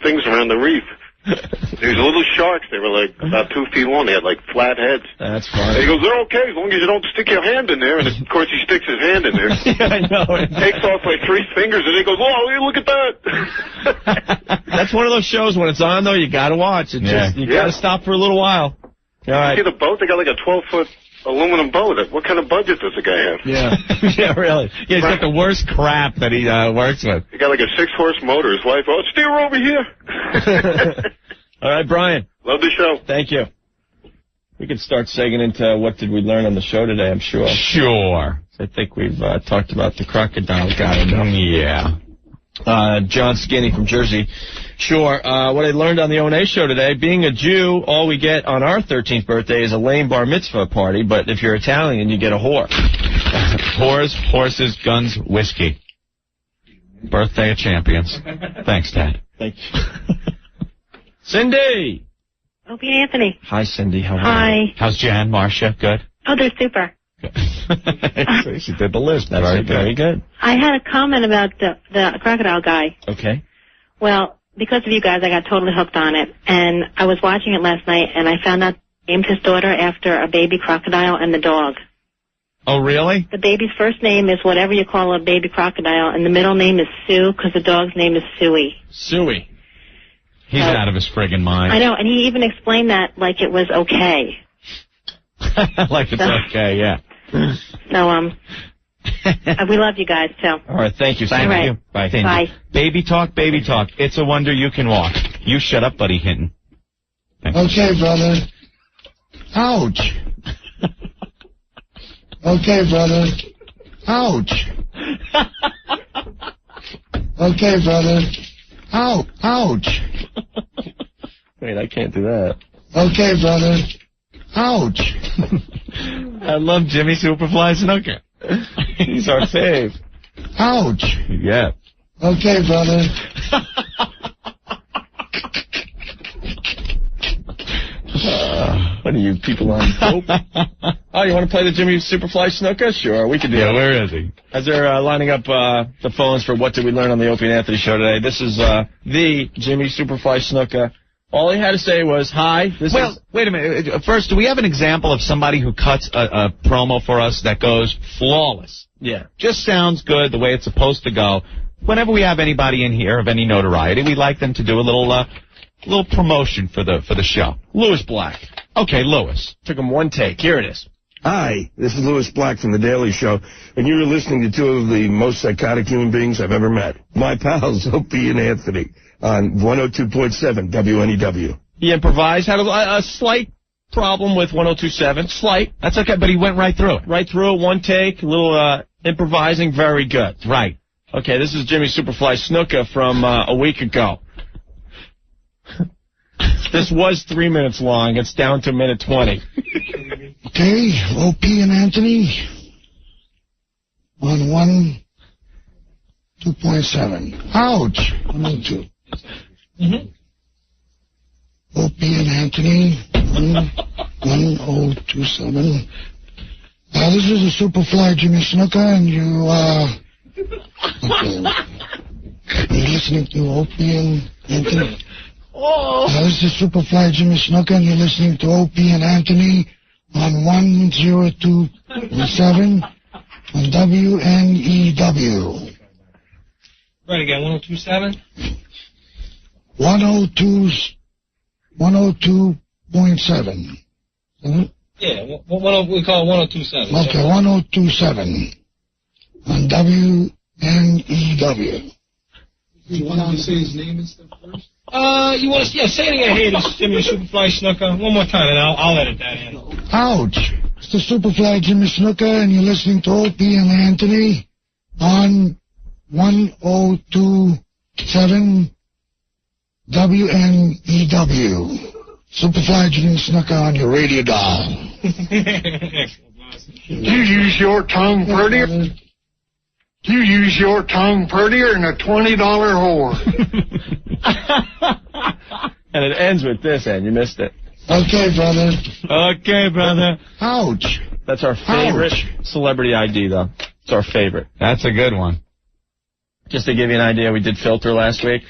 things around the reef. These little sharks, they were like about 2 feet long. They had like flat heads. That's funny. And he goes, they're okay as long as you don't stick your hand in there. And of course he sticks his hand in there. Yeah, I know. Takes off like 3 fingers and he goes, oh, look at that. That's one of those shows when it's on, though, you got to watch. You got to stop for a little while. All right. You see the boat? They got like a 12-foot aluminum boat. What kind of budget does the guy have? Yeah. Yeah, really. Yeah, he's got the worst crap that he works with. He got like a 6-horse motor. His wife, steer over here. All right, Brian. Love the show. Thank you. We could start segging into what did we learn on the show today, I'm sure. Sure. I think we've talked about the crocodile guy enough. Yeah. John Skinny from Jersey. Sure. What I learned on the O&A show today, being a Jew, all we get on our 13th birthday is a lame bar mitzvah party, but if you're Italian, you get a whore. Whores, horses, guns, whiskey. Birthday of champions. Thanks, Dad. Thank you. Cindy! Opie and Anthony. Hi, Cindy. How are you? Hi. How's Jan, Marcia? Good? Oh, they're super. She did the list. That's very good. I had a comment about the crocodile guy. Okay. Well, because of you guys, I got totally hooked on it. And I was watching it last night, and I found out he named his daughter after a baby crocodile and the dog. Oh, really? The baby's first name is whatever you call a baby crocodile, and the middle name is Sue, because the dog's name is Suey. Suey. He's out of his friggin' mind. I know, and he even explained that like it was okay. Like it's okay, yeah. So, we love you guys, too. All right, thank you. Thank you. Bye. Bye. Baby talk, baby talk. It's a wonder you can walk. You shut up, Buddy Hinton. Okay, brother. Ouch. Okay, brother. Ouch. Okay, brother. Ouch. Wait, I can't do that. Okay, brother. Ouch. I love Jimmy Superfly Snooker. He's our fave. Ouch. Yeah. Okay, brother. What are you people on dope? Oh, you want to play the Jimmy Superfly Snooker? Sure, we can do that. Yeah, where is he? As they're lining up the phones for what did we learn on the Opie and Anthony show today, this is the Jimmy Superfly Snooker. All he had to say was, hi. Wait a minute. First, do we have an example of somebody who cuts a promo for us that goes flawless? Yeah. Just sounds good the way it's supposed to go. Whenever we have anybody in here of any notoriety, we like them to do a little promotion for the show. Louis Black. Okay, Louis. Took him one take. Here it is. Hi, this is Louis Black from The Daily Show, and you're listening to two of the most psychotic human beings I've ever met. My pals, Opie and Anthony, on 102.7 WNEW. He improvised, had a slight problem with 102.7. Slight. That's okay, but he went right through it. Right through it, one take, a little improvising, very good. Right. Okay, this is Jimmy Superfly Snooker from a week ago. This was 3 minutes long. It's down to minute 20. Okay, Opie and Anthony on 2.7. Ouch. 102. Opie and Anthony on 1027. This is a Superfly Jimmy Snuka, and you, okay. You're listening to Opie and Anthony. This is Superfly Jimmy Snuka, and you're listening to Opie and Anthony on 102.7 on WNEW. Right again, 102.7? 102.7. Yeah, we call it 102.7. Okay, 102.7 on WNEW. You want to say his name and stuff first? You want to, say it again. Hey, this is Jimmy Superfly Snuka. One more time, and I'll edit that in. Ouch. It's the Superfly Jimmy Snuka, and you're listening to Opie and Anthony on 102.7 WNEW. Superfly Jimmy Snuka on your radio dial. You use your tongue prettier? You use your tongue prettier than a $20 whore. And it ends with this, and you missed it. Okay, brother. Okay, brother. Ouch. That's our favorite celebrity ID, though. It's our favorite. That's a good one. Just to give you an idea, we did Filter last week.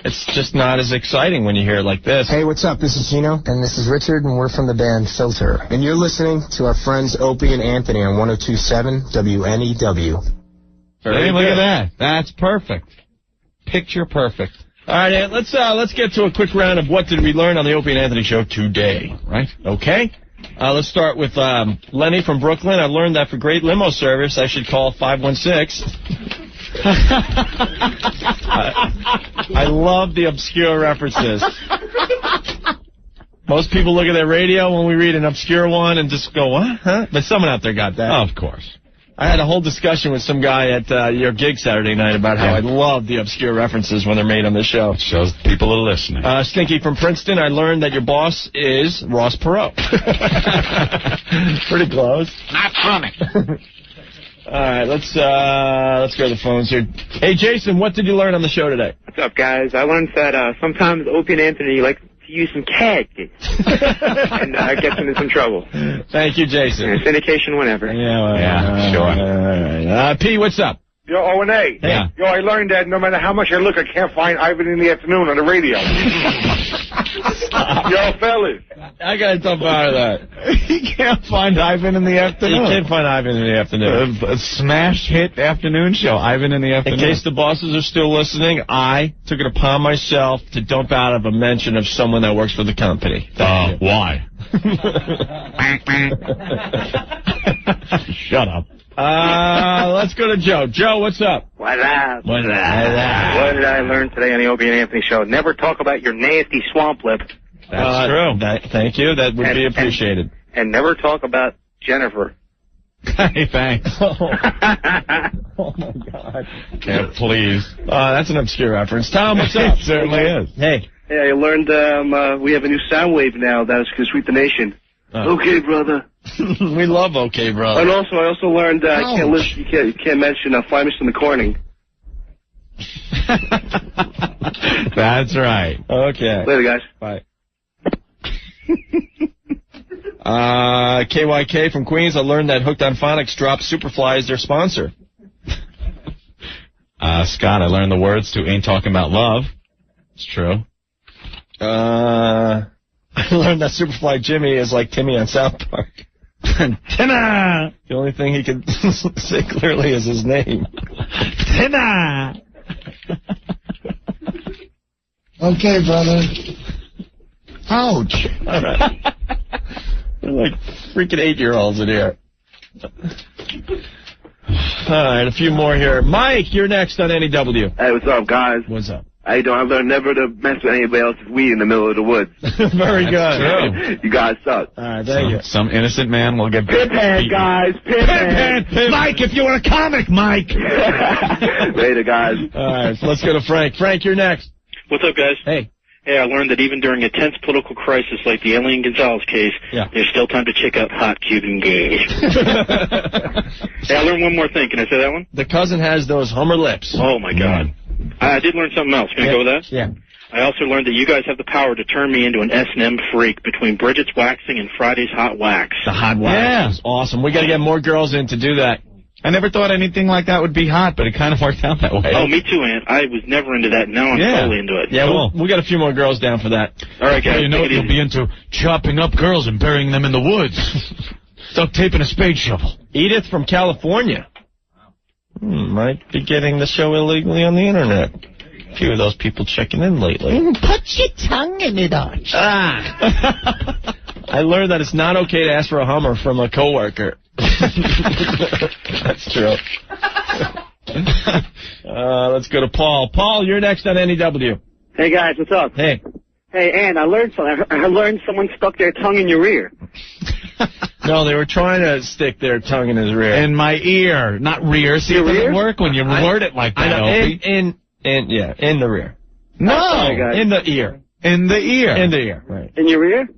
It's just not as exciting when you hear it like this. Hey, what's up? This is Gino, and this is Richard, and we're from the band Filter. And you're listening to our friends Opie and Anthony on 102.7 WNEW. Hey, look at that. That's perfect. Picture perfect. All right, let's get to a quick round of what did we learn on the Opie and Anthony show today. Right. Okay. Let's start with Lenny from Brooklyn. I learned that for great limo service, I should call 516. I love the obscure references. Most people look at their radio when we read an obscure one and just go, what? Huh? But someone out there got that. Oh, of course. I had a whole discussion with some guy at your gig Saturday night about how I love the obscure references when they're made on the show. Shows people are listening. Stinky from Princeton, I learned that your boss is Ross Perot. Pretty close. Not funny. All right, let's go to the phones here. Hey, Jason, what did you learn on the show today? What's up, guys? I learned that sometimes Opie and Anthony like to use some CAD and gets into some trouble. Thank you, Jason. Syndication whenever. Sure. All right. P, what's up? Yo, O&A. Yeah. Yo, I learned that no matter how much I look, I can't find Ivan in the Afternoon on the radio. Yo, fellas. I got to dump out of that. You can't find Ivan in the Afternoon. You can't find Ivan in the Afternoon. A smash hit afternoon show, Ivan in the Afternoon. In case the bosses are still listening, I took it upon myself to dump out of a mention of someone that works for the company. Why? Shut up. Let's go to Joe. Joe, what's up? What up? What did I learn today on the Opie and Anthony show? Never talk about your nasty swamp lip. That's true. Thank you. That would be appreciated. And never talk about Jennifer. Hey, thanks. Oh, my God. Yeah, please. That's an obscure reference. Tom, what's up? It certainly is. Hey. Hey, I learned we have a new sound wave now that can sweep the nation. Okay, brother. We love Okay, brother. And also, I also learned you can't mention Flemish in the Corning. That's right. Okay. Later, guys. Bye. KYK from Queens, I learned that Hooked on Phonics dropped Superfly as their sponsor. Scott, I learned the words to Ain't Talking About Love. It's true. I learned that Superfly Jimmy is like Timmy on South Park. Timmy! The only thing he can say clearly is his name. Timmy! Okay, brother. Ouch. All right. They're like freaking 8-year-olds in here. All right, a few more here. Mike, you're next on NEW. Hey, what's up, guys? What's up? How you doing? I learned never to mess with anybody else's weed in the middle of the woods. Very good. You guys suck. All right, thank you. Some innocent man will get Pip-hand, guys. Pip-hand. Mike, if you were a comic, Mike. Later, guys. All right, so let's go to Frank. Frank, you're next. What's up, guys? Hey. Hey, I learned that even during a tense political crisis like the Alien Gonzalez case, there's still time to check out hot Cuban gays. Hey, I learned one more thing. Can I say that one? The cousin has those Hummer lips. Oh, my God. I did learn something else. Can I go with that? Yeah. I also learned that you guys have the power to turn me into an S&M freak between Bridget's waxing and Friday's hot wax. The hot wax is awesome. We got to get more girls in to do that. I never thought anything like that would be hot, but it kind of worked out that way. Oh, me too, Aunt. I was never into that. Now I'm totally into it. Yeah, we got a few more girls down for that. All right, guys. Well, you know you'll be into chopping up girls and burying them in the woods. Duct tape and a spade shovel. Edith from California. Might be getting the show illegally on the internet. A few of those people checking in lately. Put your tongue in it, Arch. I learned that it's not okay to ask for a Hummer from a coworker. That's true. Let's go to Paul. Paul, you're next on NEW. Hey, guys, what's up? Hey. Hey, Ann, I learned something. I learned someone stuck their tongue in your ear. No, they were trying to stick their tongue in his rear. In my ear, not rear. See, it doesn't work when you word it like that, Opie. In the rear. No, in the ear. In the ear. In the ear, right. In your ear?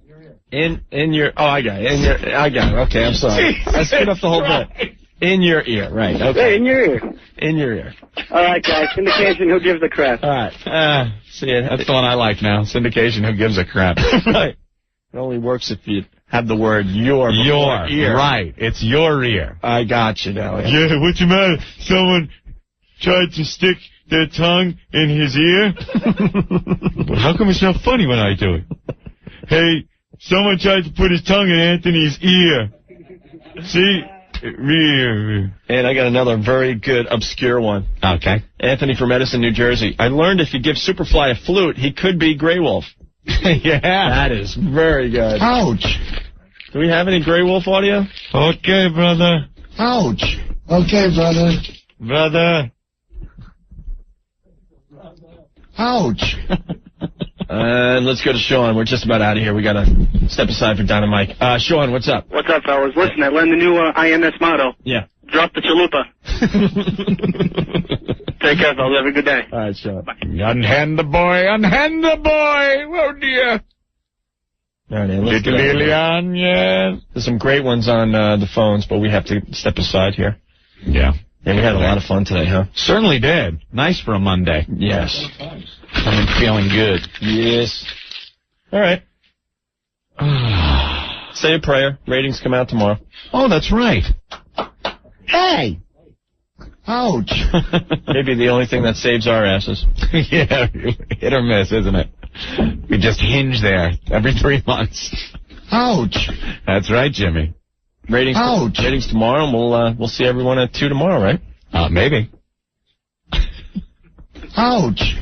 In your, I got it. I got it. Okay, I'm sorry. I screwed up the whole bit. In your ear, right. Okay. Hey, in your ear. In your ear. All right, guys. Syndication, who gives a crap? All right. See it. That's the one I like now. Syndication, who gives a crap? Right. It only works if you have the word your ear. Right. It's your ear. I got you now. Yeah, what's the matter? Someone tried to stick their tongue in his ear? But how come it's not funny when I do it? Hey, someone tried to put his tongue in Anthony's ear. See? And I got another very good obscure one. Okay. Anthony from Edison, New Jersey. I learned if you give Superfly a flute, he could be Grey Wolf. Yeah. That is very good. Ouch. Do we have any Grey Wolf audio? Okay, brother. Ouch. Okay, brother. Brother. Ouch. And let's go to Sean. We're just about out of here. We got to step aside for Dynamite. Sean, what's up? What's up, fellas? Listen, I learned the new INS motto. Yeah. Drop the chalupa. Take care, fellas. Have a good day. All right, Sean. Bye. Unhand the boy. Unhand the boy. Oh, dear. All right, let's get Lillian, yes. There's some great ones on the phones, but we have to step aside here. Yeah. Yeah, we had a lot of fun today, huh? Certainly did. Nice for a Monday. Yes. I'm feeling good. Yes. All right. Say a prayer. Ratings come out tomorrow. Oh, that's right. Hey. Ouch. Maybe the only thing that saves our asses. Yeah, hit or miss, isn't it? We just hinge there every 3 months. Ouch. That's right, Jimmy. Ratings tomorrow, and we'll see everyone at 2 tomorrow, right? Maybe. Ouch.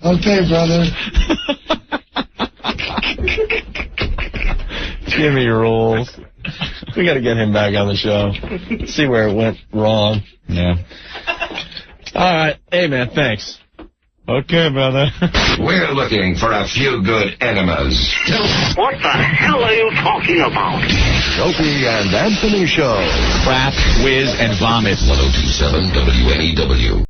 Okay, brother. Jimmy rules. We got to get him back on the show. See where it went wrong. Yeah. All right. Hey, man, thanks. Okay, brother. We're looking for a few good enemas. What the hell are you talking about? Opie and Anthony Show. Crap, whiz, and vomit. 1027 WNEW.